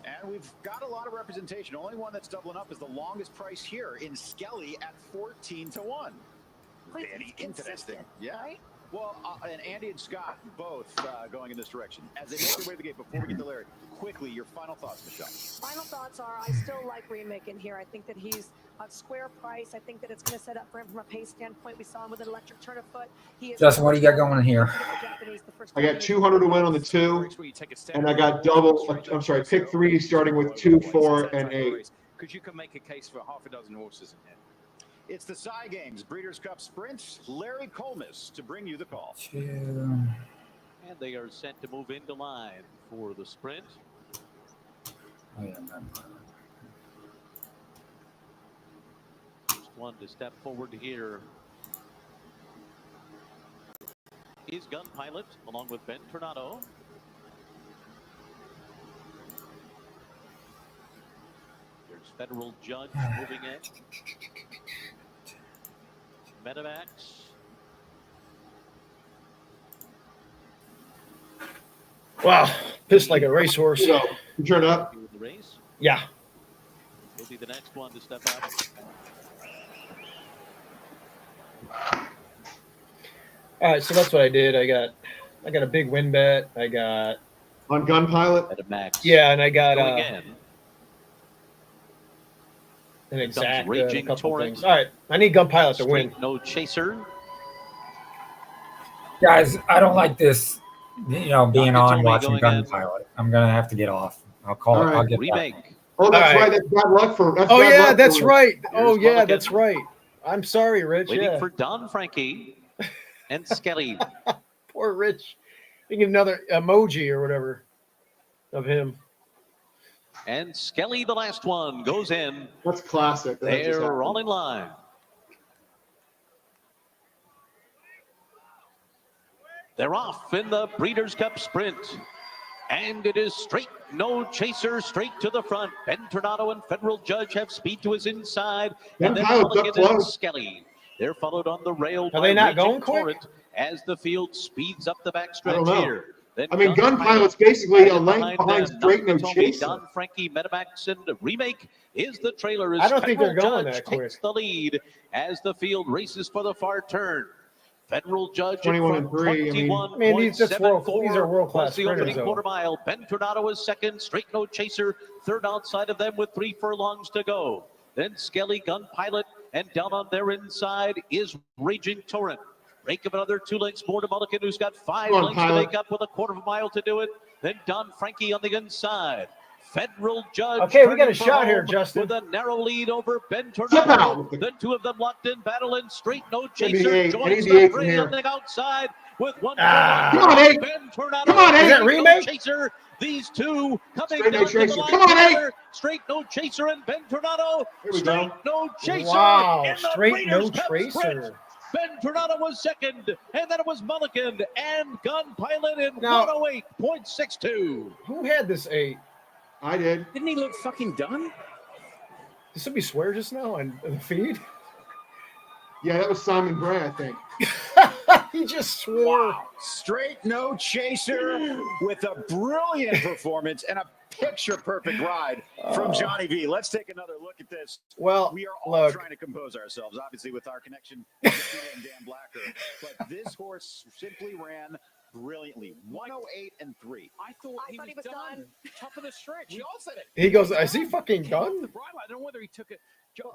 And we've got a lot of representation. Only one that's doubling up is the longest price here in Skelly at 14 to 1. Very interesting. Yeah. Right? Well, and Andy and Scott both going in this direction. As they make their way to the gate, before we get to Larry, quickly, your final thoughts, Michelle. Final thoughts are I still like Remake in here. I think that he's a square price. I think that it's going to set up for him from a pace standpoint. We saw him with an electric turn of foot. Justin, what do you got going in here? I got 200 to win on the 2, and I got pick 3 starting with 2, 4, and 8. Because you can make a case for half a dozen horses in here. It's the Cy Games Breeders' Cup Sprint. Larry Colmus to bring you the call. And they are set to move into line for the sprint. First one to step forward here is Gun Pilot along with Ben Tornado. There's Federal Judge moving in. Metamax. Wow, pissed like a racehorse. You turn up. Yeah. Will be the next one to step up. All right, so that's what I did. I got a big win bet. I got on Gun Pilot. Metamax. Yeah, and I got an exact Raging couple Torrent. things. All right, I need Gun Pilot to win. No chaser. Guys, I don't like this, being on watching Gun Pilot. I'm going to have to get off. I'll call it. Right. I'll get Remake. back. Oh, that's All right. That's bad luck for. That's Oh bad yeah, luck that's for, right. Oh Here's yeah, Mulligan. that's right. I'm sorry, Rich. Waiting Yeah. for Don Frankie and Skelly. Poor Rich. We get another emoji or whatever of him. And Skelly, the last one, goes in. That's classic. That just They're happened. all in line. They're off in the Breeders' Cup Sprint. And it is straight, no chaser, straight to the front. Ben Tornado and Federal Judge have speed to his inside. Ben And then Pilot's up Mulligan and close. Skelly. They're followed on the rail Are by they not Raging going quick? Torrent as the field speeds up the I backstretch don't know. here. Then I mean, Gun Pilot's basically a length behind them, straight, no Nakatomi, chaser. Don Frankie, Metamax, and Remake is the trailer. As I don't think they're Federal going Judge that quick. takes the lead as the field races for the far turn. Federal Judge 21 in and front, 3, I mean- 21.74 these are world-class was the opening sprinters, though. quarter mile. Ben Tornado is second, straight no chaser, third outside of them with 3 furlongs to go. Then Skelly, Gun Pilot, and down on their inside is Raging Torrent. Break of another 2 lengths more to Mulligan, who's got 5 Come on, lengths Pilot. to make up with a quarter of a mile to do it. Then Don Frankie on the inside. Federal Judge. Okay, we got a turning for shot here, home Justin. With a narrow lead over Ben Flip Tornado. out. The two of them locked in, battle in straight, no Give me chaser. 8. I Joins need the 8 the from fray here. on the outside with 1 Ah. Come on, 8. Ben Tornado. Come on, 8. Is that No remake? chaser. These two coming Straight no down to the chaser. line Come on, 8. together. Straight no chaser and Ben Tornado. Here we Straight go. no chaser. Wow, in the straight no Breeders' Cup sprint. tracer. Ben Tornado was second, and then it was Mulligan and Gun Pilot in Now- 108.62. Who had this 8? I did. Didn't he look fucking done? Did somebody swear just now on the feed? Yeah, that was Simon Gray, I think. He just swore. Straight no chaser with a brilliant performance and a picture-perfect ride from Johnny V. Let's take another look at this. Well, We are all look. trying to compose ourselves, obviously, with our connection to Peter and Dan Blacker. But this horse simply ran brilliantly. 108 and 3. I thought he was done. Top of the stretch. We all said it. He goes, is he fucking Came off done? the bridle. I don't know whether he took it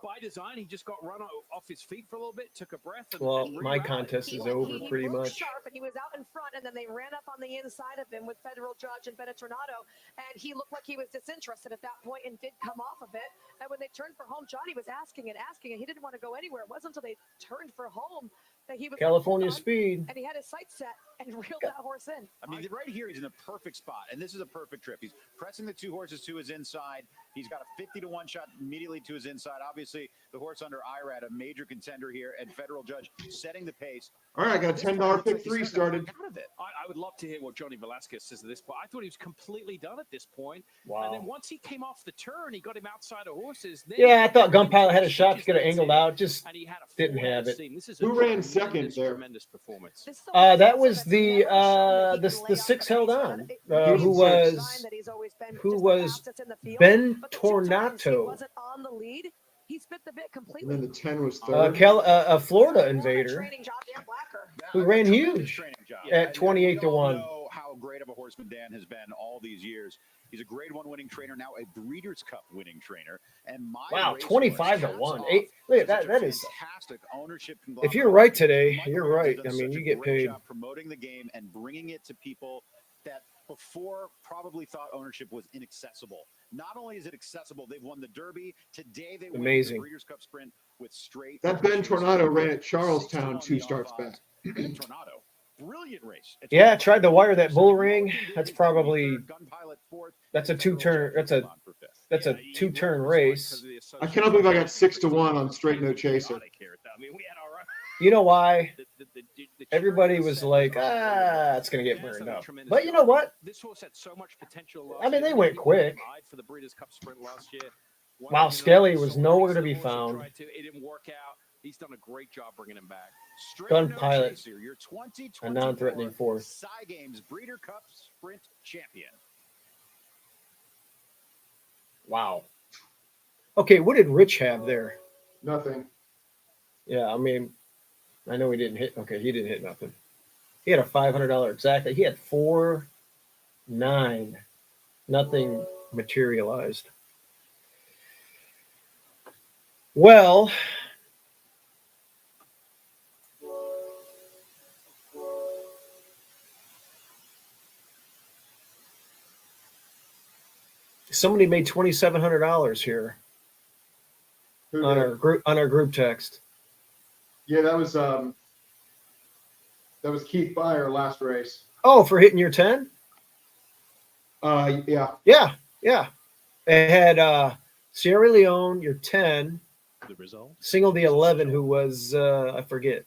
by design. He just got run off his feet for a little bit, took a breath. And, Well, and my re-rallied. contest is over pretty broke much. sharp, and he was out in front, and then they ran up on the inside of him with Federal Judge and Bennett Tornado, and he looked like he was disinterested at that point and did come off of it. And when they turned for home, Johnny was asking and he didn't want to go anywhere. It wasn't until they turned for home that he was California done, speed. and he had his sights set and reeled that horse in. I mean, right here, he's in a perfect spot, and this is a perfect trip. He's pressing the 2 horses to his inside. He's got a 50-1 shot immediately to his inside. Obviously, the horse under IRAD, a major contender here, and Federal Judge setting the pace. All right, I got a $10 pick 3 started. Out of it. I would love to hear what Johnny Velasquez says at this point. I thought he was completely done at this point. Wow. And then once he came off the turn, he got him outside of horses. Then Yeah, I thought Gun Pilot had a shot to get it angled out. Just and he had a didn't full head have of it. steam. This is Who a ran tremendous, second there? Tremendous performance. That was the 6 held on. Who was Ben Tornato. Wasn't on the lead. He spit the bit And completely. then the 10 was third. A Florida invader Training job, Dan Blacker. who ran Tremendous huge training job. at 28 to We all 1. know how great of a horseman Dan has been all these years. He's a Grade 1 winning trainer, now a Breeders' Cup winning trainer. And my Wow, racehorse 25 to hats 1. off 8. Look at to that. such a That is. fantastic ownership. If you're right today, Michael you're Rhodes right. has I done mean, such you a get great paid. job promoting the game and bringing it to people that before probably thought ownership was inaccessible. Not only is it accessible, they've won the Derby. Today they won Amazing. the Breeders' Cup Sprint with straight. That Ben chases. Tornado ran at Charlestown 6-1 2 the starts off odds. back. Ben Tornado. Brilliant race. Yeah, I tried to wire that bull ring. That's probably that's a 2-turn. That's a 2-turn race. I cannot believe I got 6 to 1 on straight no chaser. I mean, we had our You know why? the Everybody was like, it's going to get burned up. But you know what? This horse had so much potential. I mean, they went quick. For the Breeders' Cup Sprint last year. While Skelly was nowhere to be found. It didn't work out. He's done a great job bringing him back. Gun Pilot, Chaser, your a non-threatening fourth. Cy Games Breeder Cup Sprint champion. Wow. Okay, what did Rich have there? Nothing. Yeah, I mean, I know he didn't hit. Okay, he didn't hit nothing. He had a $500 exactly. He had 4-9. Nothing materialized. Well, somebody made $2,700 here Who on did? our group text. Yeah, that was Keith Byer last race. Oh, for hitting your 10? Yeah. Yeah. It had Sierra Leone, your 10, The result. single the 11, who was I forget.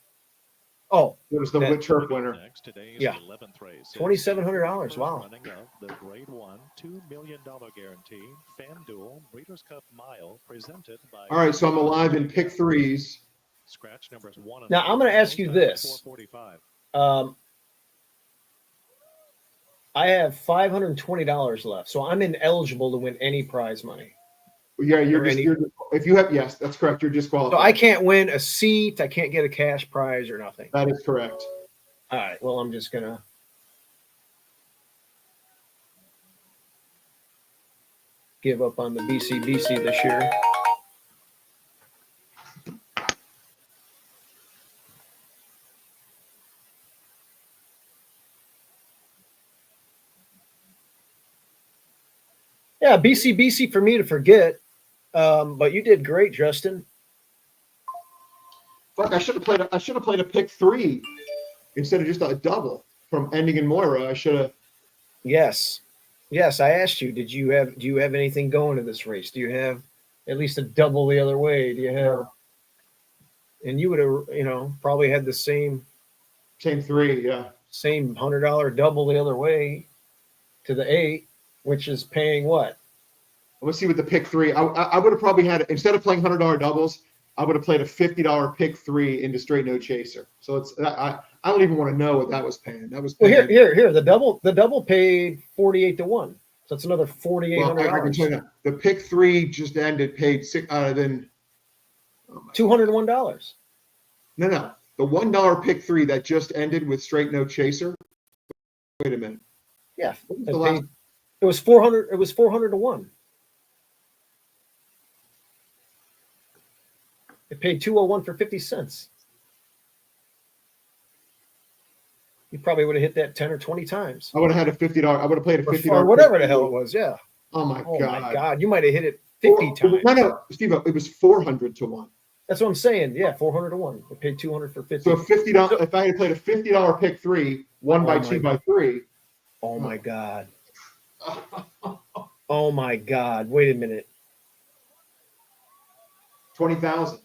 Oh, It was the that- Whitchurch winner. Next, today's Yeah. 11th race. $2,700. Wow. Running of the Grade 1 $2 million guarantee FanDuel Breeders' Cup Mile presented by. All right, so I'm alive in pick 3s. Scratch numbers 1 and Now, I'm going to ask you this. 445. I have $520 left, so I'm ineligible to win any prize money. Yeah, Or any- if you have, yes, that's correct. You're disqualified. So I can't win a seat. I can't get a cash prize or nothing. That is correct. All right. Well, I'm just going to. Give up on the BCBC this year. Yeah, BC for me to forget. But you did great, Justin. Fuck, I should have played a pick 3 instead of just a double from ending in Moira. I should have. Yes. I asked you. Do you have anything going to this race? Do you have at least a double the other way? Do you have? And you would have, probably had the same 3, yeah. Same $100 double the other way to the 8, which is paying what? Let's see what the pick 3. I would have probably had, instead of playing $100 doubles, I would have played a $50 pick 3 into straight no chaser. So I don't even want to know what that was paying. That was paying. Well, here. The double paid 48 to 1. So that's another $4,800. Well, I can tell you that the pick 3 just ended, paid $201. No. The $1 pick 3 that just ended with straight no chaser. Wait a minute. Yeah. It was 400. It was 400 to 1. It paid 201 for 50 cents. You probably would have hit that 10 or 20 times. I would have had a $50. I would have played a $50 or whatever the hell it was. Yeah. Oh my god. You might have hit it 50 times. No, Steve, it was 400 to 1. That's what I'm saying. Yeah, 400 to 1. It paid 200 for 50. So $50. If I had played a $50 pick 3, 1 by 2 by 3. Oh my god. Oh my god. Wait a minute. 20,000.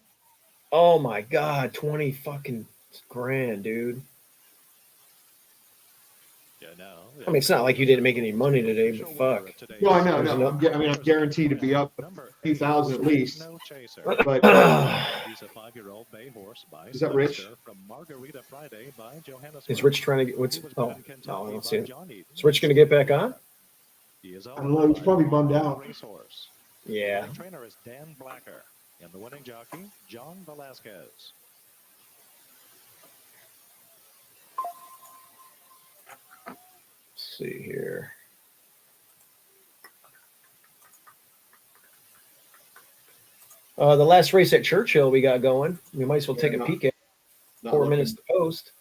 Oh my god. 20 fucking grand, dude. I mean, it's not like you didn't make any money today, but fuck. No, I know. No. I'm guaranteed to be up 2,000 at least. But He's a 5-year-old bay horse by is that Rich? From Margarita Friday by Johannes. Is Rich trying to get what's? Oh, I don't see it. Is Rich going to get back on? I don't know. He's probably bummed out. Yeah. The trainer is Dan Blacker, and the winning jockey John Velasquez. Let's see here. The last race at Churchill we got going. We might as well take a peek at. 4 minutes to post.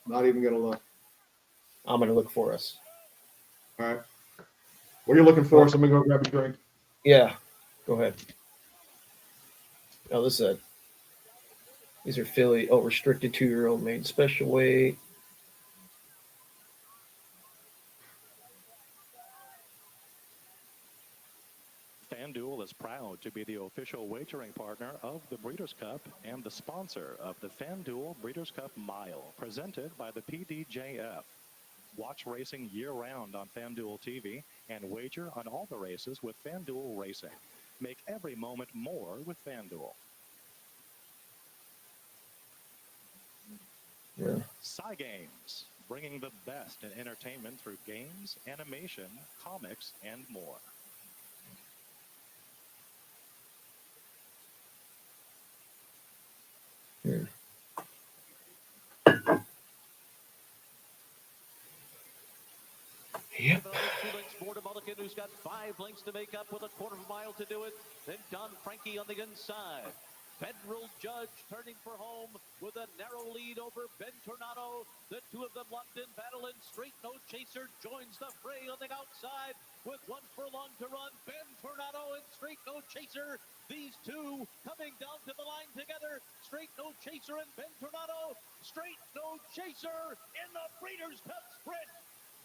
Not even going to look. I'm going to look for us. All right. What are you looking for? So I'm going to go grab a drink. Yeah. Go ahead. Oh, these are filly. Oh, restricted 2-year-old made special weight. FanDuel is proud to be the official wagering partner of the Breeders' Cup and the sponsor of the FanDuel Breeders' Cup Mile, presented by the PDJF. Watch racing year-round on FanDuel TV and wager on all the races with FanDuel Racing. Make every moment more with FanDuel. Yeah. Games, bringing the best in entertainment through games, animation, comics, and more. Yep. 2 lengths more to Mulligan, who's got 5 lengths to make up with a 1/4 mile to do it. Then Don Frankie on the inside. Federal Judge turning for home with a narrow lead over Ben Tornado. The two of them locked in battle, and Straight No Chaser joins the fray on the outside with 1 furlong to run. Ben Tornado and Straight No Chaser. These two coming down to the line together. Straight No Chaser and Ben Tornado. Straight No Chaser in the Breeders' Cup Sprint.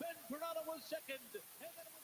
Ben Tornado was second, and then it was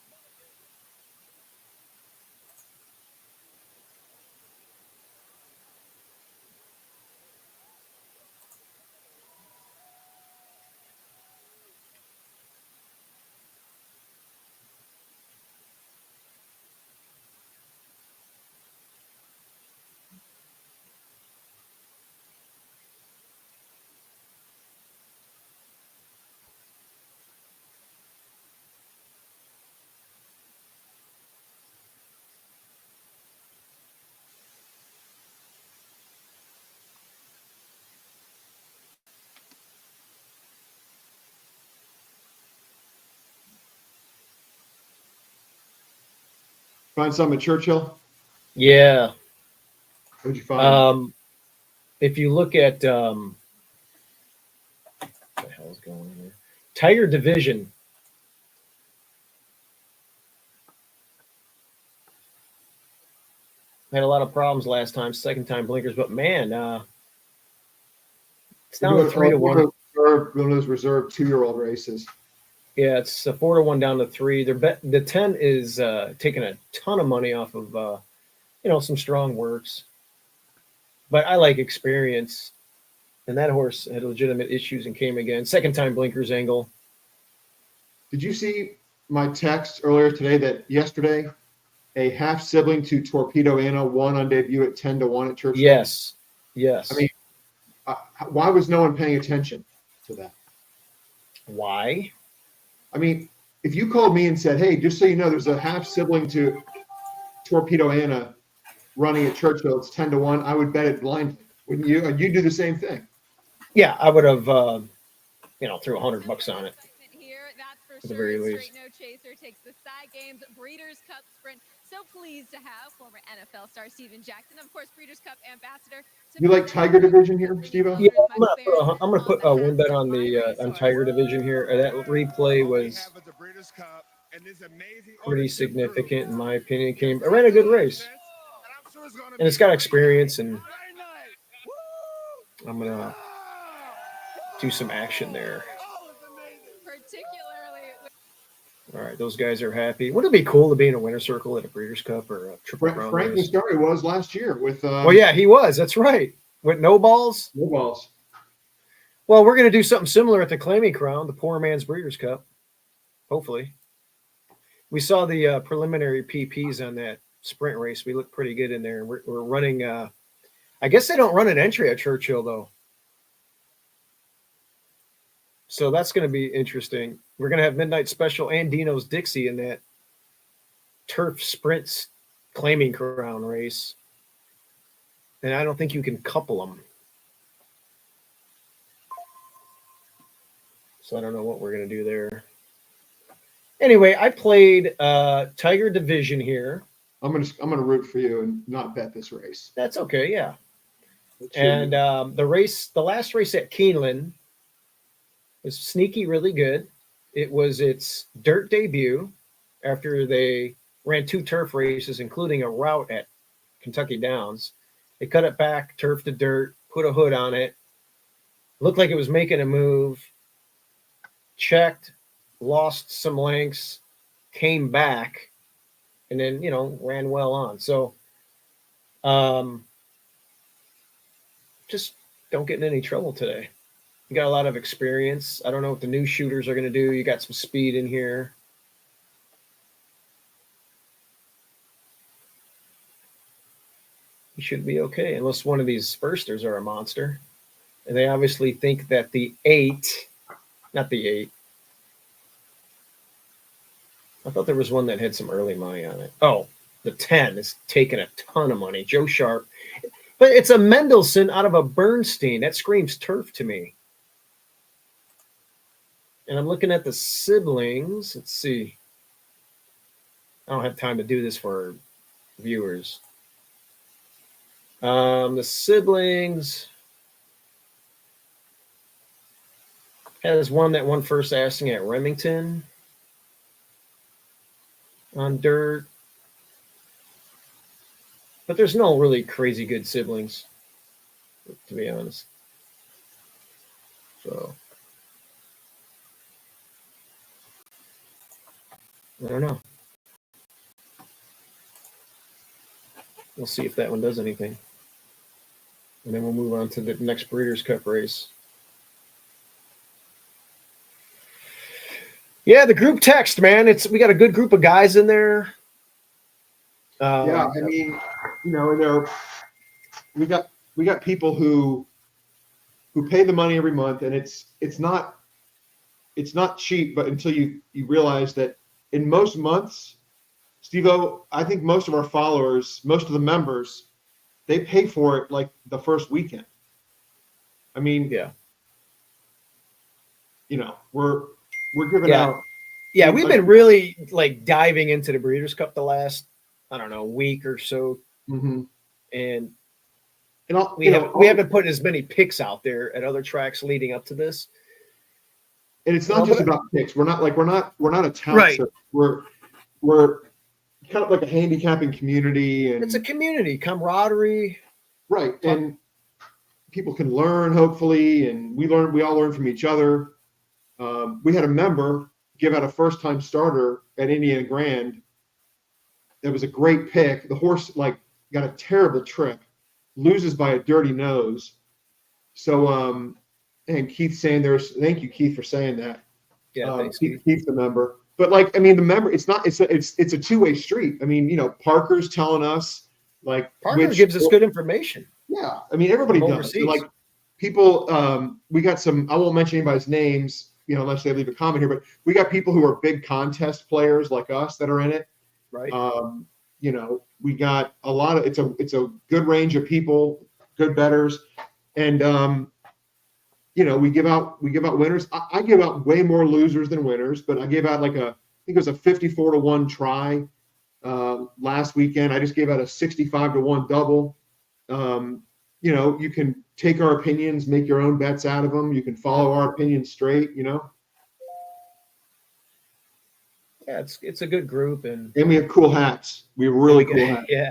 Find some at Churchill? Yeah. What'd you find? If you look at what the hell's going on here? Tiger Division. Had a lot of problems last time, second time blinkers, but man, it's We're down to doing 3-1. one of those reserved 2-year-old races. Yeah, it's a 4-1 down to 3. The 10 is taking a ton of money off of some strong works, but I like experience, and that horse had legitimate issues and came again. Second time blinkers angle. Did you see my text earlier today that yesterday a half sibling to Torpedo Anna won on debut at 10-1 at Churchill? Yes. I mean, why was no one paying attention to that? Why? I mean, if you called me and said, "Hey, just so you know, there's a half sibling to Torpedo Anna running at Churchill, it's 10-1," I would bet it blindly, wouldn't you? And you do the same thing. Yeah, I would have, threw $100 on it. At the very least. No chaser takes the side games Breeders' Cup Sprint. So pleased to have former NFL star Steven Jackson, of course, Breeders' Cup ambassador. You like Tiger Division here, Steve-O? Yeah, I'm gonna put a win bet on the on Tiger Division here. That replay was pretty significant in my opinion. I ran a good race, and it's got experience, and I'm gonna do some action there. All right, those guys are happy. Wouldn't it be cool to be in a winner's circle at a Breeders' Cup or a Triple Crown Frank race? Muscari was last year with. Well, yeah, he was. That's right. With no balls. No balls. Well, we're going to do something similar at the Claiming Crown, the Poor Man's Breeders' Cup. Hopefully, we saw the preliminary PPs on that sprint race. We looked pretty good in there. We're running. I guess they don't run an entry at Churchill though. So that's going to be interesting. We're going to have Midnight Special and Dino's Dixie in that turf sprints Claiming Crown race. And I don't think you can couple them. So I don't know what we're going to do there. Anyway, I played Tiger Division here. I'm gonna root for you and not bet this race. That's okay, yeah. And the last race at Keeneland was sneaky, really good. It was its dirt debut after they ran 2 turf races, including a route at Kentucky Downs. They cut it back, turf to dirt, put a hood on it. Looked like it was making a move. Checked, lost some lengths, came back, and then, ran well on. So just don't get in any trouble today. You got a lot of experience. I don't know what the new shooters are going to do. You got some speed in here. You should be okay, unless one of these firsters are a monster. And they obviously think that the 8, not the 8. I thought there was one that had some early money on it. Oh, the 10 is taking a ton of money. Joe Sharp. But it's a Mendelssohn out of a Bernstein. That screams turf to me. And I'm looking at the siblings. Let's see. I don't have time to do this for viewers. The siblings has one that won first asking at Remington on dirt. But there's no really crazy good siblings, to be honest. So I don't know. We'll see if that one does anything. And then we'll move on to the next Breeders' Cup race. Yeah, the group text, man. We got a good group of guys in there. Yeah, I mean, we got people who pay the money every month, and it's not cheap, but until you realize that in most months, Steve-O, I think most of our followers, most of the members, they pay for it like the first weekend. I mean, yeah, we're giving out. Yeah, we've been really like diving into the Breeders' Cup the last, I don't know, week or so, and we haven't put as many picks out there at other tracks leading up to this. And it's not just about picks. We're not a talent. Right. We're kind of like a handicapping community, and It's a community camaraderie, right, and people can learn hopefully, and we all learn from each other. We had a member give out a first-time starter at Indiana Grand. It was a great pick. The horse got a terrible trip, loses by a dirty nose. So and Keith Sanders, thank you, Keith, for saying that. Yeah, thanks, Keith. Keith's the member. But the member, it's a two-way street. I mean, Parker's telling us Parker gives us good information. Yeah, I mean, everybody does. Overseas. People, we got some. I won't mention anybody's names, unless they leave a comment here. But we got people who are big contest players like us that are in it. Right. We got a lot of. It's a good range of people, good bettors, and we give out winners. I give out way more losers than winners, but I gave out I think it was a 54-1 try last weekend. I just gave out a 65-1 double. You can take our opinions, make your own bets out of them. You can follow our opinions straight. Yeah, it's a good group, and we have cool hats. We have really cool hats. Yeah.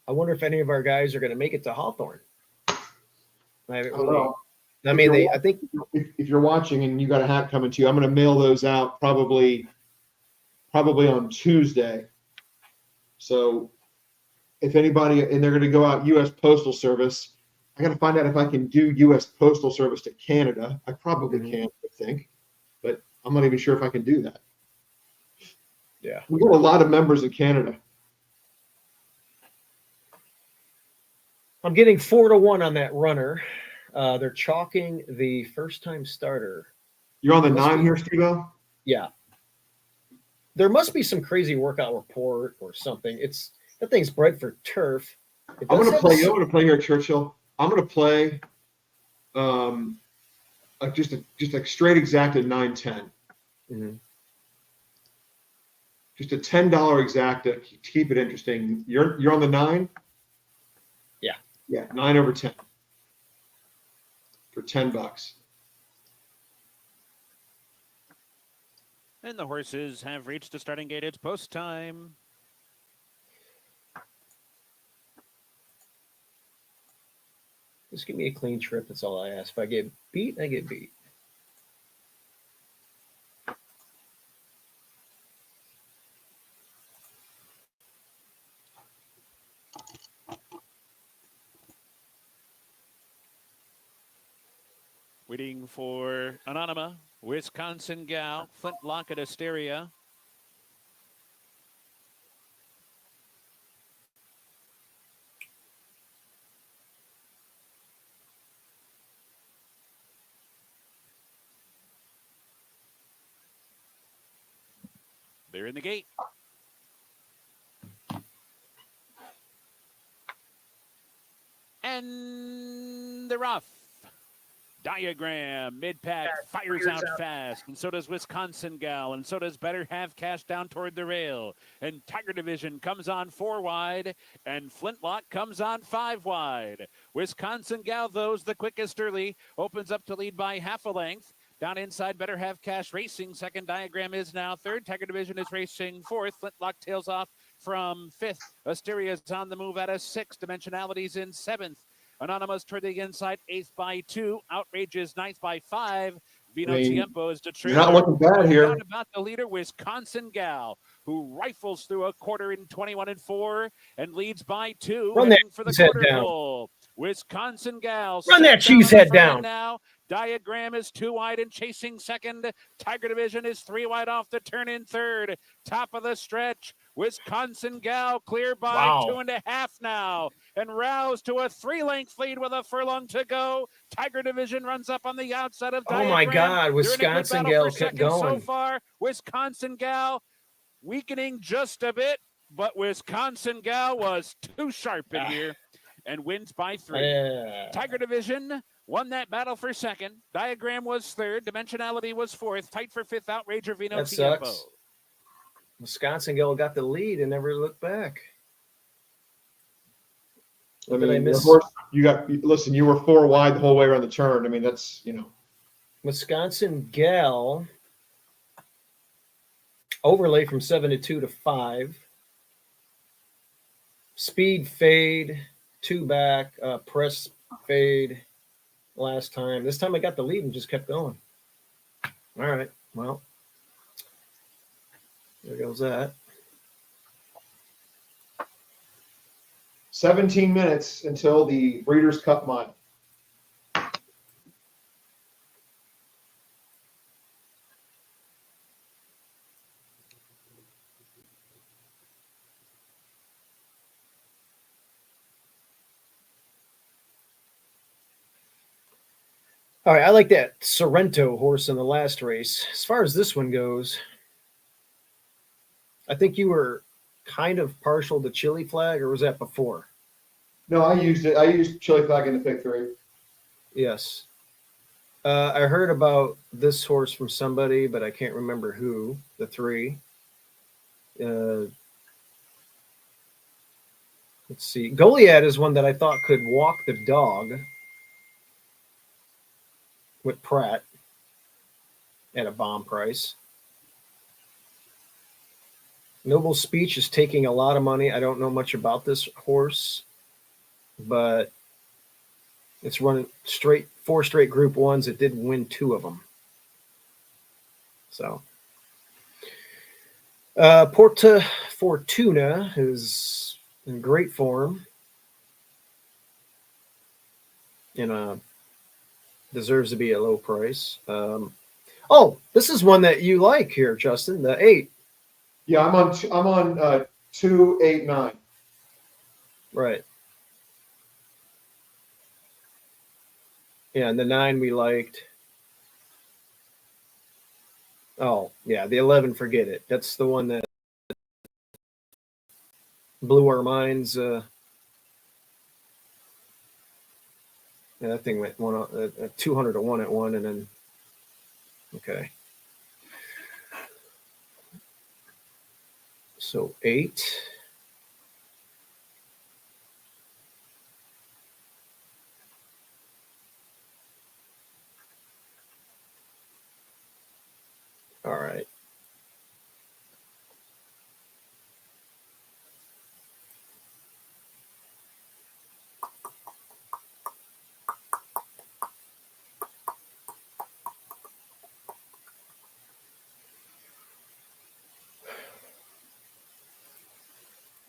I wonder if any of our guys are going to make it to Hawthorne. I haven't really. I mean, I think if you're watching and you got a hat coming to you, I'm going to mail those out probably on Tuesday. So if anybody, and they're going to go out U.S. Postal Service, I got to find out if I can do U.S. Postal Service to Canada. I probably can, I think, but I'm not even sure if I can do that. Yeah, we got a lot of members in Canada. I'm getting 4-1 on that runner. They're chalking the first-time starter. You're on the 9 here, Steve-O? Yeah. There must be some crazy workout report or something. That thing's bred for turf. I'm going to play. I'm going to play here at Churchill. I'm going to play just a straight exacta 9-10. Mm-hmm. Just a $10 exacta to keep it interesting. You're on the 9? Yeah. Yeah, 9 over 10 for $10. And the horses have reached the starting gate. It's post time. Just give me a clean trip. That's all I ask. If I get beat, I get beat. Waiting for Anonymous, Wisconsin Gal, Flintlock at Asteria. They're in the gate. And they're off. Diagram, mid-pack, fires out fast, and so does Wisconsin Gal, and so does Better Have Cash down toward the rail. And Tiger Division comes on 4 wide, and Flintlock comes on 5 wide. Wisconsin Gal, though's the quickest early, opens up to lead by half a length. Down inside, Better Have Cash racing. Second, Diagram is now third. Tiger Division is racing fourth. Flintlock tails off from fifth. Asteria's on the move at a 6th. Dimensionality's in 7th. Anonymous toward the inside, 8th by 2. Outrageous 9th by 5. Vino Tiempo is the trailer. You're not looking bad here. Down about the leader, Wisconsin Gal, who rifles through a quarter in 21-4 and leads by 2. Run that for the cheese head quarter down. pole. Wisconsin Gal. Run that cheese head down. Now. Diagram is 2 wide and chasing second. Tiger Division is 3 wide off the turn in third. Top of the stretch. Wisconsin Gal clear by 2.5 now. And roused to a 3-length lead with a furlong to go. Tiger Division runs up on the outside of Diagram. Oh my God, Wisconsin Gal kept going. So far, Wisconsin Gal weakening just a bit, but Wisconsin Gal was too sharp in here and wins by 3. Tiger Division won that battle for second. Diagram was third. Dimensionality was fourth. Tight for fifth. Outrager Vino That Tiempo. sucks. Wisconsin Gal got the lead and never looked back. I mean, of course, listen, you were 4 wide the whole way around the turn. I mean, that's, Wisconsin Gal Overlay from 7 to 2 to 5. Speed fade, 2 back, press fade last time. This time I got the lead and just kept going. All right, well, there goes that. 17 minutes until the Breeders' Cup Mile. All right, I like that Sorrento horse in the last race. As far as this one goes, I think you were kind of partial to Chili Flag, or was that before? No, I used it. I used Chili Flag in the pick 3. Yes. I heard about this horse from somebody, but I can't remember who. The 3. Let's see. Goliad is one that I thought could walk the dog with Pratt at a bomb price. Noble Speech is taking a lot of money. I don't know much about this horse, but it's running 4 straight Group 1s. It did win 2 of them. So, Porta Fortuna is in great form and deserves to be a low price. This is one that you like here, Justin. The 8. Yeah, I'm on 2, 8, 9. Right. Yeah, and the 9 we liked. Oh, yeah, the 11, forget it. That's the one that blew our minds. Yeah, that thing went 200 to 1 at 1, and then okay. So 8. All right.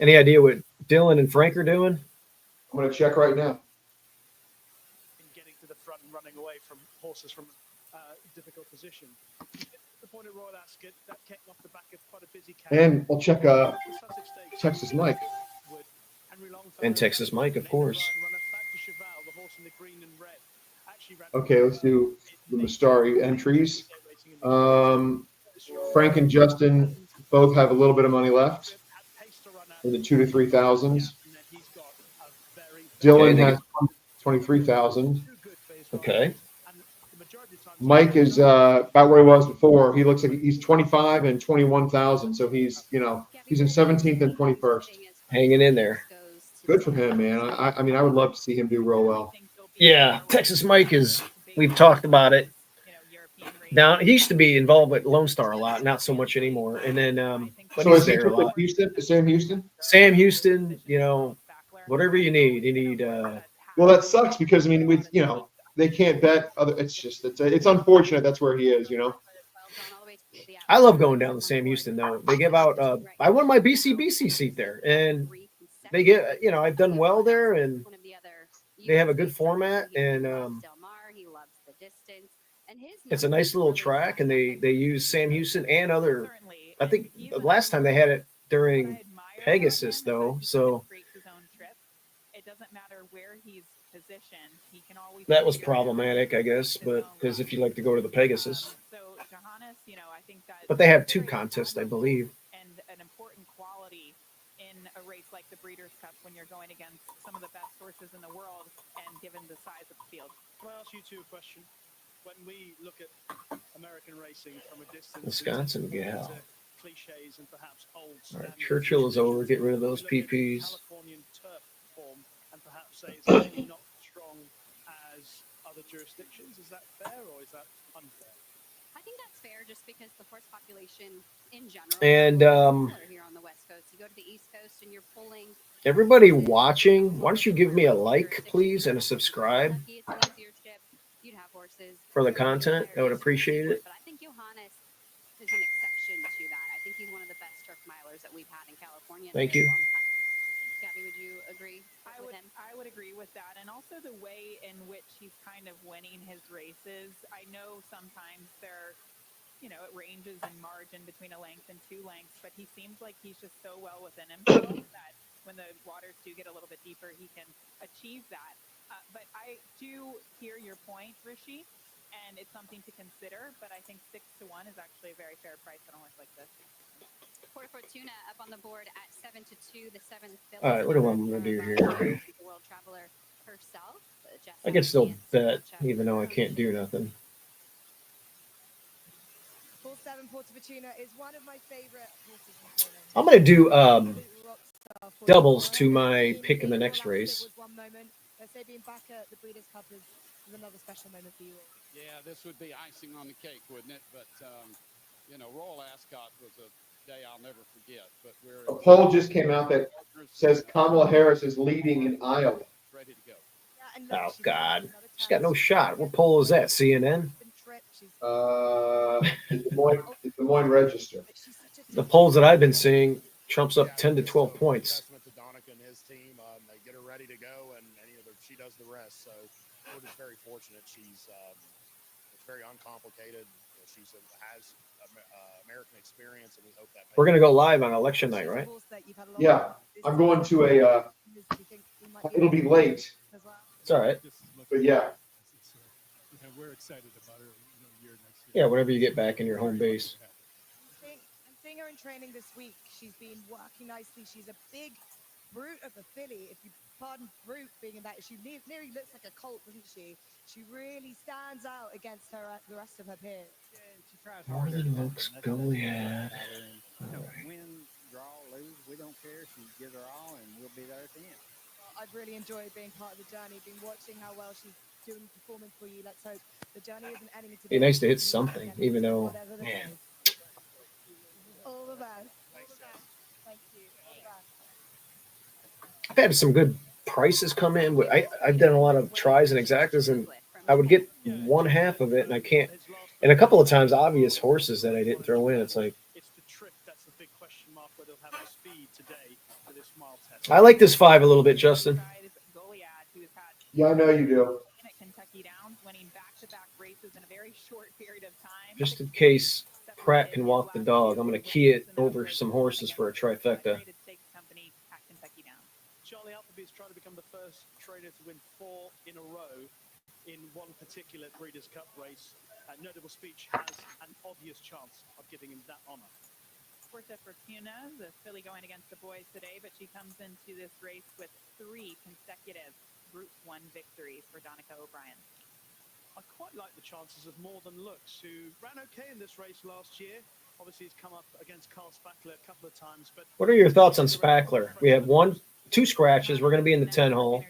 Any idea what Dylan and Frank are doing? I'm going to check right now. Getting to the front and running away from horses from difficult position. The point of Royal Ascot, that came off the back of quite a busy camp. And we'll check Texas Mike. And Texas Mike, of course. Okay, let's do the Mastari entries. Frank and Justin both have a little bit of money left in the 2,000 to 3,000s. Dylan has 23,000. Okay. Mike is about where he was before. He looks like he's 25 and 21,000. So he's in 17th and 21st. Hanging in there. Good for him, man. I mean, I would love to see him do real well. Yeah, Texas Mike we've talked about it. Now, he used to be involved with Lone Star a lot, not so much anymore. And then, but so he's is he there a lot. Houston? Sam Houston? Sam Houston, whatever you need. You need. Well, that sucks because, I mean, they can't bet other. It's unfortunate that's where he is, I love going down to Sam Houston, though. They give out, I won my BCBC seat there, and they get, I've done well there, and they have a good format, and it's a nice little track, and they use Sam Houston and other, I think the last time they had it during Pegasus, though, so it doesn't matter where he's positioned, he can always that was problematic, I guess, but because if you like to go to the Pegasus. So Johannes, I think that but they have 2 contests, I believe. And an important quality in a race like the Breeders' Cup when you're going against some of the best horses in the world and given the size of the field. Can I ask you 2 a question? When we look at American racing from a distance, Wisconsin gal. Cliches and perhaps old all right, Churchill is over. Get rid of those PPs. Californian turf form and perhaps say it's maybe not as strong as other jurisdictions. Is that fair or is that unfair? I think that's fair. fair just because the horse population in general And is smaller here on the West Coast. You go to the East Coast and you're pulling everybody watching, why don't you give me a like, please, and a subscribe Kentucky. It's an easier ship. You'd have horses for the from content. I would appreciate it. but I think Johannes is an exception to that. I think he's one of the best turf milers that we've had in California in a Thank very you. long time. Gabby, would you agree with him? I would agree with that, and also the way in which he's kind of winning his races. I know sometimes it ranges in margin between a length and 2 lengths, but he seems like he's just so well within himself that when the waters do get a little bit deeper, he can achieve that. But I do hear your point, Rishi, and it's something to consider. But I think 6-1 is actually a very fair price on a horse like this. Port Fortuna up on the board at 7-2. The 7th. All right, what do I'm going to do here? The World Traveler herself. I can still bet, even though I can't do nothing. Horse 7 Port Fortuna is one of my favorite horses in training. I'm going to do doubles to my pick in the next race. One moment. Let's say being back at the Breeders' Cup is another special moment for you all. Yeah, this would be icing on the cake, wouldn't it? But, Royal Ascot was a day I'll never forget. But a poll just came out that says Kamala Harris is leading in Iowa. Ready to go. Oh, God. She's got no shot. What poll is that, CNN? The Des Moines Register. The polls that I've been seeing, Trump's up 10 to 12 points. To Donica and his team, they get her ready to go, and she does the rest. So we're just very fortunate. She's it's very uncomplicated. She has American experience, and we hope that. We're going to go live on election night, right? Yeah, I'm going to it'll be late. It's all right. But yeah. We're excited about her year next year. Yeah, whenever you get back in your home base. I'm seeing her in training this week. She's been working nicely. She's a big brute of a filly. If you pardon brute being in that, she nearly looks like a colt, doesn't she? She really stands out against the rest of her peers. She tries More than looks, go ahead. Win, draw, lose, we don't care. She gives her all, and we'll be there at the end. Well, I've really enjoyed being part of the journey, been watching how well she's performing for you. Let's hope the journey isn't ending today. Be nice to hit something, even though, man. All the best. Thank you. All the best. I've had some good prices come in. I've done a lot of tries and exactas, and I would get one half of it, and I can't. And a couple of times, obvious horses that I didn't throw in. It's like, It's the trip that's the big question mark, whether they'll have the speed today for this mile test. I like this 5 a little bit, Justin. Yeah, I know you do. Kentucky Downs, winning back-to-back races in a very short period of time. Just in case Pratt can walk the dog, I'm going to key it over some horses for a trifecta. Charlie Appleby's trying to become the first trainer to win 4 in a row in one particular Breeders' Cup race. Notable Speech has an obvious chance of giving him that honor. Porta Fortuna, the filly going against the boys today, but she comes into this race with 3 consecutive Group 1 victories for Donica O'Brien. I quite like the chances of More Than Looks, who ran okay in this race last year. Obviously, he's come up against Carl Spackler a couple of times. But What are your thoughts on Spackler? We have 2 scratches. We're going to be in the 10 hole.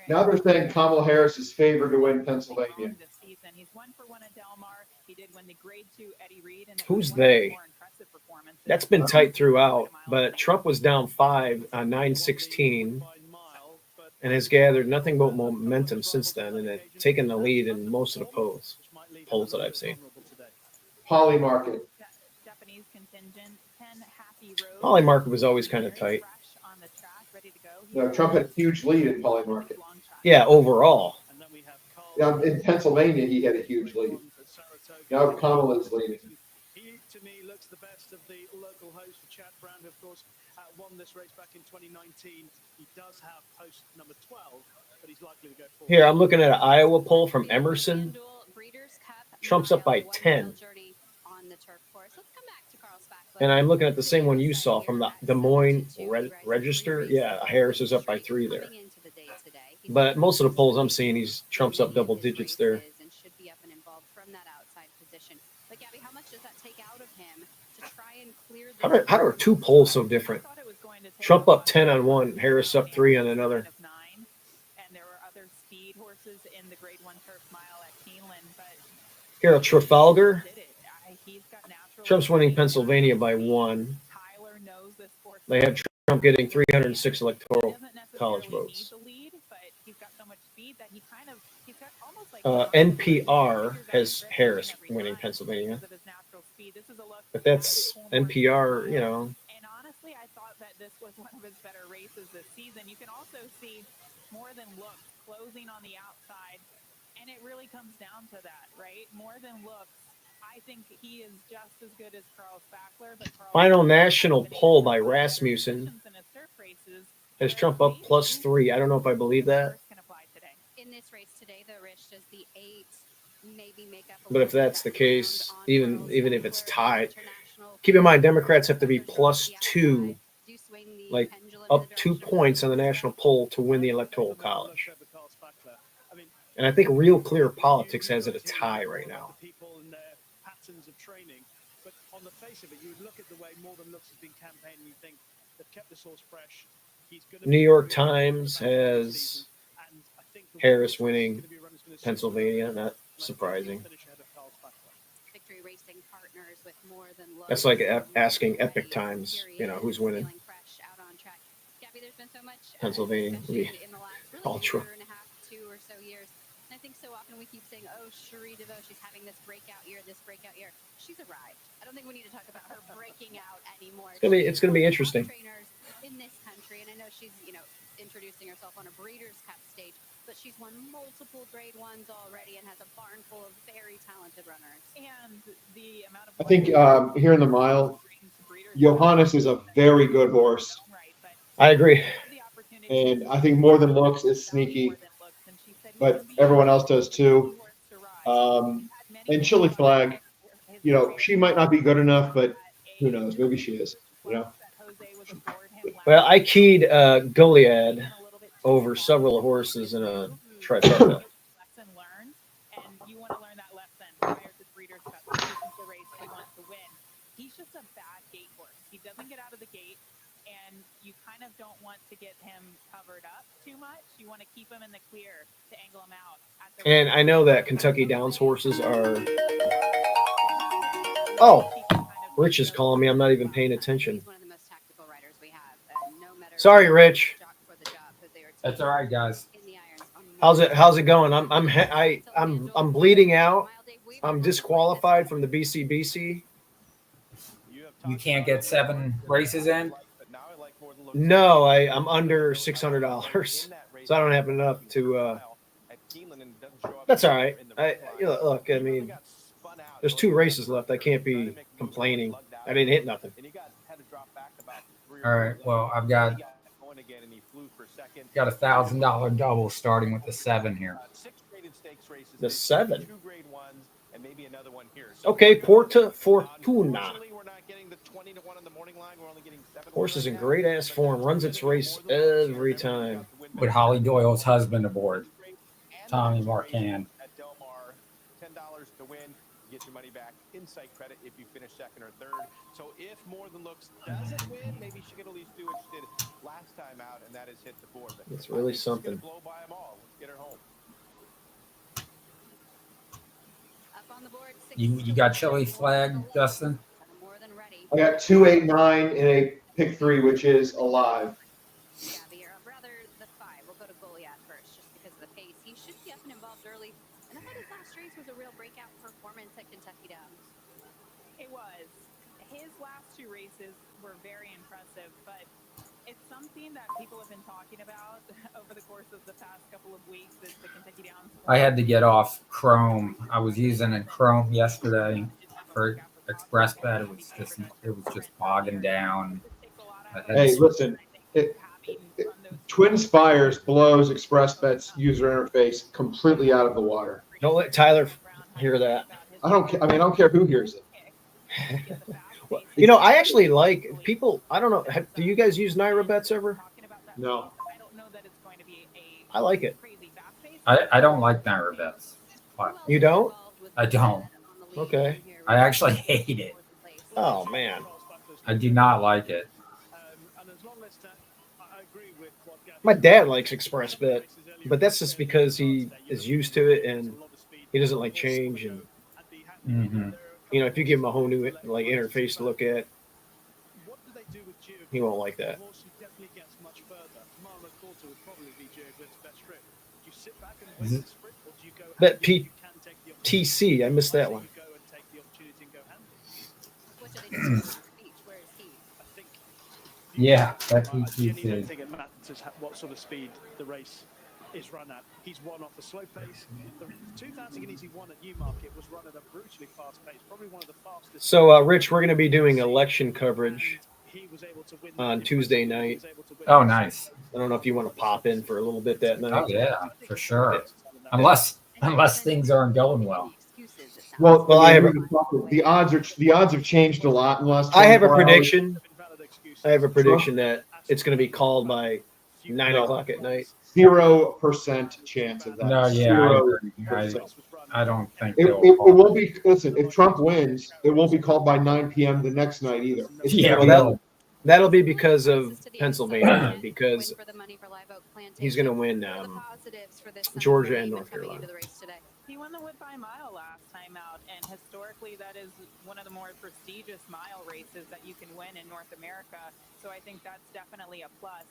Now they're saying Kamala Harris is favored to win Pennsylvania. He's 1 for 1 at Del Mar. He did win the Grade 2 Eddie Reed. And Who's they? That's been tight throughout, but Trump was down 5 on 9:16 and has gathered nothing but momentum since then, and has taken the lead in most of the polls that I've seen. Poly Market. Japanese contingent, 10 Happy Road. Poly Market was always kind of tight. On the track, ready to go. No, Trump had a huge lead in Poly Market. Yeah, overall. Yeah, in Pennsylvania, he had a huge lead. Now Kamala's leading. he, to me, looks the best of the local host. Chad Brown, who, of course, won this race back in 2019. He does have post number 12, but he's likely to go forward. Here, I'm looking at an Iowa poll from Emerson. Trump's up by 10. And I'm looking at the same one you saw from the Des Moines Register. Yeah, Harris is up by 3 there. But most of the polls I'm seeing, Trump's up double digits there. How are 2 polls so different? Trump up 10 on one, Harris up 3 on another. And there were other speed horses in the Grade 1 turf mile at Keeneland, but Here at Trafalgar, Trump's winning Pennsylvania by 1. They have Trump getting 306 electoral college votes. NPR has Harris winning Pennsylvania, but that's NPR, you know. And honestly, I thought that this was one of his better races this season. You can also see more than looks closing on the outside, and it really comes down to that, right? More than looks. I think he is just as good as Carl Spackler, but Carl Final national poll by Rasmussen has Trump up +3. I don't know if I believe that. In this race today, though, Rich, does the 8 maybe make up a But if that's the case, even if it's tied, keep in mind Democrats have to be +2, like up 2 points on the national poll to win the electoral college. And I think Real Clear Politics has it a tie right now. People and their patterns of training, but on the face of it, you would look at the way More Than Looks has been campaigning. You think they've kept this horse fresh. New York Times has Harris winning Pennsylvania. Not surprising. Victory Racing partners with More Than Looks. That's like asking Epic Times, you know, who's winning. Gabby, there's been so much Pennsylvania, in the last ultra. year and a half, 2 or so years. And I think so often we keep saying, oh, Cherie DeVoe, she's having this breakout year, this breakout year. She's arrived. I don't think we need to talk about her breaking out anymore. It's gonna be interesting. Trainers in this country, and I know she's, you know, introducing herself on a Breeders' Cup stage, but she's won multiple Grade 1s already and has a barn full of very talented runners. And the amount of I think here in the mile, Johannes is a very good horse. I agree. And I think More Than Looks is sneaky, but everyone else does too. And Chili Flag, you know, she might not be good enough, but who knows? Maybe she is. You know. Well, I keyed Goliad over several horses in a trifecta. He's just a bad gate horse. He doesn't get out of the gate, and you kind of don't want to get him covered up too much. You want to keep him in the clear to angle him out. And I know that Kentucky Downs horses are. Oh, Rich is calling me. I'm not even paying attention. Sorry, Rich. That's all right, guys. How's it going? I'm bleeding out. I'm disqualified from the BCBC. You can't get 7 races in? No, I'm under $600, so I don't have enough to. That's all right. Look, I mean, there's 2 races left. I can't be complaining. I didn't hit nothing. All right. Well, I've got $1,000 double starting with the 7 here. The 7. Okay, Porta Fortuna. Horse is in great ass form. Runs its race every time. With Holly Doyle's husband aboard, Tommy Marcan. $10 to win, get your money back. Insight credit if you finish second or third. So if More Than Looks doesn't win, maybe she can at least do what she did last time out, and that is hit the board. It's really something. Blow by them all. Let's get her home. You got Chili Flag, Justin? I got 2, 8, 9 in a pick 3, which is alive. Gabby, or rather the 5. We'll go to Goliath first, just because of the pace. He should be up and involved early. And I thought his last race was a real breakout performance at Kentucky Downs. It was. His last 2 races were very impressive, but it's something that people have been talking about over the course of the past couple of weeks is the Kentucky Downs. I had to get off Chrome. I was using a Chrome yesterday for ExpressBet. It was just bogging down. Hey, listen. Twin Spires blows ExpressBet's user interface completely out of the water. Don't let Tyler hear that. I don't care. I don't care who hears it. Well, you know, I actually like people. I don't know. Do you guys use Naira Bets ever? No. I like it. I don't like Naira Bets. You don't? I don't. Okay. I actually hate it. Oh man. I do not like it. My dad likes ExpressBet, but that's just because he is used to it and he doesn't like change. And Mm-hmm. You know, if you give him a whole new like interface to look at, What do they do with Geo? he won't like that. The horse who definitely gets much further. Mile and a quarter would probably be Geo Gliff's best trip. Do you sit back and wait to sprint, or do you go? Bet handy? You can take the TC, I missed that opportunity. one. You go and take the opportunity and go handy. What do they do with Gordon Speech? Where is he? I think. Yeah, that I he genuinely don't did. think it matters what sort of speed the race is run at. He's won off a slow pace. The 2000 Guineas he won at Newmarket was run at a brutally fast pace, probably one of the fastest. So, Rich, we're going to be doing election coverage on Tuesday night. Oh, nice. I don't know if you want to pop in for a little bit that night. Oh yeah, for sure. Unless things aren't going well. Well, I have the odds have changed a lot in the last. I have a 24 hours. prediction. I have a prediction that it's going to be called by 9 o'clock at night. 0% chance of that. No, yeah, 0%. I don't think It won't be. Listen, if Trump wins, it won't be called by 9 p.m. the next night either. That'll be because of Pennsylvania, because he's going to win Georgia and North Carolina. He won the Woodbine Mile last time out, and historically, that is one of the more prestigious mile races that you can win in North America. So I think that's definitely a plus.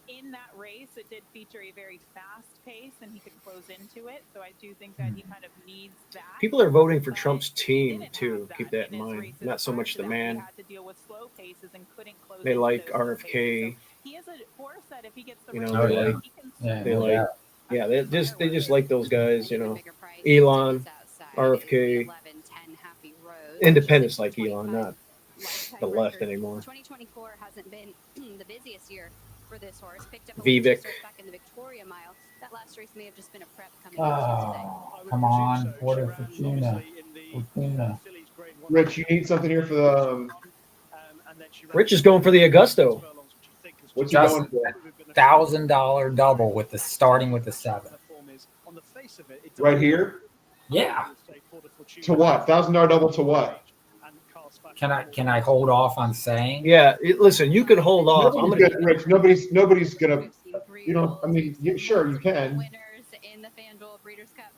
In that race, it did feature a very fast pace, and he could close into it. So I do think that he kind of needs that. People are voting for Trump's team, too. Keep that in mind. Not so much the man. They like RFK. He is a horse that if he gets the you know, they just like those guys, you know. Elon, RFK, independents like Elon, not the left anymore. 2024 hasn't been the busiest year for this horse. Picked up a Vivek. back in the Victoria Mile. That last race may have just been a prep coming Oh, come on, Porta Fortuna. Rich, you need something here for the. Rich is going for the Augusto. What's he going for? $1,000 double with the starting with the 7. Right here. Yeah. To what? $1,000 double to what? Can I hold off on saying? Yeah, listen, you can hold off. Rich, nobody's gonna. You know, I mean, sure you can.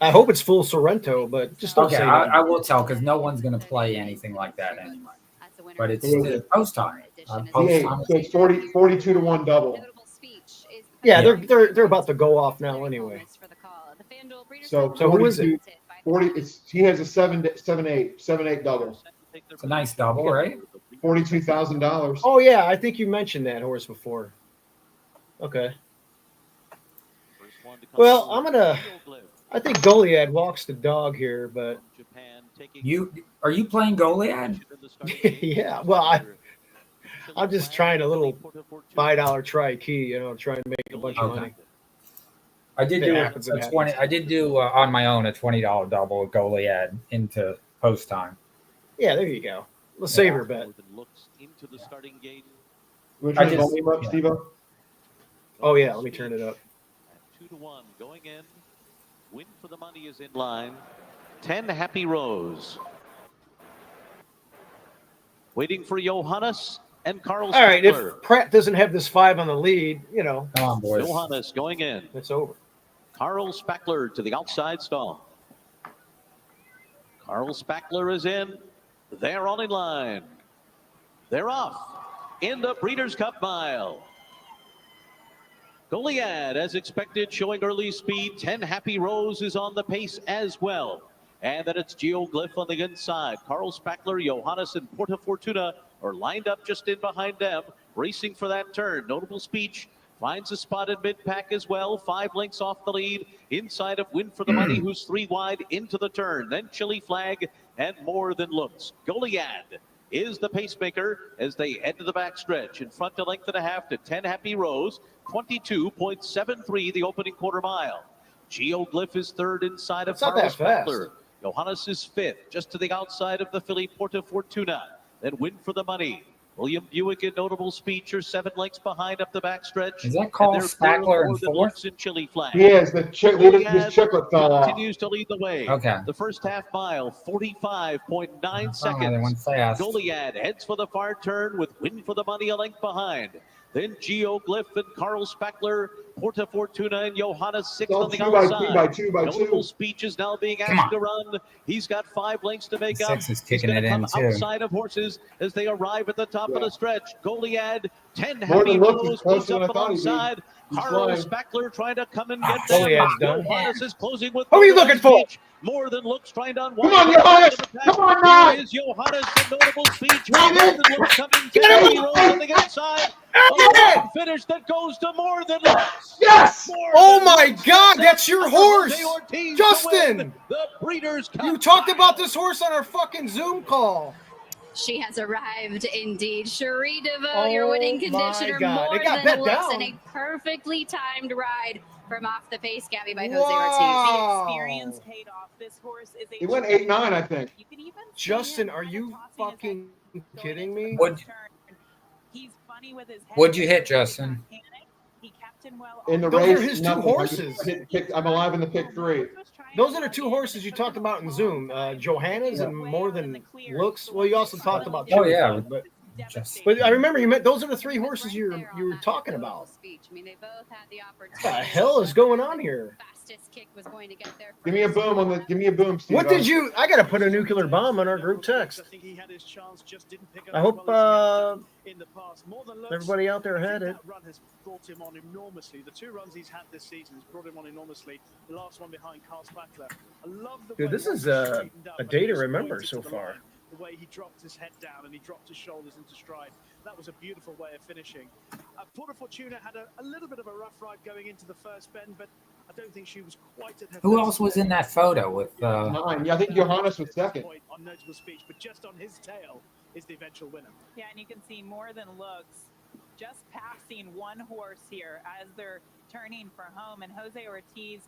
I hope it's full Sorrento, but just don't Okay, say I will tell because no one's going to play anything like that anyway. But it's post time. So it's 42 to 1 double. Yeah, they're about to go off now anyway. So who is it? 40. He has a 7-8 double. It's a nice double, right? $42,000. Oh yeah, I think you mentioned that horse before. Okay. Well, I think Goliad walks the dog here, but are you playing Goliad? Yeah. Well, I'm just trying a little $5 try key, you know, trying to make a bunch of money. I did do a 20. I did do on my own a $20 double with Goliad into post time. Yeah, there you go. Let's save her bet. Oh yeah, let me turn it up. 2-1 going in. Win for the money is in line. 10 Happy Rose. Waiting for Johannes and Carl. All right, if Pratt doesn't have this 5 on the lead, you know. Come on, boys. Johannes going in. It's over. Carl Spackler to the outside stall. Carl Spackler is in. They're all in line. They're off in the Breeders' Cup Mile. Goliad, as expected, showing early speed. 10 Happy Rose is on the pace as well. And then it's Geoglyph on the inside. Carl Spackler, Johannes, and Porta Fortuna are lined up just in behind them, racing for that turn. Notable Speech finds a spot in mid-pack as well. 5 lengths off the lead. Inside of Win for the Money, who's 3 wide into the turn. Then Chili Flag and More Than Looks. Goliad is the pacemaker as they head to the backstretch. In front, a length and a half to 10 Happy Rose. 22.73 the opening quarter mile. Geoglyph is third inside of Carl Spackler. Johannes is 5th, just to the outside of the filly Porta Fortuna. Then Win for the Money. William Buick and Notable Speech are 7 lengths behind up the backstretch. Is that Carl Spackler in 4th? And Chili Flag. Yes, his chiclet fell off. Continues to lead the way. Okay. The first half mile, 45.9 They seconds. went fast. Goliad heads for the far turn with Win for the Money a length behind. Then Geoglyph and Carl Spackler Porta Fortuna and Johannes 6 All on the 2 by 2 outside. by 2 by 2. Notable Speech is now being Come asked on. to run. He's got 5 lengths to make up. 6 is He's kicking going it to come in too. outside of horses as they arrive at the top of the stretch. Goliad, 10 More Happy than looks, he's Rose closer moves than up I thought he'd be. alongside. He's Carl flying. Spackler trying to come and get them. Goliad's done. Johannes is closing with Who are you Notable looking for? Speech. More than looks trying to unwind. Come on, Johannes! Come on, now! Here is Johannes, the Notable Speech. Get More it! than looks coming. Get 10 him! Happy Rose on the inside. Yeah! A finish that goes to More Than Looks. Yes! Oh my God, that's your horse, Justin. The Breeders' Cup. You talked about this horse on our fucking Zoom call. She has arrived indeed. Cherie DeVoe, Oh your winning my conditioner, God. more It got than bet looks, down. and a perfectly timed ride from Off the Pace, Gabby, by Jose Wow. The experience paid off. This horse is a He went 8-9, I think. You can even see Justin, him are kinda you tossing his fucking head kidding going into me? the What- first turn. He's funny with his head. What'd you hit, He did not Justin? panic. He kept him well In the Those race, are his two nothing. horses. I'm alive in the pick 3. Those are the 2 horses you talked about in Zoom. Johannes and More Than Looks. Well, you also talked about Oh, yeah. but I remember you meant those are the 3 horses you were talking about. speech. I mean, they both had the What opportunity. the hell is going on here? Fastest kick was going to get there Give me a boom on the. Give me a boom, Steve. What did you? I gotta put a nuclear bomb on our group text. I think he had his chance, just didn't pick up I as hope well as he had in the past. More than looks, everybody out there I think had it. that run has brought him on enormously. The 2 runs he's had this season has brought him on enormously. The last one behind Carl Spackler. I love the Dude, way this is he a straightened up day and to just remember pointed so to the far. line. The way he dropped his head down and he dropped his shoulders into stride. That was a beautiful way of finishing. Porta Fortuna had a little bit of a rough ride going into the first bend, but I don't think she was quite at her Who best else was in that photo with? 9. Yeah, I think Johannes was second. on Notable Speech, but just on his tail is the eventual winner. Yeah, and you can see More Than Looks just passing one horse here as they're turning for home. And Jose Ortiz,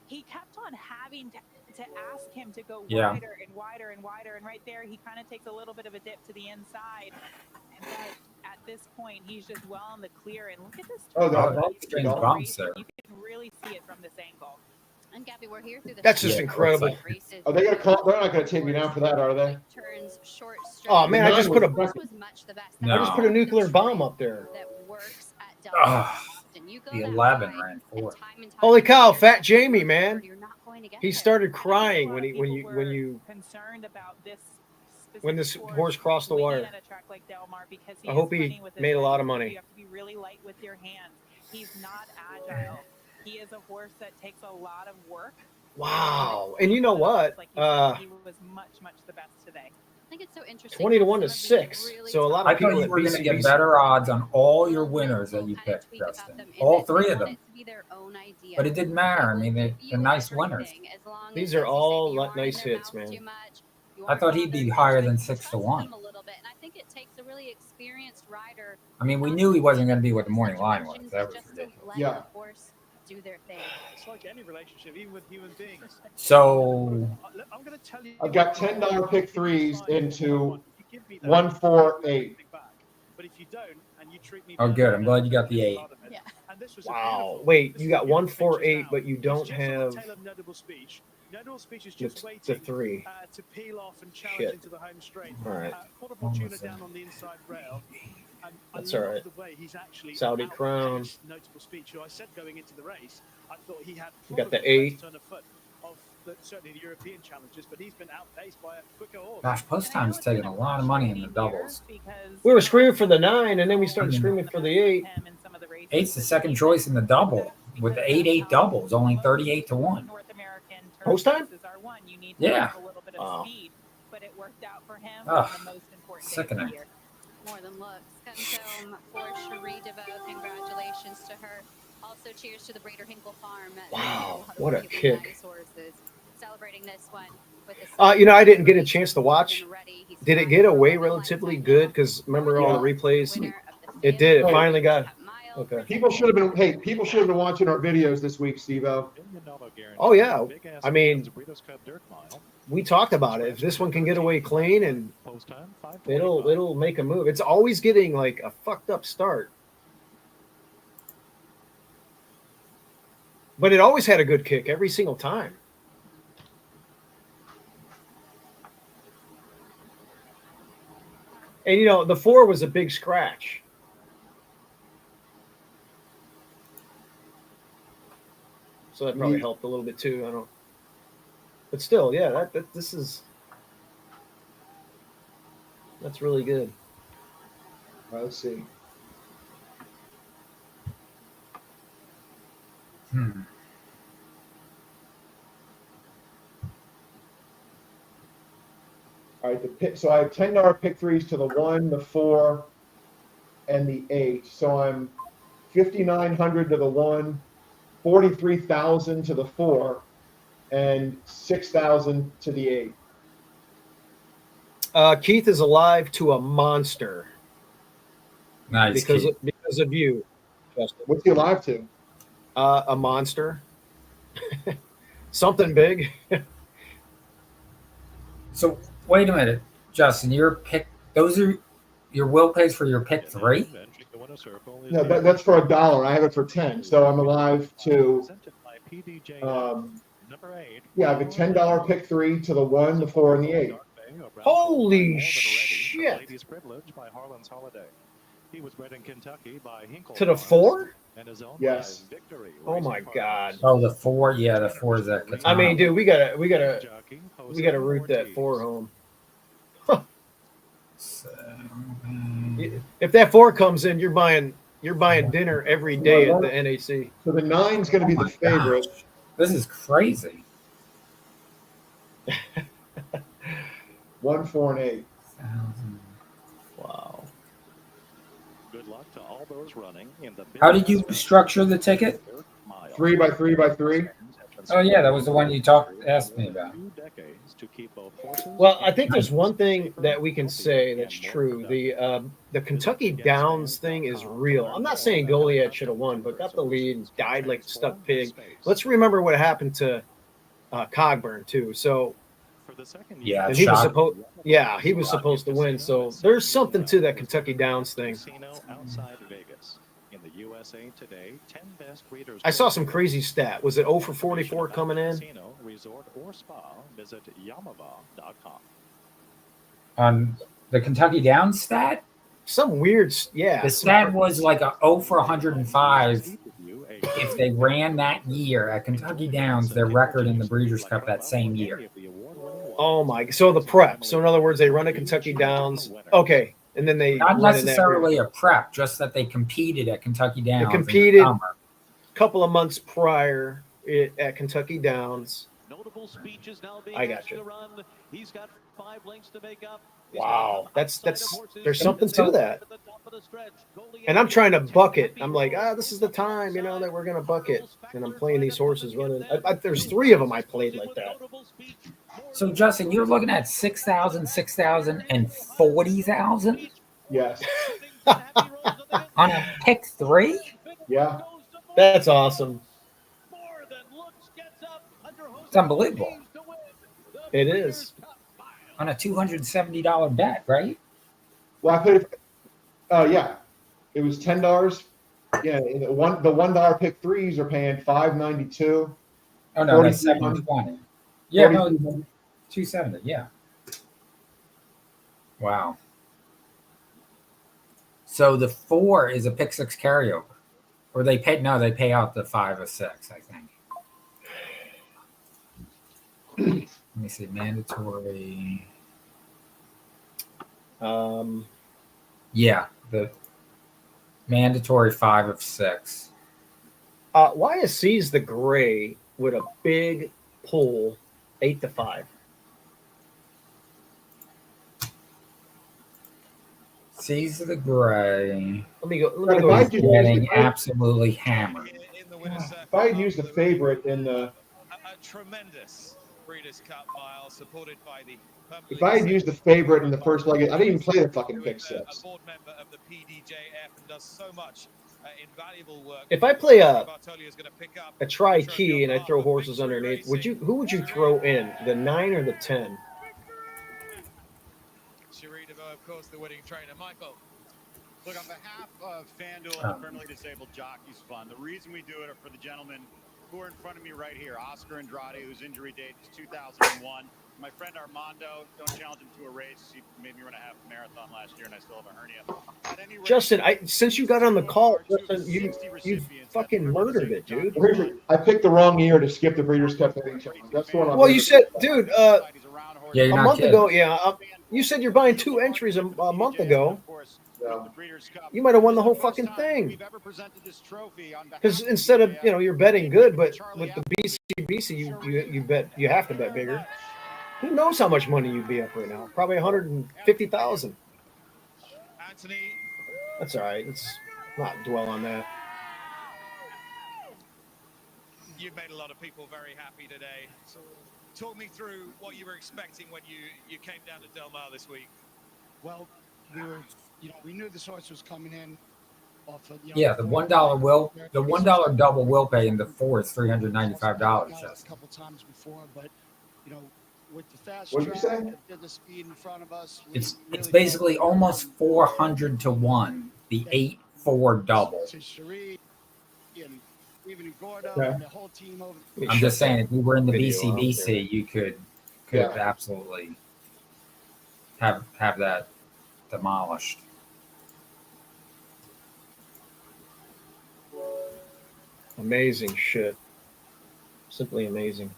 he kept on having to ask him to go Yeah. wider and wider and wider. And right there, he kind of takes a little bit of a dip to the inside. And but at this point, he's just well in the clear. And look at this. Oh, turn. that's strange bumps there. You can really see it from this angle. And Gabby, we're here through the That's just incredible. Are they gonna call? They're not gonna take me down for that, are they? turns short Oh man, I just put a This was much the best. No. I just put a nuclear bomb up there. That works at Ah, Delta. You go the that 11 wide, ran and 4. time and time Holy cow, again, Fat Jamie, man. you're not going to get He there. started crying when People you were concerned about this when this specific horse crossed the winning wire. at a track like Del Mar because he I is hope he funny with his made a head. lot of You money. have to be really light with your hands. He's not agile. He is a horse that takes a lot of work. Wow. And you know what? Like you said, he was much the best today. I think it's so interesting. 20 to 1 to 6. So a lot I of people thought you at were going to get BCBC better odds on all your winners that you picked, Justin. All 3 of them. But it didn't matter. I mean, they're nice winners. These are all nice hits, man. I thought he'd be higher than 6 to 1. A little bit, and I think it takes a really experienced rider. I mean, we knew he wasn't going to be what the morning line was. That was ridiculous. Let Yeah. the horse do their thing. It's like any relationship, even with human beings. So I'm going to tell you. I've got $10 pick 3s into 148. But if you don't, and you treat me Oh, good. I'm glad you got the 8. Wow. Wait, you got 148, but you don't have Notable Speech. Notable Speech is the, just the waiting 3. to peel off and challenge Shit. into the home straight. All right. Porta Fortuna down on the inside rail. And That's I all love right. the way he's actually Saudi Crown. outpaced Notable Speech, who I said going into the race, I thought he had You got probably the 8. best turn of foot of certainly the European challenges, but he's been outpaced by a quicker horse. Gosh, post time's taking a lot of money in the doubles. We were screaming for the 9, and then we started screaming for the 8. 8's the second choice in the double. With the 8-8 doubles, only 38 to 1. Post time? Yeah. Wow. But it worked out for him. Ugh, on the most important day sickening. of the year. More than looks. Comes home for Cherie DeVoe. Congratulations to her. Also, cheers to the breeder Hinkle Farm. Wow, what a kick. Nice horses. Celebrating this one with a You know, I didn't get a chance to watch. Did it get away relatively good? Because remember all the replays? It did. It finally got. Okay. People should have been. Hey, people should have been watching our videos this week, Steve-O. Oh yeah. I mean, we talked about it. If this one can get away clean, and it'll make a move. It's always getting like a fucked up start, but it always had a good kick every single time. And you know, the 4 was a big scratch. So that probably helped a little bit too. I don't. But still, yeah, that's really good. Let's see. All right, so I have $10 pick threes to the 1, the 4, and the 8. So I'm 5,900 to the 1, 43,000 to the 4, and 6,000 to the 8. Keith is alive to a monster. Nice, because Keith. because of you, Justin. What's he alive to? A monster. Something big. So wait a minute, Justin. Your pick. Those are your will pays for your pick 3. No, that's for $1. I have it for 10. So I'm alive to. Yeah, I have a $10 pick 3 to the 1, the 4, and the 8. Holy shit! He was bred in Kentucky by Hinkle To the 4? Yes. Oh my god. Oh, the 4. Yeah, the 4 is that. I mean, dude, we gotta root that 4 home. If that 4 comes in, you're buying dinner every day at the NAC. So the 9's going to be the favorite. Gosh. This is crazy. 1, 4, and 8. Wow. Good luck to all those running in the. How did you structure the ticket? 3 by 3 by 3. Oh yeah, that was the one you asked me about. Well, I think there's one thing that we can say that's true. The Kentucky Downs thing is real. I'm not saying Goliad should have won, but got the lead and died like a stuck pig. Let's remember what happened to Cogburn too. So yeah, and he was supposed to win. So there's something to that Kentucky Downs thing. Outside Vegas. In the USA Today, 10 best breeders. I saw some crazy stat. Was it 0 for 44 coming in? Casino, resort, or spa. Visit Yamava.com. On the Kentucky Downs stat? Some weird, yeah. The stat was like a 0 for 105. If they ran that year at Kentucky Downs, their record in the Breeders' Cup that same year. Oh my! So the prep. So in other words, they run a Kentucky Downs. Okay, and then they not necessarily a prep, just that they competed at Kentucky Downs. They competed a couple of months prior at Kentucky Downs. Notable speeches now being I got you. to run. He's got 5 lengths to make up. Wow, that's there's something to that. And I'm trying to bucket. I'm like, this is the time, that we're gonna bucket. And I'm playing these horses running. There's 3 of them I played like that. So Justin, you're looking at 6,000, 6,000, and 40,000. Yes. On a pick 3. Yeah. That's awesome. It's unbelievable. It is. On a $270 bet, right? Well, I put it. Yeah, it was $10. Yeah, the $1 pick threes are paying $5.92. Oh no, that's $7.20. Yeah, no, $270. Yeah. Wow. So the 4 is a pick 6 carryover, or they pay out the 5 or 6, I think. Let me see, mandatory. Yeah, the mandatory 5 of 6. YSC's the gray with a big pull, 8-5. C's the gray. Let me go. Getting absolutely hammered. If I had used the favorite in the. A tremendous Breeders' Cup mile supported by the. If I had used the favorite in the first leg, I didn't even play the fucking pick 6. A board member of the PDJF and does so much invaluable work. If I play a tri-key and I throw horses underneath, who would you throw in? The 9 or the 10? Sharita, of course, the winning trainer. Michael. Look, on behalf of FanDuel and Permanently Disabled Jockeys Fund, the reason we do it are for the gentlemen who are in front of me right here. Oscar Andrade, whose injury date is 2001. My friend Armando, don't challenge him to a race. He made me run a half marathon last year, and I still have a hernia. At any rate, Justin, since you got on the call, Justin, you fucking murdered it, dude. I picked the wrong year to skip the Breeders' Cup Heavy Challenge. That's the one I'm Well, you really said, about. dude, Yeah, you're a not month kidding. ago, you said you're buying 2 entries a month ago. You might have won the whole fucking thing. Because instead of, you're betting good, but with the BC, you have to bet bigger. Who knows how much money you'd be up right now? Probably 150,000. Anthony, That's all right. Let's not dwell on that. you've made a lot of people very happy today. So talk me through what you were expecting when you came down to Del Mar this week. Well, we knew this horse was coming in off of, Yeah, the $1 double will pay in the 4 is $395. A couple times before, but with the fast What'd you track, say? the speed in front of us. It's basically almost 400 to 1. The 8-4 double. To Cherie and even Gordo Okay. and the whole team over. I'm just saying, if you were in the video out there. BCBC, you could absolutely have that demolished. Amazing shit. Simply amazing.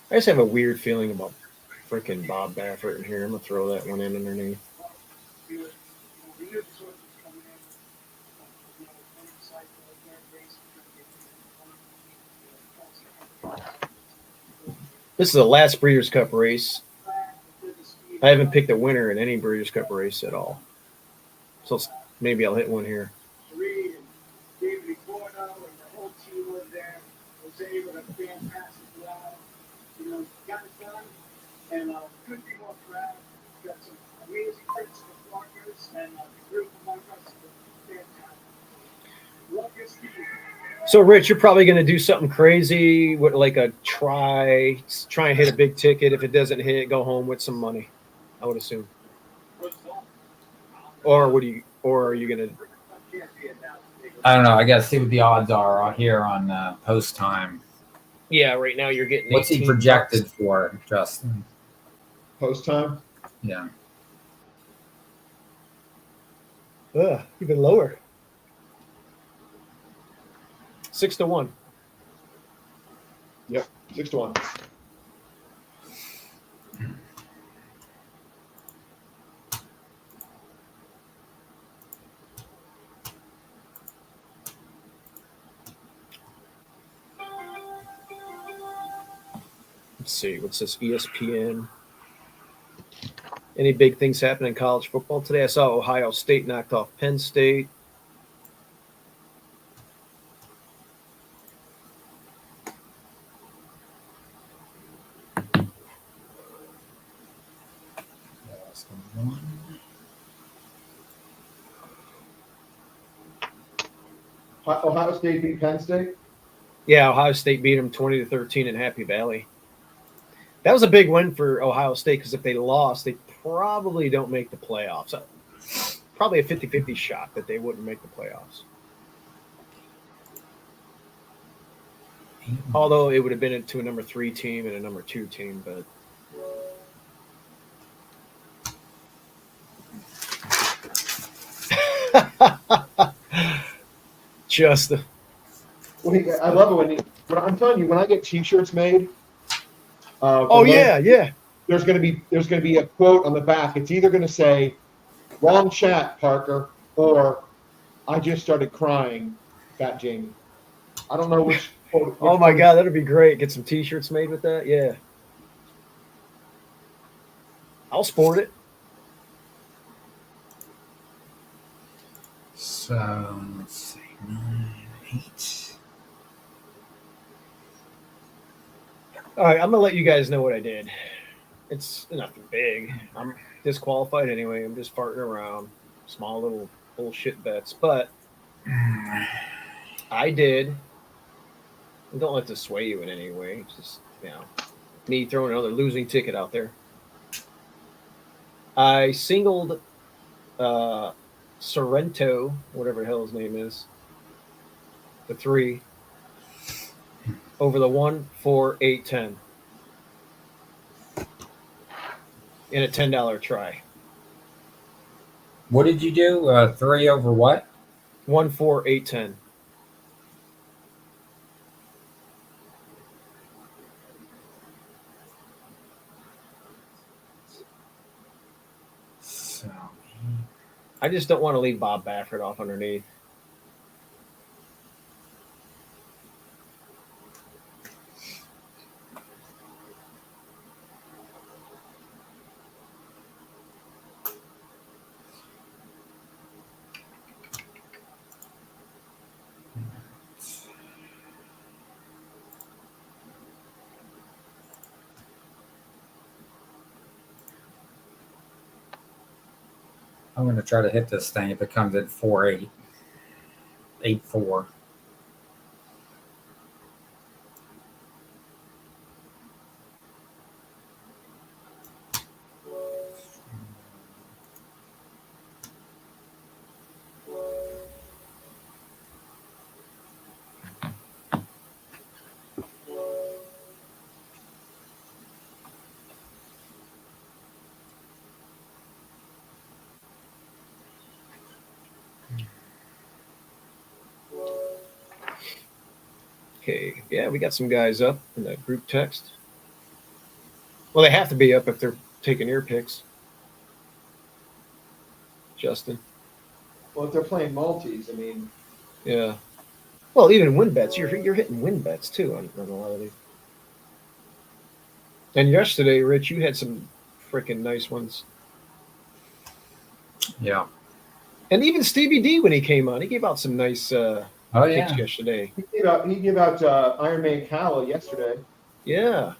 I just have a weird feeling about freaking Bob Baffert in here. I'm gonna throw that one in underneath. This is the last Breeders' Cup race. I haven't picked a winner in any Breeders' Cup race at all. So maybe I'll hit one here. Reed and David Gordo and the whole team was there. Jose with a fantastic job. Got it done, and couldn't be more proud. Got some amazing tricks for partners, and the group among us is fantastic. Love your speed. So, Rich, you're probably going to do something crazy with like a try and hit a big ticket. If it doesn't hit, go home with some money, I would assume. Or are you going to? I don't know. I got to see what the odds are here on post time. Yeah, right now you're getting. What's he projected for, Justin? Post time? Yeah. Even lower. 6-1. Yep, 6-1. Let's see. What's this? ESPN. Any big things happening in college football today? I saw Ohio State knocked off Penn State. Ohio State beat Penn State? Yeah, Ohio State beat them 20-13 in Happy Valley. That was a big win for Ohio State because if they lost, they probably don't make the playoffs. Probably a 50-50 shot that they wouldn't make the playoffs. Although it would have been to a number 3 team and a number 2 team, but just the. I love it when I'm telling you, when I get T-shirts made. Yeah. There's going to be a quote on the back. It's either going to say, "Wrong chat, Parker," or "I just started crying, Fat Jamie." I don't know which. Oh my God, that'd be great. Get some T-shirts made with that. Yeah, I'll sport it. So let's see, 9, 8. All right, I'm gonna let you guys know what I did. It's nothing big. I'm disqualified anyway. I'm just farting around, small little bullshit bets. But I did. And don't let this sway you in any way. It's just me throwing another losing ticket out there. I singled Sorrento, whatever the hell his name is, the 3 over the 1, 4, 8, 10 in a $10 try. What did you do? 3 over what? 1, 4, 8, 10. So, I just don't want to leave Bob Baffert off underneath. I'm going to try to hit this thing if it comes at 4-8, 8-4. Okay, yeah, we got some guys up in the group text. Well, they have to be up if they're taking your picks. Justin. Well, if they're playing multis, I mean, Yeah. Well, even win bets. You're hitting win bets too on a lot of these. And yesterday, Rich, you had some freaking nice ones. Yeah. And even Stevie D when he came on, he gave out some nice picks yesterday. He gave out Iron Man Cal yesterday. Yeah.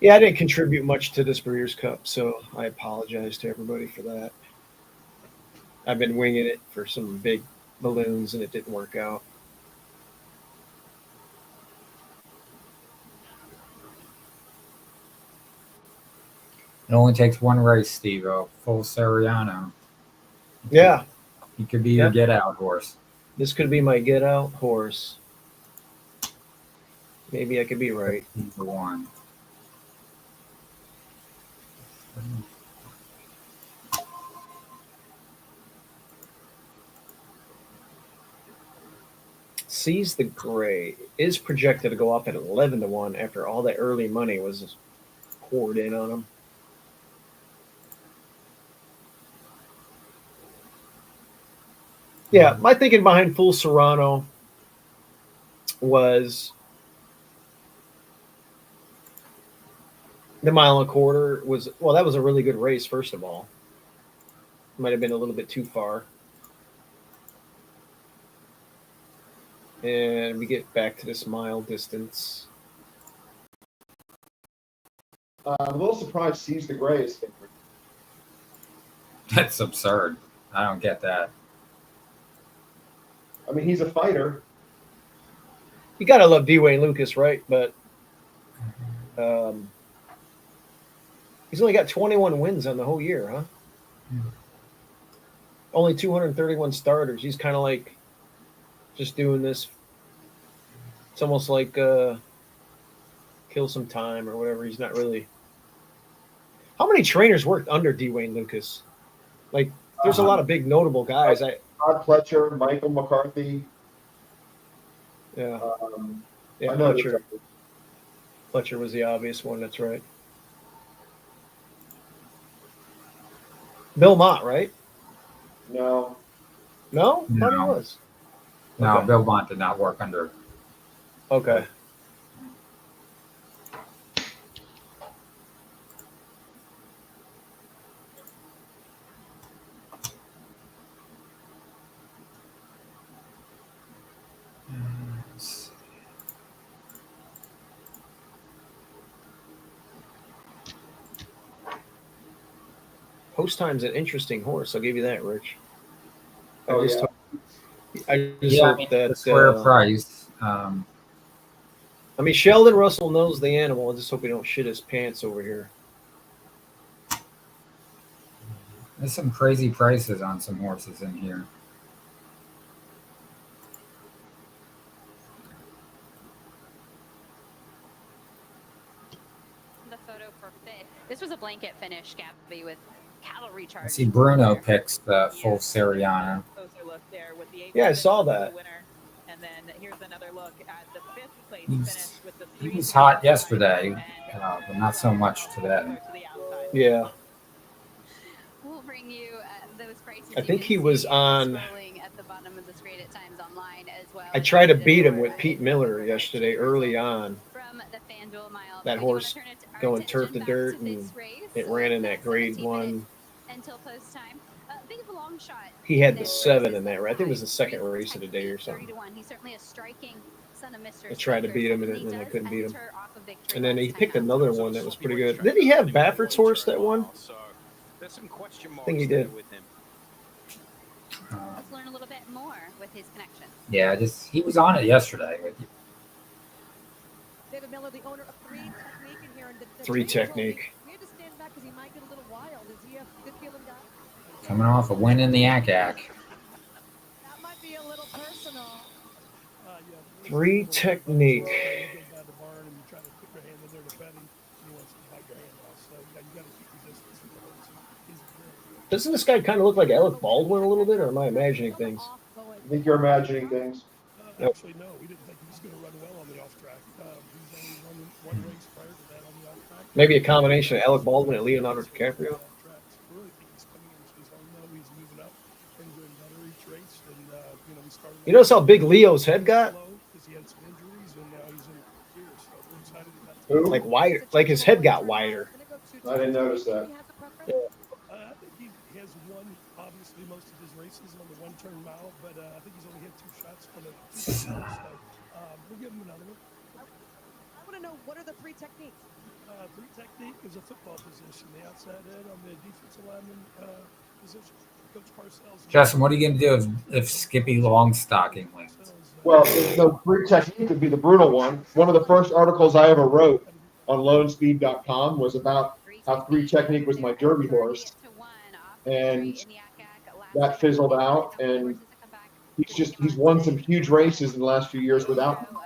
Yeah, I didn't contribute much to this Breeders' Cup, so I apologize to everybody for that. I've been winging it for some big balloons, and it didn't work out. It only takes one race, Steve-O. Full Sariano. Yeah. He could be your get-out horse. This could be my get-out horse. Maybe I could be right. 1. Seize the Gray is projected to go up at 11-1 after all that early money was poured in on him. Yeah, my thinking behind Full Serrano was the 1.25 was, well, that was a really good race, first of all. Might have been a little bit too far. And we get back to this mile distance. I'm a little surprised Seize the Gray is favored. That's absurd. I don't get that. I mean, he's a fighter. You got to love Dwayne Lucas, right? But he's only got 21 wins on the whole year, huh? Only 231 starters. He's kind of like just doing this. It's almost like kill some time or whatever. He's not really. How many trainers worked under Dwayne Lucas? Like, there's a lot of big notable guys. Todd Pletcher, Michael McCarthy. Yeah. I know Pletcher. Pletcher was the obvious one. That's right. Bill Mott, right? No. No? I thought he was. No, Okay. Bill Mott did not work under. Okay. Post Time's an interesting horse. I'll give you that, Rich. I just hope that square price. I mean, Sheldon Russell knows the animal. I just hope he don't shit his pants over here. There's some crazy prices on some horses in here. The photo for fit. This was a blanket finish, Gabby, with calorie I charge. see Bruno picks the full Seriano. Closer look there with the Yeah, I eighth saw finish for that. the winner. And then here's another look at the fifth place He's- finish with the He three was to the hot outside yesterday, and but not so much today. to the outside. Yeah. We'll bring you those prices. I You think can he was see on. scrolling at the bottom of the screen at times online as well. I tried to beat him with Pete Miller yesterday early on. From the FanDuel mile. That horse going turf to dirt, and it ran in that grade 1. Until post time. Think of a long shot. He had the 7 in that. I think it was the second race of the day or 30 something. to 1. He's certainly a striking son of Mr. I tried to Speaker, beat him, something and he then I does couldn't beat him. enter off of victory And then he last picked time out. another one that was pretty good. Didn't he have Baffert's horse that one? So there's some question I marks think he there did. with him. Let's learn a little bit more with his connection. Yeah, he was on it yesterday with you. David Miller, the owner of 3 Technique in here. And the 3 trainer told me Technique. we had to stand back because he might get a little wild. Is he a good feeling guy? Coming off a win in the ACAC. That might be a little personal. 3 Technique. You go by the barn and you try to put your hand in there to pet him, and he wants to bite your hand off. So yeah, you got to keep your distance with the horse. He's very Doesn't this guy kind of look like Alec Baldwin a little bit, or am I imagining things? I think you're imagining things. Nope. Actually, no, we didn't think he was going to run well on the off track. He's only run one race prior to that on the off track. Maybe a combination of Alec Baldwin and Leonardo DiCaprio. I really think he's coming into his own now. He's moving up and doing better each race. And we started. You notice how big Leo's head got? Because he had some injuries, and now he's in gear. So we're excited about that. Who? Like wider, like his head got wider. I didn't notice that. I think he has won, obviously, most of his races on the one-turn mile, but I think he's only had 2 shots from it. So we'll give him another one. I want to know, what are the 3 techniques? 3 Technique is a football position. The outside end on the defensive lineman position. Coach Parcells. Justin, what are you going to do if Skippy Longstocking wins? Well, the 3 Technique would be the brutal one. One of the first articles I ever wrote on LoneSpeed.com was about how 3 Technique was my derby horse, and that fizzled out. And he's won some huge races in the last few years without him.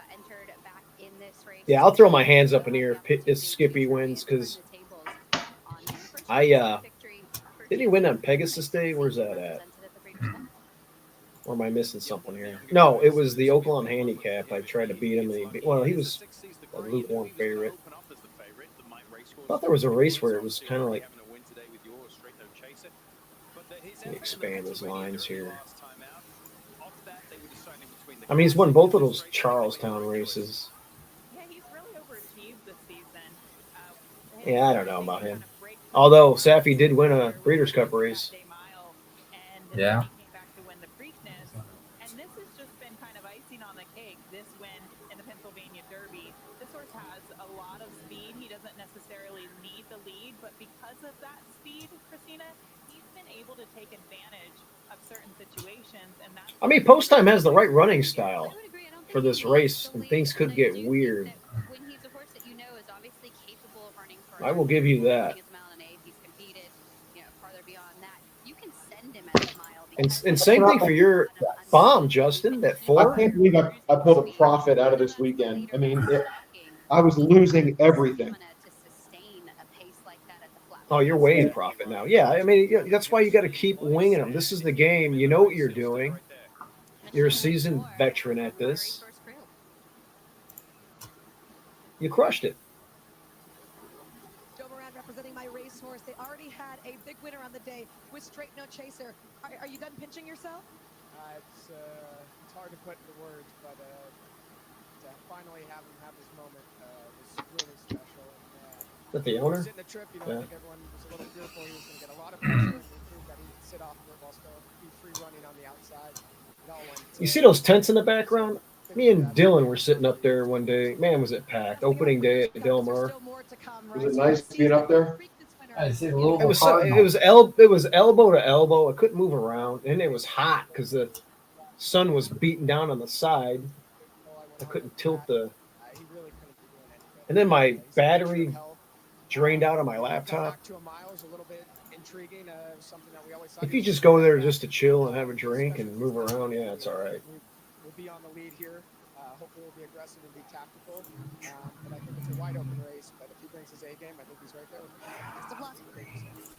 Yeah, I'll throw my hands up in the air if Skippy wins, because did he win on Pegasus Day? Where's that at? Or am I missing something here? No, it was the Oakland Handicap. I tried to beat him, and he was a lukewarm favorite. I thought there was a race where it was kind of like. Let me expand his lines here. I mean, he's won both of those Charlestown races. Yeah, he's really overachieved this season. Yeah, I don't know about him. Although Safi did win a Breeders' Cup race. Yeah. Back to win the Preakness, and this has just been kind of icing on the cake. This win in the Pennsylvania Derby. This horse has a lot of speed. He doesn't necessarily need the lead, but because of that speed, Christina, he's been able to take advantage of certain situations, and that's. I mean, Post Time has the right running style for this race, and things could get weird. When he's a horse that you know is obviously capable of running for I will give you that. he's competed, farther beyond that. You can send him at the mile. And same thing for your bomb, Justin, that 4. I can't believe I pulled a profit out of this weekend. I mean, I was losing everything. Oh, you're way in profit now. Yeah, I mean, that's why you got to keep winging them. This is the game. You know what you're doing. You're a seasoned veteran at this. You crushed it. Joe Moran representing my racehorse. They already had a big winner on the day with Straight No Chaser. Are you done pinching yourself? It's hard to put into words, but to finally have him have this moment was really special. Is that the owner? Sitting the trip, I Yeah. think everyone was a little fearful he was going to get a lot of pressure, and he proved that he could sit off it while still be free running on the outside. It all went. You see those tents in the background? Me and Dylan were sitting up there one day. Man, was it packed. Opening day at Del Mar. Was it nice being up there? I see a little It was elbow to elbow. I couldn't move around, and it was hot because the sun was beating down on the side. I couldn't tilt the. And then my battery drained out on my laptop. intriguing. Something that we always thought. If you just go there just to chill and have a drink and move around, yeah, it's all right. We'll be on the lead here. Hopefully, we'll be aggressive and be tactical. But I think it's a wide open race. But if he brings his A game, I think he's right there with him. Best of luck. Thank you, sir.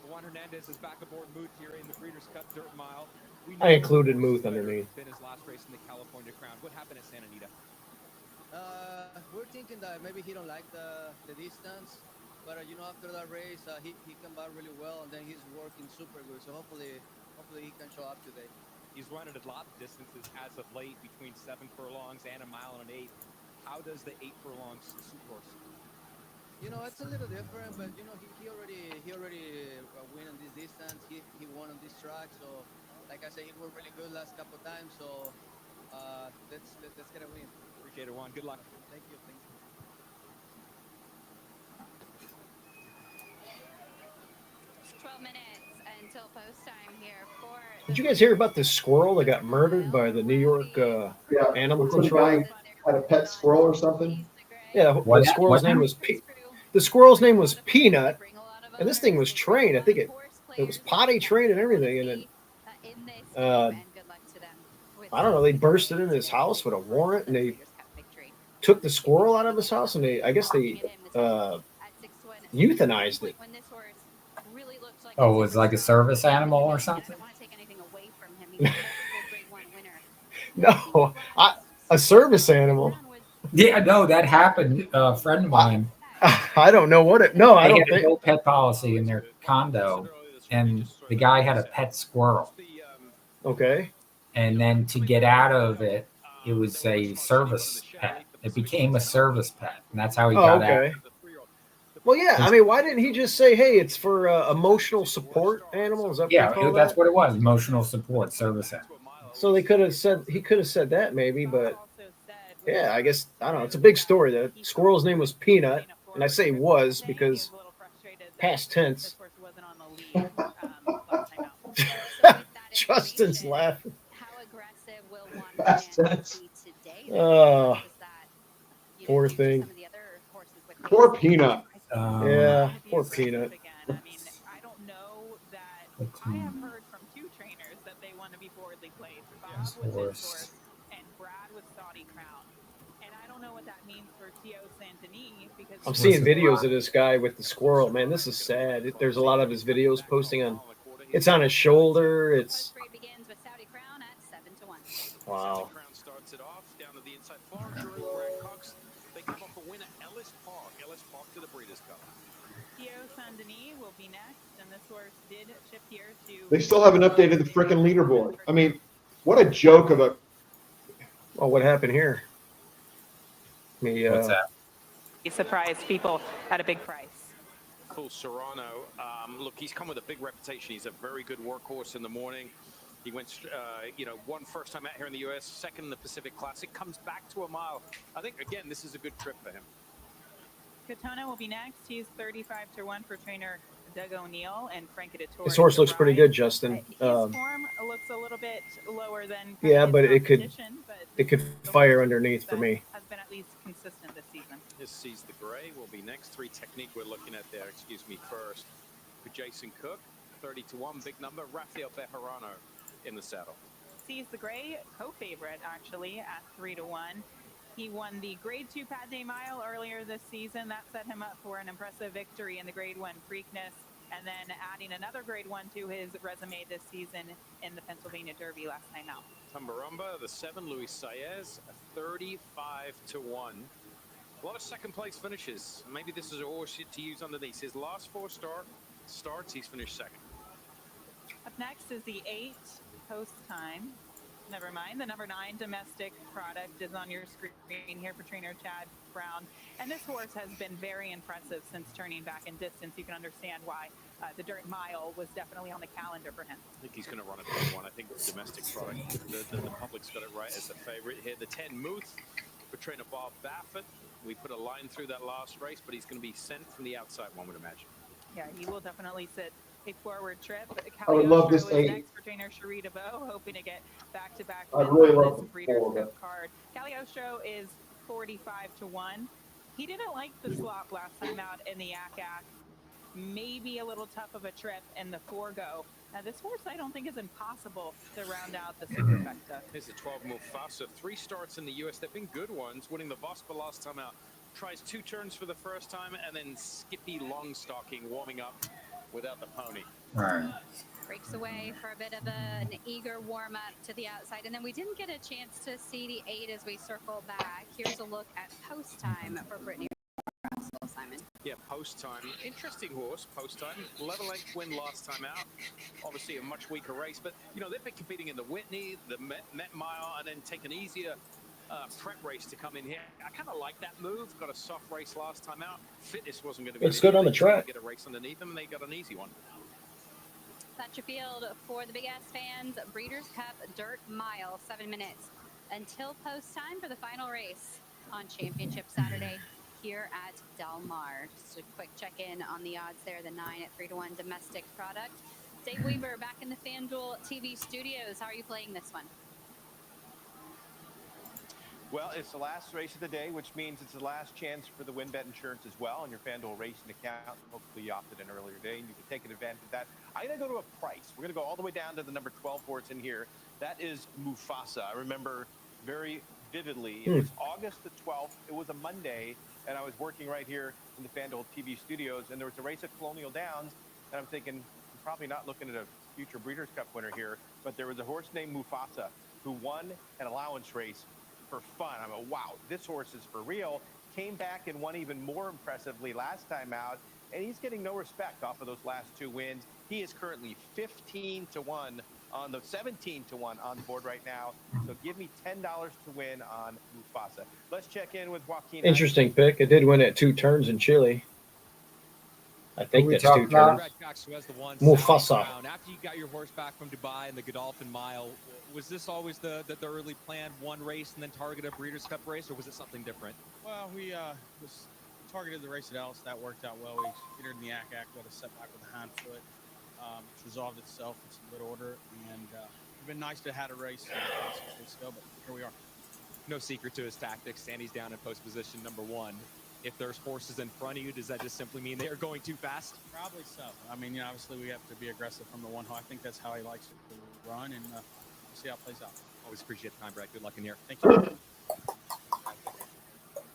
Juan Hernandez is back aboard Muth here in the Breeders' Cup Dirt Mile. I included Muth underneath. Been his last race in the California Crown. What happened at Santa Anita? We're thinking that maybe he don't like the distance, but after that race, he came back really well, and then he's working super good. So hopefully he can show up today. He's running a lot of distances as of late, between 7 furlongs and a mile and an 8. How does the 8 furlongs suit horse? It's a little different, but he already win on this distance. He won on this track, so like I said, he worked really good last couple of times. So let's get a win. Appreciate it, Juan. Good luck. Thank you. 12 minutes until post time here for. Did you guys hear about the squirrel that got murdered by the New York animal control? Had a pet squirrel or something. Yeah, the squirrel's name was Peanut, and this thing was trained. I think it was potty trained and everything, and then I don't know. They bursted into his house with a warrant, and they took the squirrel out of his house, and I guess they euthanized it. Oh, it was like a service animal or something? No, a service animal. Yeah, no, that happened. A friend of mine. I don't know what it. No, I don't think. No pet policy in their condo, and the guy had a pet squirrel. Okay. And then to get out of it, it was a service pet. It became a service pet, and that's how he got out. Well, yeah. I mean, why didn't he just say, "Hey, it's for emotional support animals"? That's what it was. Emotional support service animal. So he could have said that maybe, but yeah, I guess I don't know. It's a big story. The squirrel's name was Peanut, and I say was because past tense. Justin's laughing. Past tense. Oh, poor thing. Poor Peanut. Yeah, poor Peanut. I have heard from 2 trainers that they want to be boardly placed. Bob with this horse and Brad with Saudi Crown. And I don't know what that means for Tio Santini because I'm seeing videos of this guy with the squirrel. Man, this is sad. There's a lot of his videos posting on. It's on his shoulder. It's. Wow. Starts it off down to the inside far. Brad Cox. They come up a winner. Ellis Park to the Breeders' Cup. Tio Sandini will be next, and this horse did shift here to. They still haven't updated the frickin' leaderboard. I mean, what a joke of a. Oh, what happened here? What's that? He surprised people at a big price. Cool Serrano. Look, he's come with a big reputation. He's a very good workhorse in the morning. He went, won first time out here in the U.S., second in the Pacific Classic, comes back to a mile. I think, again, this is a good trip for him. Katona will be next. He's 35-1 for trainer Doug O'Neill and Frank Editore. His horse looks pretty good, Justin. His form looks a little bit lower than yeah, but it but could fire underneath for me. Has been at least consistent this season. This sees the gray will be next. 3 Technique we're looking at there. First for Jason Cook, 30-1, big number. Rafael Bejarano in the saddle. Sees the gray, co-favorite actually at 3-1. He won the Grade 2 Padre Mile earlier this season. That set him up for an impressive victory in the Grade 1 Preakness, and then adding another Grade 1 to his resume this season in the Pennsylvania Derby last time out. Tumbarumba, the 7, Luis Saez, 35-1. A lot of second place finishes. Maybe this is a horse to use underneath. His last 4 starts, he's finished second. Up next is the 8 post time. Never mind. The number 9 domestic product is on your screen here for trainer Chad Brown. And this horse has been very impressive since turning back in distance. You can understand why the Dirt Mile was definitely on the calendar for him. I think he's going to run a big one. I think the domestic product, the public's got it right as the favorite here. The 10 Muth for trainer Bob Baffert. We put a line through that last race, but he's going to be sent from the outside, one would imagine. Yeah, he will definitely sit a forward trip. I would love this 8. Next for trainer Sharita Bowe, hoping to get back-to-back I'd really love this the Breeders' 4, Cup card. Cagliostro is 45-1. He didn't like the slop last time out in the Yak. Maybe a little tough of a trip in the forego. Now, this horse I don't think is impossible to round out the superfecta. Here's the 12 Mufasa. 3 starts in the U.S. They've been good ones, winning the Vosper last time out. Tries 2 turns for the first time, and then Skippy Longstocking warming up without the pony. Right. Breaks away for a bit of an eager warm up to the outside. And then we didn't get a chance to see the 8 as we circle back. Here's a look at post time for Brittany Russell, Simon. Yeah, post time. Interesting horse, post time. Level length win last time out. Obviously a much weaker race, but you know, they've been competing in the Whitney, the Met Mile, and then take an easier prep race to come in here. I kind of like that move. Got a soft race last time out. Fitness wasn't going to be. It's good on the track. Get a race underneath them, and they got an easy one. Thatcher Field for the Big Ass fans. Breeders' Cup Dirt Mile, 7 minutes until post time for the final race on Championship Saturday here at Del Mar. Just a quick check-in on the odds there. The 9 at 3-1 domestic product. Dave Weaver back in the FanDuel TV studios. How are you playing this one? Well, it's the last race of the day, which means it's the last chance for the WinBet insurance as well on your FanDuel racing account. Hopefully you opted in earlier today and you can take advantage of that. I'm going to go to a price. We're going to go all the way down to the number 12 horse in here. That is Mufasa. I remember very vividly. It was August the 12th. It was a Monday, and I was working right here in the FanDuel TV studios, and there was a race at Colonial Downs, and I'm thinking, I'm probably not looking at a future Breeders' Cup winner here, but there was a horse named Mufasa who won an allowance race for fun. I'm like, wow, this horse is for real. Came back and won even more impressively last time out, and he's getting no respect off of those last 2 wins. He is currently 15-1 on the 17-1 on the board right now. So give me $10 to win on Mufasa. Let's check in with Joaquin. Interesting pick. It did win at 2 turns in Chile. I think that's 2 turns. Brad Cox, who has the one Mufasa. after you got your horse back from Dubai in the Godolphin Mile, was this always the early plan, one race and then target a Breeders' Cup race, or was it something different? Well, we targeted the race at Ellis. That worked out well. We entered in the Yak, got a setback with the hind foot. It's resolved itself in some good order, and it's been nice to have a race 6 weeks ago, but here we are. No secret to his tactics. Sandy's down in post position number 1. If there's horses in front of you, does that just simply mean they are going too fast? Probably so. I mean, obviously we have to be aggressive from the 1 hole. I think that's how he likes to run, and we'll see how it plays out. Always appreciate the time, Brad. Good luck in here. Thank you.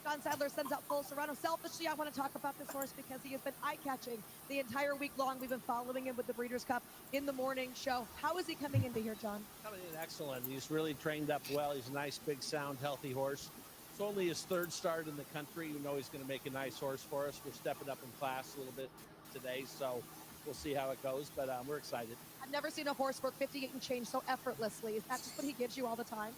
John Sadler sends out full Serrano. Selfishly, I want to talk about this horse because he has been eye-catching the entire week long. We've been following him with the Breeders' Cup in the morning show. How is he coming into here, John? Coming in excellent. He's really trained up well. He's a nice, big, sound, healthy horse. It's only his 3rd start in the country. You know he's going to make a nice horse for us. We're stepping up in class a little bit today, so we'll see how it goes, but we're excited. I've never seen a horse work 58 and change so effortlessly. Is that just what he gives you all the time?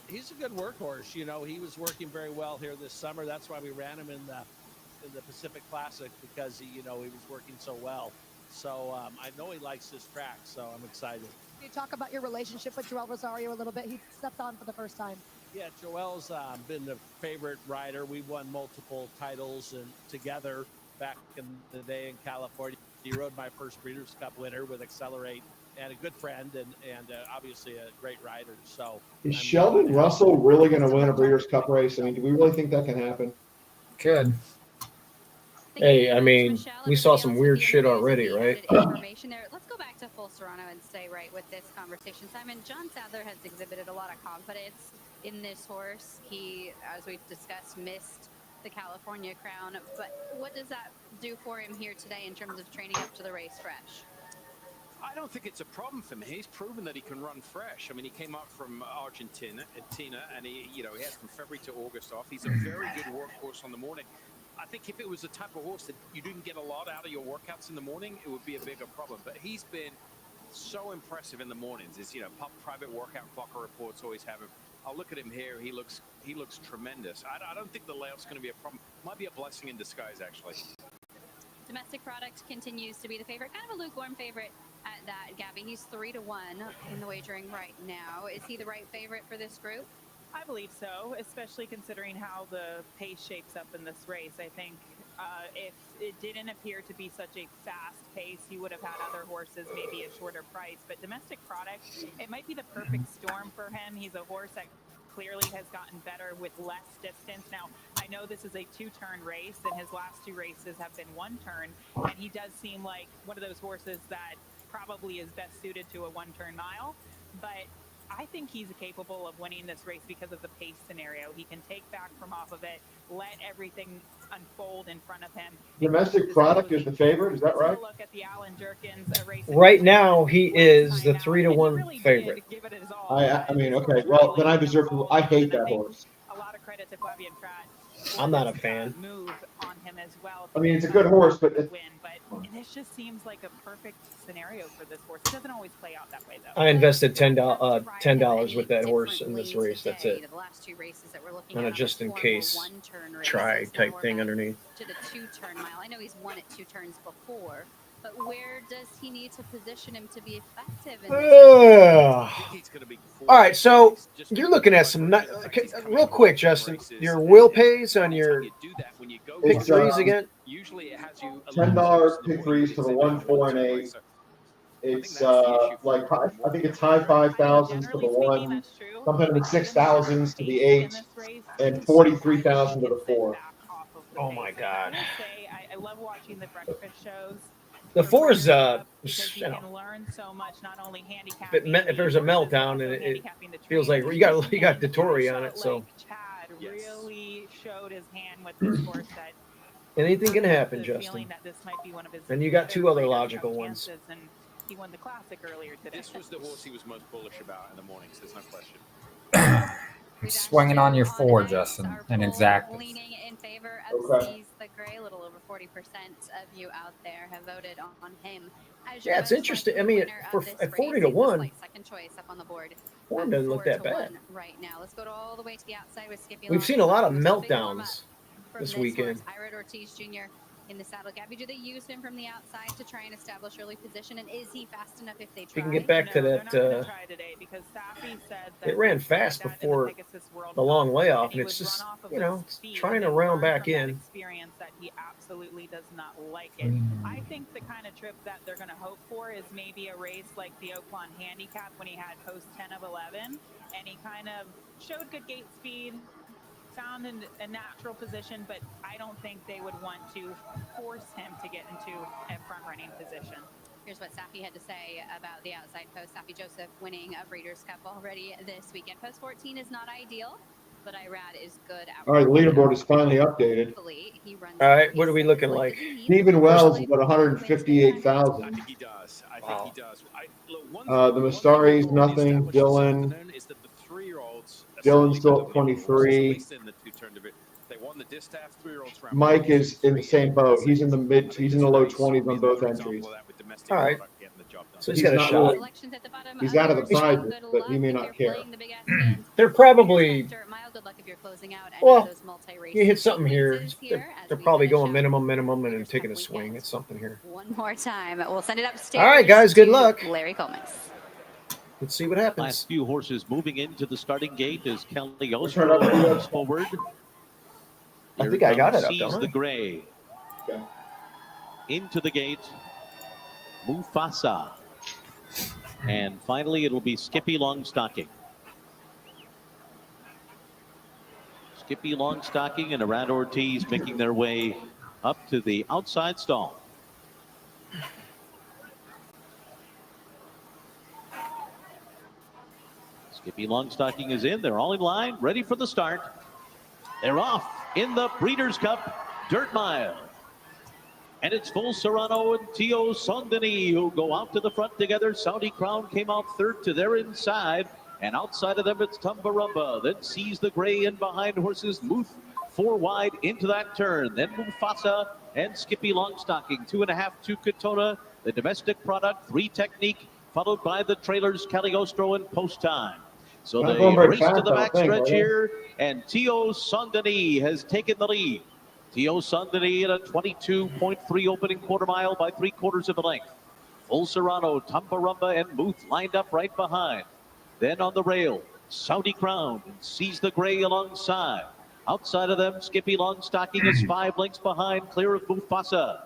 He's a good workhorse. You know, he was working very well here this summer. That's why we ran him in the Pacific Classic, because he was working so well. So I know he likes this track, so I'm excited. Can you talk about your relationship with Joel Rosario a little bit? He stepped on for the first time. Yeah, Joel's been the favorite rider. We won multiple titles and together back in the day in California. He rode my first Breeders' Cup winner with Accelerate, and a good friend, and obviously a great rider. So is Sheldon Russell really going to win a Breeders' Cup race? I mean, do we really think that can happen? Could. Hey, I mean, we saw some weird shit already, right? Information there. Let's go back to full Serrano and stay right with this conversation. Simon, John Sadler has exhibited a lot of confidence in this horse. He, as we've discussed, missed the California Crown, but what does that do for him here today in terms of training up to the race fresh? I don't think it's a problem for him. He's proven that he can run fresh. I mean, he came up from Argentina, and he had from February to August off. He's a very good workhorse on the morning. I think if it was the type of horse that you didn't get a lot out of your workouts in the morning, it would be a bigger problem. But he's been so impressive in the mornings. His, private workout clocker reports always have him. I'll look at him here. He looks tremendous. I don't think the layout's going to be a problem. Might be a blessing in disguise, actually. Domestic product continues to be the favorite, kind of a lukewarm favorite at that, Gabby. He's 3-1 in the wagering right now. Is he the right favorite for this group? I believe so, especially considering how the pace shapes up in this race. I think if it didn't appear to be such a fast pace, you would have had other horses, maybe a shorter price. But domestic product, it might be the perfect storm for him. He's a horse that clearly has gotten better with less distance. Now, I know this is a 2-turn race, and his last 2 races have been 1 turn, and he does seem like one of those horses that probably is best suited to a 1-turn mile. But I think he's capable of winning this race because of the pace scenario. He can take back from off of it, let everything unfold in front of him. Domestic Product is the favorite. Is that Let's right? take a look at the Alan Jerkins race. Right now, he is the 3-1 favorite. Give it his all. I mean, okay. Well, then I deserve to. I hate that horse. A lot of credit to Fabian Prat. I'm not a fan. Move on him as well. I mean, it's a good horse, but win. But this just seems like a perfect scenario for this horse. It doesn't always play out that way, though. I invested $10 with that horse in this race. That's it. The last 2 races that we're looking On a at just in formal case 1-turn races. try Now type we're thing back underneath. to the 2-turn mile. I know he's won at 2 turns before, but where does he need to position him to be effective in this? All right, so you're looking at some real quick, Justin. Your will pays on your pick threes again. Usually it has you $10 pick threes to the 1, 4, and 8. It's like I think it's high 5,000s to the 1, sometimes it's 6,000s to the 8, and 43,000 to the 4. Oh my God! I love watching the breakfast shows. The 4's Because you can learn so much, not only handicapping. if there's a meltdown and it feels like you got Dettori on it, so Chad really showed his hand with this horse that anything can happen, feeling Justin. that this might be one of his And you got 2 other better logical cup ones. chances, and he won the classic earlier today. This was the horse he was most bullish about in the mornings. There's no question. Swinging on your 4, Justin, and exactly. Leaning in favor of Seize the Gray. A little over 40% of you out there have voted on him. Yeah, it's interesting. I mean, at 40 to 1, second choice up on the board. form doesn't look that 4 to bad. 1 right now. Let's go all the way to the outside with Skippy. We've seen a lot of meltdowns this weekend. Ira Ortiz Jr. in the saddle. Gabby, do they use him from the outside to try and establish early position? And is he fast enough if they try? We can get back to that. It ran fast before the long layoff, and it's just, it's trying to round back in. Experience that he absolutely does not like it. I think the kind of trip that they're going to hope for is maybe a race like the Oakland Handicap when he had post 10 of 11, and he kind of showed good gate speed, found in a natural position, but I don't think they would want to force him to get into a front-running position. Here's what Safi had to say about the outside post. Safi Joseph winning a Breeders' Cup already this weekend. Post 14 is not ideal, but Irad is good. All right, the leaderboard is finally updated. All right, what are we looking like? Stephen Wells is about 158,000. I think he does. I think he does. The Mastaris, nothing. Dylan. Dylan's still at 23. They won the distaff 3-year-olds round. Mike is in the same boat. He's in the low 20s on both entries. All right. So he's He's got a not shot. really- He's out of the prizes, but he may not care. They're probably, well, you hit something here. They're probably going minimum, and then taking a swing at something here. One more time. We'll send it upstairs. All right, guys, good to luck. Larry Coleman. Let's see what happens. Last few horses moving into the starting gate as Kelly Turn Ostro up the moves forward. I think I got it up, Seize don't I? the Gray. Okay. Into the gate, Mufasa. And finally, it'll be Skippy Longstocking. Skippy Longstocking and Irad Ortiz making their way up to the outside stall. Skippy Longstocking is in. They're all in line, ready for the start. They're off in the Breeders' Cup Dirt Mile. And it's Full Serrano and Tio Sondini who go out to the front together. Saudi Crown came out third to their inside. And outside of them, it's Tumbarumba. Then Seize the Gray in behind horses. Muth 4 wide into that turn. Then Mufasa and Skippy Longstocking. 2.5 to Katona. The Domestic Product, 3 Technique, followed by the trailers Cagliostro and Post Time. So Not they going very race to fast, the I don't think, backstretch are they? here. And Tio Sondini has taken the lead. Tio Sondini at a 22.3 opening quarter mile by 3/4 of a length. Full Serrano, Tumbarumba, and Muth lined up right behind. Then on the rail, Saudi Crown and Seize the Gray alongside. Outside of them, Skippy Longstocking is 5 lengths behind, clear of Mufasa.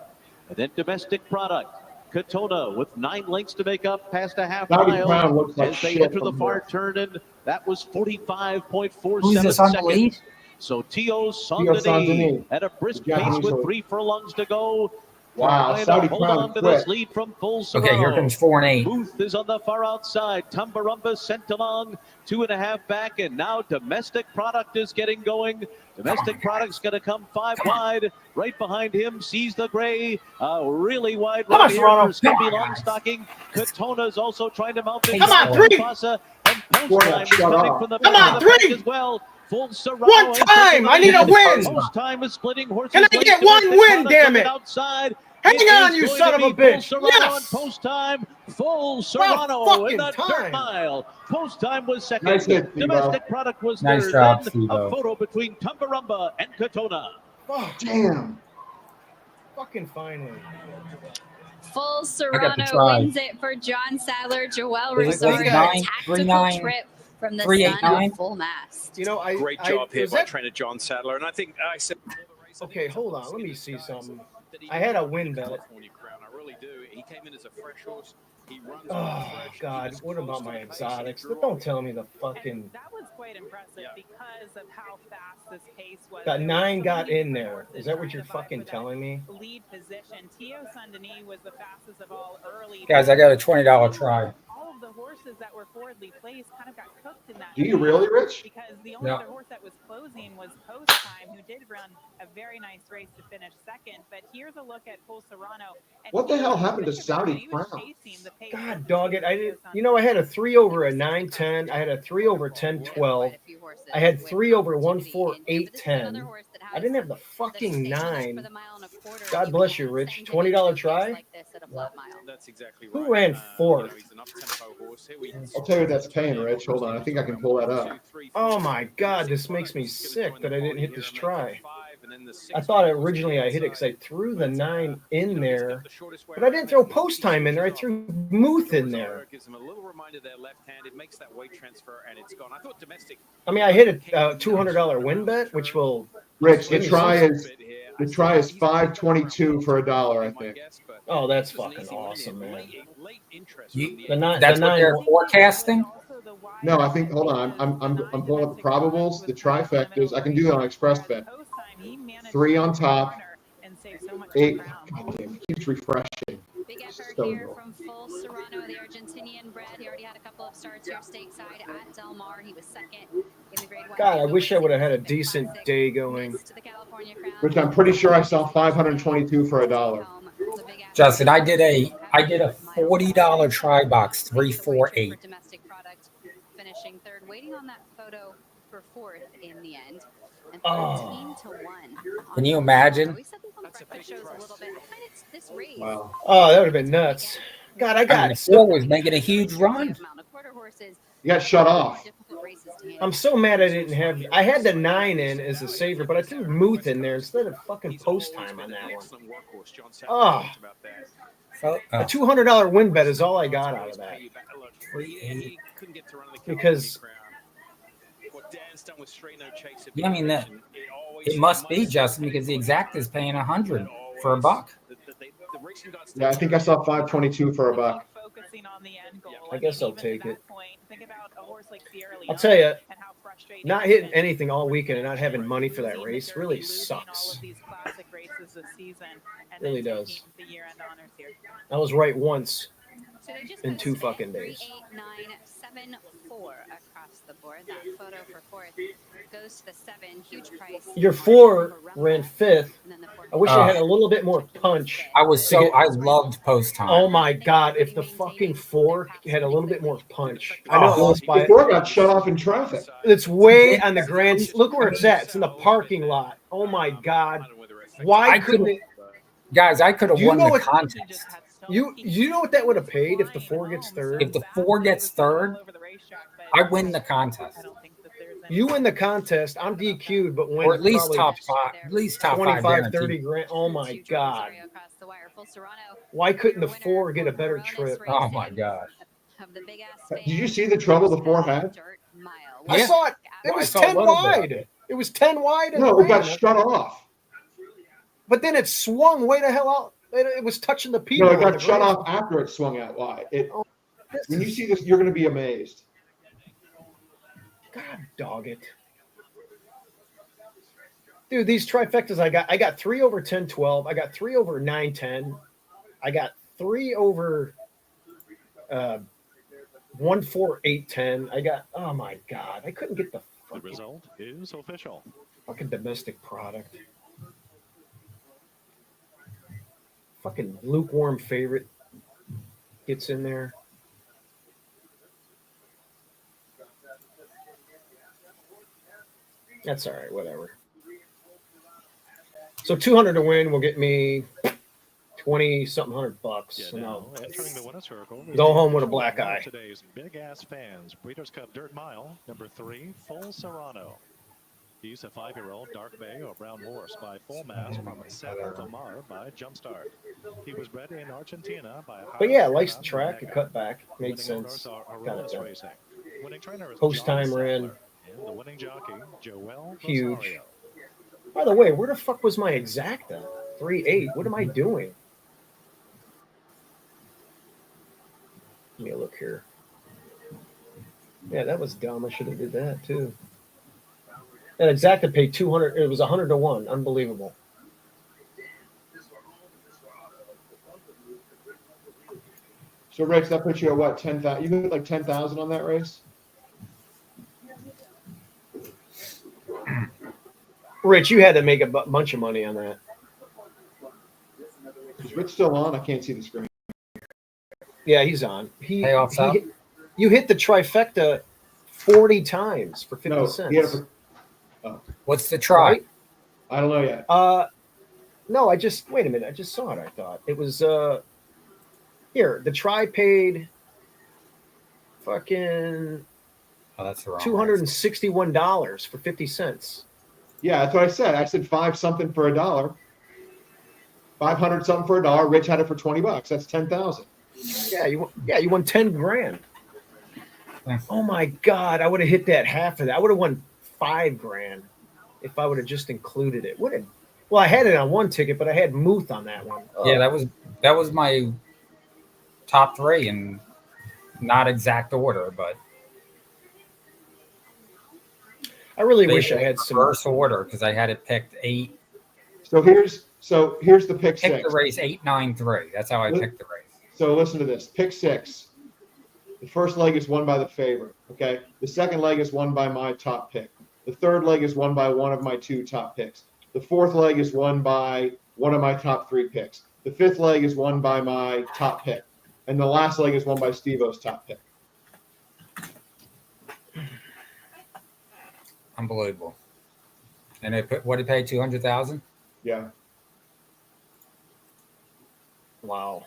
And then Domestic Product, Katona with 9 lengths to make up past a half Saudi mile Crown looks like as they shit enter the from far here. turn, and That was 45.47 Who's this on the seconds. lead? So Tio Saint-Denis Denis at a brisk pace Japanese with horse. 3 furlongs to go. Wow, Trying Saudi to hold Crown on to quick. this lead from Full Okay, here Serrano. comes 4 and 8. Booth is on the far outside. Tumbarumba sent along 2.5 back, and now Domestic Product is getting going. Domestic Product's going to come 5 wide. Right behind him, Sees the Gray. Really wide Come run on, here Serrano. for Skippy Longstocking. Katona's also trying to mount it. Come on, 3. Mufasa, and Post Time is Shut coming up. from the Come back on, of the pack 3. as well. Full Serrano. One has time. taken the I need a lead. win. Post Time is splitting horses. Can I late. get one Domestic win, Product damn coming it? outside. Hang It on, is you going son to of a be Full bitch. Serrano Yes. and Post Time. Full Serrano in the fucking dirt time. mile. Post Time was second. Nice hit, Steve-O. Domestic Product was Nice third. job, Then Steve-O. a photo between Tumbarumba and Katona. Oh, Damn. fucking finally. Full I got the Serrano try. wins it for John Sadler. Joel Was it Rosari, 3-9, tactical 3-9, trip from the 3-8-9? sun of Full Mast. You know, Great job here by trainer John Sadler. And I think I said Okay, hold on. Let me see something. I had a win bet. California Crown. I really do. He came in as a fresh horse. He runs Oh, fresh. God. What about my exotics? Don't tell me the fucking... That was quite impressive because of how fast this pace was. That There were 9 so got many in different there. horses Is that what trying you're to vie fucking for that telling me? lead position. Tio Saint-Denis was the fastest of all early. Guys, I got a $20 try. All of the horses that were forwardly placed kind of got cooked in that. Do you really, Rich? Because the only Yeah. other horse that was closing was Post Time, who did run a very nice race to finish second. But here's a look at Full Serrano. And What the he hell was happened to quick about it. Saudi He was Crown? chasing the pace. God dog it. I didn't... You know, I had a 3 over a 9-10. I had a 3 over 10-12. I had 3 over 1-4-8-10. I didn't have the fucking 9. God bless you, Rich. $20 try? That's exactly right. Who ran 4th? He's an up-tempo horse. Here we I'll tell you what that's paying, Rich. Hold on. I think I can pull that up. Oh my God, this makes me sick that I didn't hit this try. I thought originally I hit it because I threw the 9 in there, but I didn't throw Post Time in there. I threw Muth in there. gives him a little reminder there, left-handed, makes that weight transfer, and it's gone. I thought Domestic. I mean, I hit a $200 win bet, which will... Rich, the try is 522 for $1, I think. Oh, that's fucking awesome, man. That's what they're forecasting? No, I think. Hold on. I'm pulling up the probables, the trifectas. I can do that on Express Bet. 3 on top. 8. God damn, it keeps refreshing. Big effort So here cool. from Full Serrano, the Argentinian bred. He already had a couple of starts here stateside at Del Mar. He was second in the Grade 1. God, I wish I would have had a decent day going. Which I'm pretty sure I saw 522 for $1. Justin, I did a $40 try box, 348. Domestic product finishing third, waiting on that photo for 4th in the end. And Oh. 13-1. Can you imagine? We said this on the breakfast shows a little bit. I find it's this race. Wow. Oh, that would have been nuts. God, I got the 4 was making a huge run. You got shut off. I'm so mad I didn't have... I had the 9 in as a saver, but I threw Muth in there instead of fucking Post Time on that one. Oh. A $200 win bet is all I got out of that. Because... Yeah, I mean, that it must be, Justin, because the exact is paying $100 for $1. Yeah, I think I saw 522 for $1. I guess I'll take it. I'll tell you, not hitting anything all weekend and not having money for that race really sucks. Really does. I was right once in 2 fucking days. 8, 9, 7, 4 across the board. That photo for 4th goes to the 7. Huge price. Your 4 ran 5th. I wish I had a little bit more punch. I loved Post Time. Oh my God, if the fucking 4 had a little bit more punch. I know it lost by... The 4 got shut off in traffic. It's way on the grand... Look where it's at. It's in the parking lot. Oh my God. Why couldn't it... Guys, I could have won the contest. You know what that would have paid if the 4 gets third? If the 4 gets third, I win the contest. You win the contest. I'm DQ'd, but win Or at least probably top 5. At least top 5 25, 30 guaranteed. grand. Oh my God. Why couldn't the 4 get a better trip? Oh my God. Did you see the trouble the 4 had? I saw it. It was 10 wide. It was 10 wide. No, it got shut off. But then it swung way the hell out. It was touching the people. No, it got shut off after it swung out wide. When you see this, you're going to be amazed. God dog it. Dude, these trifectas I got 3 over 10, 12. I got 3 over 9, 10. I got 3 over 1, 4, 8, 10. I got, oh my God. I couldn't get the result is official. fucking domestic product. Fucking lukewarm favorite gets in there. That's all right, whatever. So 200 to win will get me 20 something $100, and I'll Entering the winner circle is go the home with a official black winner of eye. Today's big ass fans, Breeders' Cup Dirt Mile, number 3, Full Serrano. He's a 5-year-old dark bay or brown horse by Full Mass from Cerro Tomar by Jumpstart. He was bred in Argentina by But yeah, Jairo likes the Ferran track, Vega. it cut back, made Winning sense. owners are Got it Aromas done. Racing. Winning trainer is Post John time ran Sadler. And the winning jockey, Joel huge. Rosario. By the way, where the fuck was my exacta? 3-8. What am I doing? Let me look here. Yeah, that was dumb. I should have did that too. That exacta paid 200. It was 100 to 1. Unbelievable. So Rex, that puts you at what, 10,000? You hit like 10,000 on that race? Rich, you had to make a bunch of money on that. Is Rich still on? I can't see the screen. Yeah, he's on. He out? You hit the trifecta 40 times for 50 cents. What's the try? Right? I don't know yet. No, wait a minute. I just saw it. I thought it was here. The try paid fucking that's the wrong $261 for 50 cents. Yeah, that's what I said. I said 5 something for $1. 500 something for $1. Rich had it for $20. That's 10,000. Yeah, you won 10 grand. Oh my God, I would have hit that half of that. I would have won 5 grand if I would have just included it. Well, I had it on one ticket, but I had Muth on that one. Oh. Yeah, that was my top 3 in not exact order, but I really wish I had some reverse order because I had it picked 8. So here's the pick Pick 6. the race 8-9-3. That's how I picked the race. So listen to this. Pick 6. The first leg is won by the favorite. Okay. The second leg is won by my top pick. The third leg is won by one of my 2 top picks. The fourth leg is won by one of my top 3 picks. The fifth leg is won by my top pick. And the last leg is won by Steve-O's top pick. Unbelievable. And what did pay 200,000? Yeah. Wow.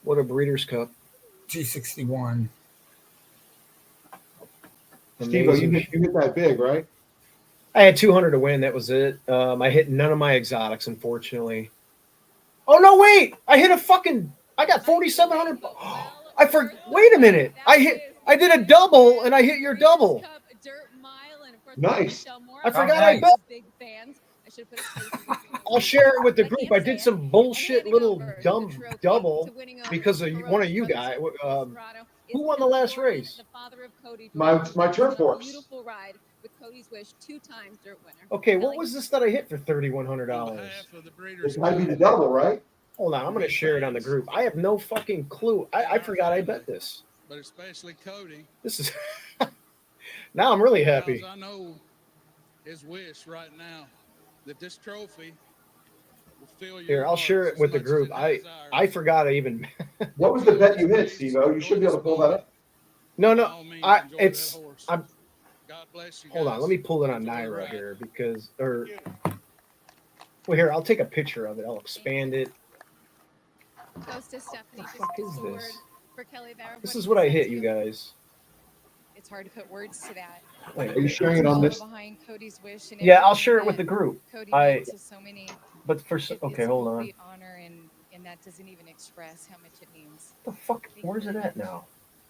What a Breeders' Cup. 261. Steve-O, you hit that big, right? I had 200 to win. That was it. I hit none of my exotics, unfortunately. Oh, no, wait. I got 4,700. Wait a minute. I did a double, and I hit your double. Nice. I forgot I bet. I'll share it with the group. I did some bullshit little dumb double because of one of you guys. Who won the last race? My turf horse. Beautiful ride with Cody's Wish, 2 times dirt winner. Okay, what was this that I hit for $3,100? It might be the double, right? Hold on, I'm going to share it on the group. I have no fucking clue. I forgot I bet this. But especially Cody. This is now I'm really happy. I know his wish right now that this trophy will fill your Here, I'll share it with the group. I forgot I even. What was the bet you hit, Steve-O? You should be able to pull that up. No. God bless you. Hold on, let me pull it on Naira here well, here, I'll take a picture of it. I'll expand it. Goes to Stephanie. What the fuck is this? For Kelly Barrow. This is what I hit, you guys. It's hard to put words to that. Wait, are you sharing it on this? Behind Cody's wish and yeah, I'll share it with the group. Cody meant to so many. But okay, hold on. Complete honor, and that doesn't even express how much it means. What the fuck? Where's it at now?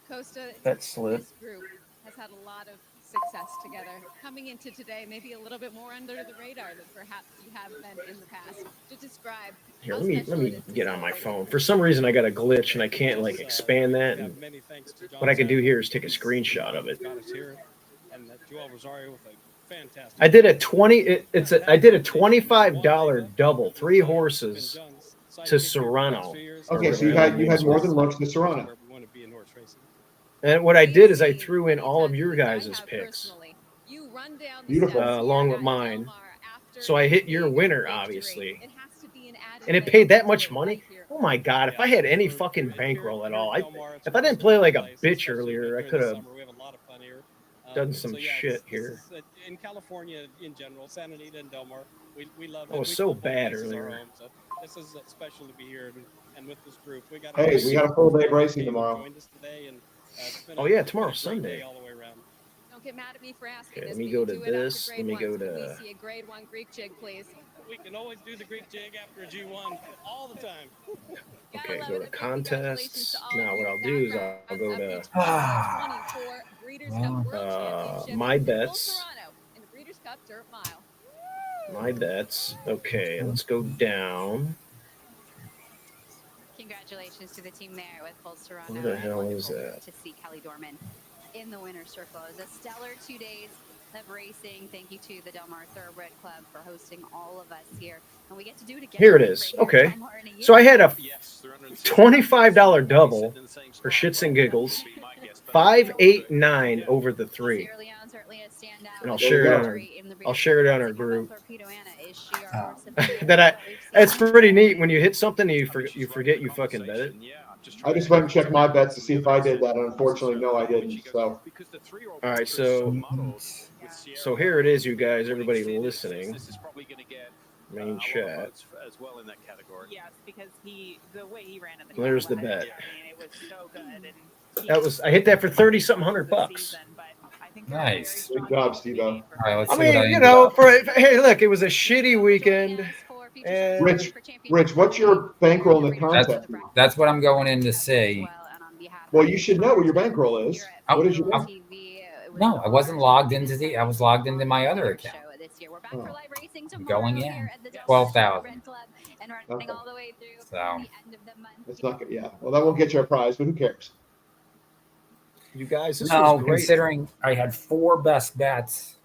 Costa, that slip. This group has had a lot of success together. Coming into today, maybe a little bit more under the radar than perhaps you have been in the past. To describe Here, how let me special it is to get on my celebrate phone. with For some reason, I got a glitch and I can't like expand that. And what I can do here is take a screenshot of it. Got us here, and Joel Rosario with a fantastic. I did a I did a $25 double, 3 horses to Serrano. Okay, so you had more than lunch to Serrano. And what I did is I threw in all of your guys' picks Beautiful. along with mine. So I hit your winner, obviously. And it paid that much money? Oh my God, if I had any fucking bankroll at all. If I didn't play like a bitch earlier, I could have done some shit here. In California in general, Santa Anita and Del Mar, we love it. I was We so call both bad places our earlier. home, so this is special to be here and with this group. We got Hey, we got a full day of racing tomorrow. joined us today, and it's been Oh a- yeah, it's been a tomorrow's great Sunday. day all the way around. Don't get mad at me for asking Okay, this. let me but you go to do it after this. grade Let me ones. go Can we to. see a grade 1 Greek jig, please? We can always do the Greek jig after a G1 all the time. Okay, go to contests. Now what I'll do is I'll go to my bets. In the Breeders' Cup Dirt Mile. My bets. Okay, let's go down. Congratulations to the team there with Paul Serrano. What the and hell is wonderful that? to see Kelly Dorman in the winner's circle. It was a stellar 2 days of racing. Thank you to the Del Mar Thoroughbred Club for hosting all of us here. And we get to do it again. Here it is. Okay. So I had a $25 double for shits and giggles. 589 over the 3. And I'll share it on our group. That's pretty neat when you hit something and you forget you fucking bet it. I just went and checked my bets to see if I did that, and unfortunately, no, I didn't. So, all right, so here it is, you guys, everybody listening. Main chat. as well in that category. Yes, because the way he ran in the There's the bet. bet. I mean, it was so good. And That was I hit that for 30-something $100. Nice. good job, Steve-O. All right, let's I see what mean, I you ended know, up. hey, look, it was a shitty weekend. And Rich, what's your bankroll in the contest? That's what I'm going in to see. Well, you should know what your bankroll is. What is your No, I wasn't logged into I was logged into my other account. Oh. I'm going in 12,000. Okay. So It's not good. Yeah. Well, that won't get you a prize, but who cares? You guys, this no, was great. considering I had 4 best bets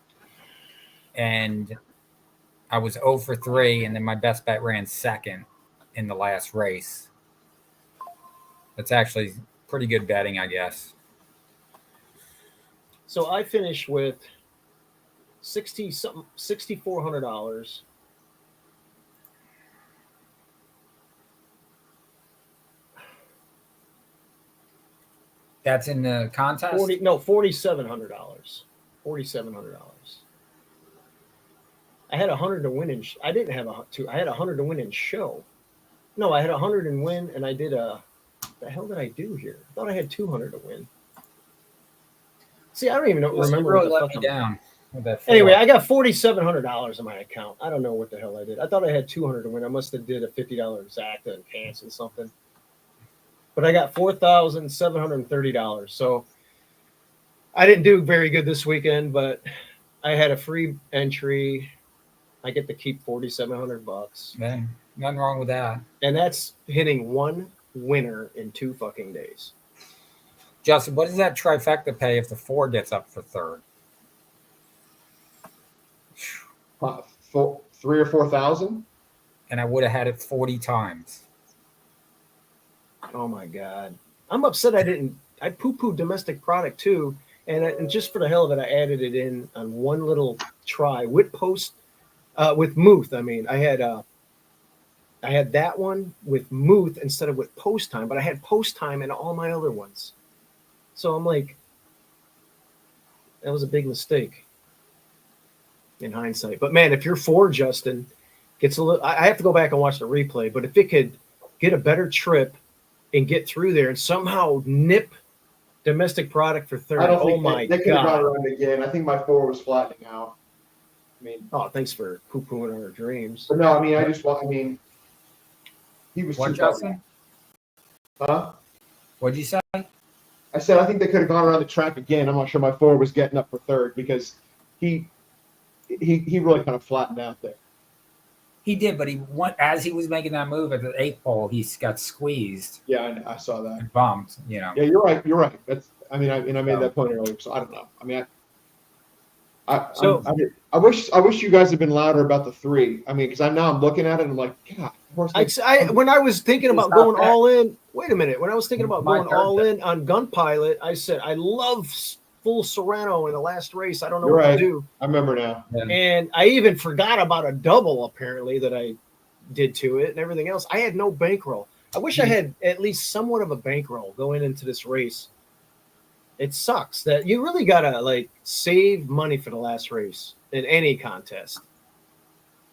and I was 0 for 3, and then my best bet ran second in the last race. That's actually pretty good betting, I guess. So I finished with $6,400. That's in the contest? $4,700. $4,700. I had 100 to win in. I didn't have I had 100 to win in show. No, I had 100 and win, and I did a. The hell did I do here? I thought I had 200 to win. See, I don't even remember. Really what the let fuck me down. with that Anyway, four. I got $4,700 in my account. I don't know what the hell I did. I thought I had 200 to win. I must have did a $50 exacta and pants and something. But I got $4,730. So I didn't do very good this weekend, but I had a free entry. I get to keep $4,700. Man, nothing wrong with that. And that's hitting one winner in 2 fucking days. Justin, what does that trifecta pay if the 4 gets up for third? 3 or 4,000. And I would have had it 40 times. Oh my God. I'm upset I poo-pooed domestic product too. And just for the hell of it, I added it in on one little try with with Muth. I mean, I had that one with Muth instead of with post time, but I had post time in all my other ones. So I'm like, that was a big mistake in hindsight. But man, if your 4, Justin, gets a little, I have to go back and watch the replay, but if it could get a better trip and get through there and somehow nip domestic product for third, I don't oh think my they could have gone God. around again. I think my 4 was flattening out. I mean, Oh, thanks for poo-pooing our dreams. but no, I mean, he was What, too far Justin? back. Huh? What'd you say? I said I think they could have gone around the track again. I'm not sure my forward was getting up for third because he really kind of flattened out there. He did, but as he was making that move at the 8th pole, he got squeezed. Yeah, I saw that. And bumped, you know. Yeah, you're right. You're right. That's. I mean, I made that point earlier, so I don't know. I mean, I wish you guys had been louder about the 3. I mean, because I'm looking at it and I'm like, God. When I was thinking about going all in, wait a minute. When I was thinking about going all in on Gun Pilot, I said I love full Serrano in the last race. I don't know You're what right. to do. I remember now. And I even forgot about a double apparently that I did to it and everything else. I had no bankroll. I wish I had at least somewhat of a bankroll going into this race. It sucks that you really gotta like save money for the last race in any contest.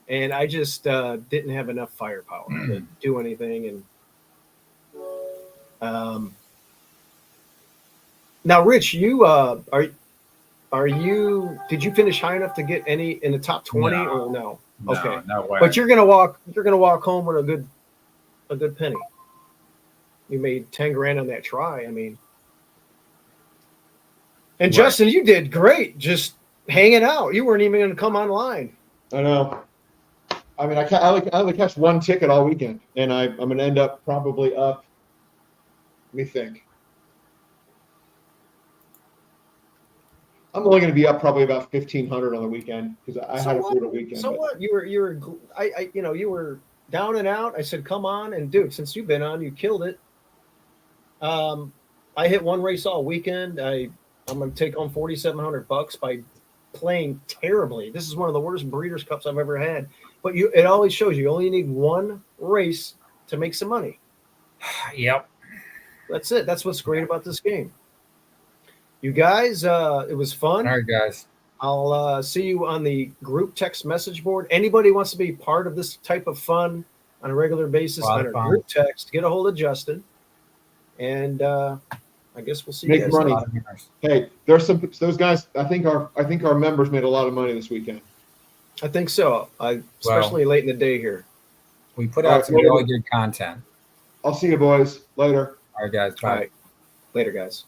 And I just didn't have enough firepower to do anything. And now, Rich, you are you? Did you finish high enough to get any in the top 20 or no? Okay, no way. But you're gonna walk home with a good penny. You made 10 grand on that try. I mean, and Right. Justin, you did great. Just hanging out. You weren't even gonna come online. I know. I mean, I only catch one ticket all weekend, and I'm going to end up probably up. Let me think. I'm only going to be up probably about 1,500 on the weekend because I had a brutal weekend. So what? You were down and out. I said, come on, and dude, since you've been on, you killed it. I hit one race all weekend. I'm going to take home $4,700 by playing terribly. This is one of the worst Breeders' Cups I've ever had. But it always shows you only need one race to make some money. Yep. That's it. That's what's great about this game. You guys, it was fun. All right, guys. I'll see you on the group text message board. Anybody wants to be part of this type of fun on a regular basis on our group text, get a hold of Justin. And I guess we'll see you Make guys. money. Hey, there's those guys. I think our members made a lot of money this weekend. I think so. Especially late in the day here. We put out some really good content. I'll see you boys later. All right, guys. Bye. All right. Later, guys.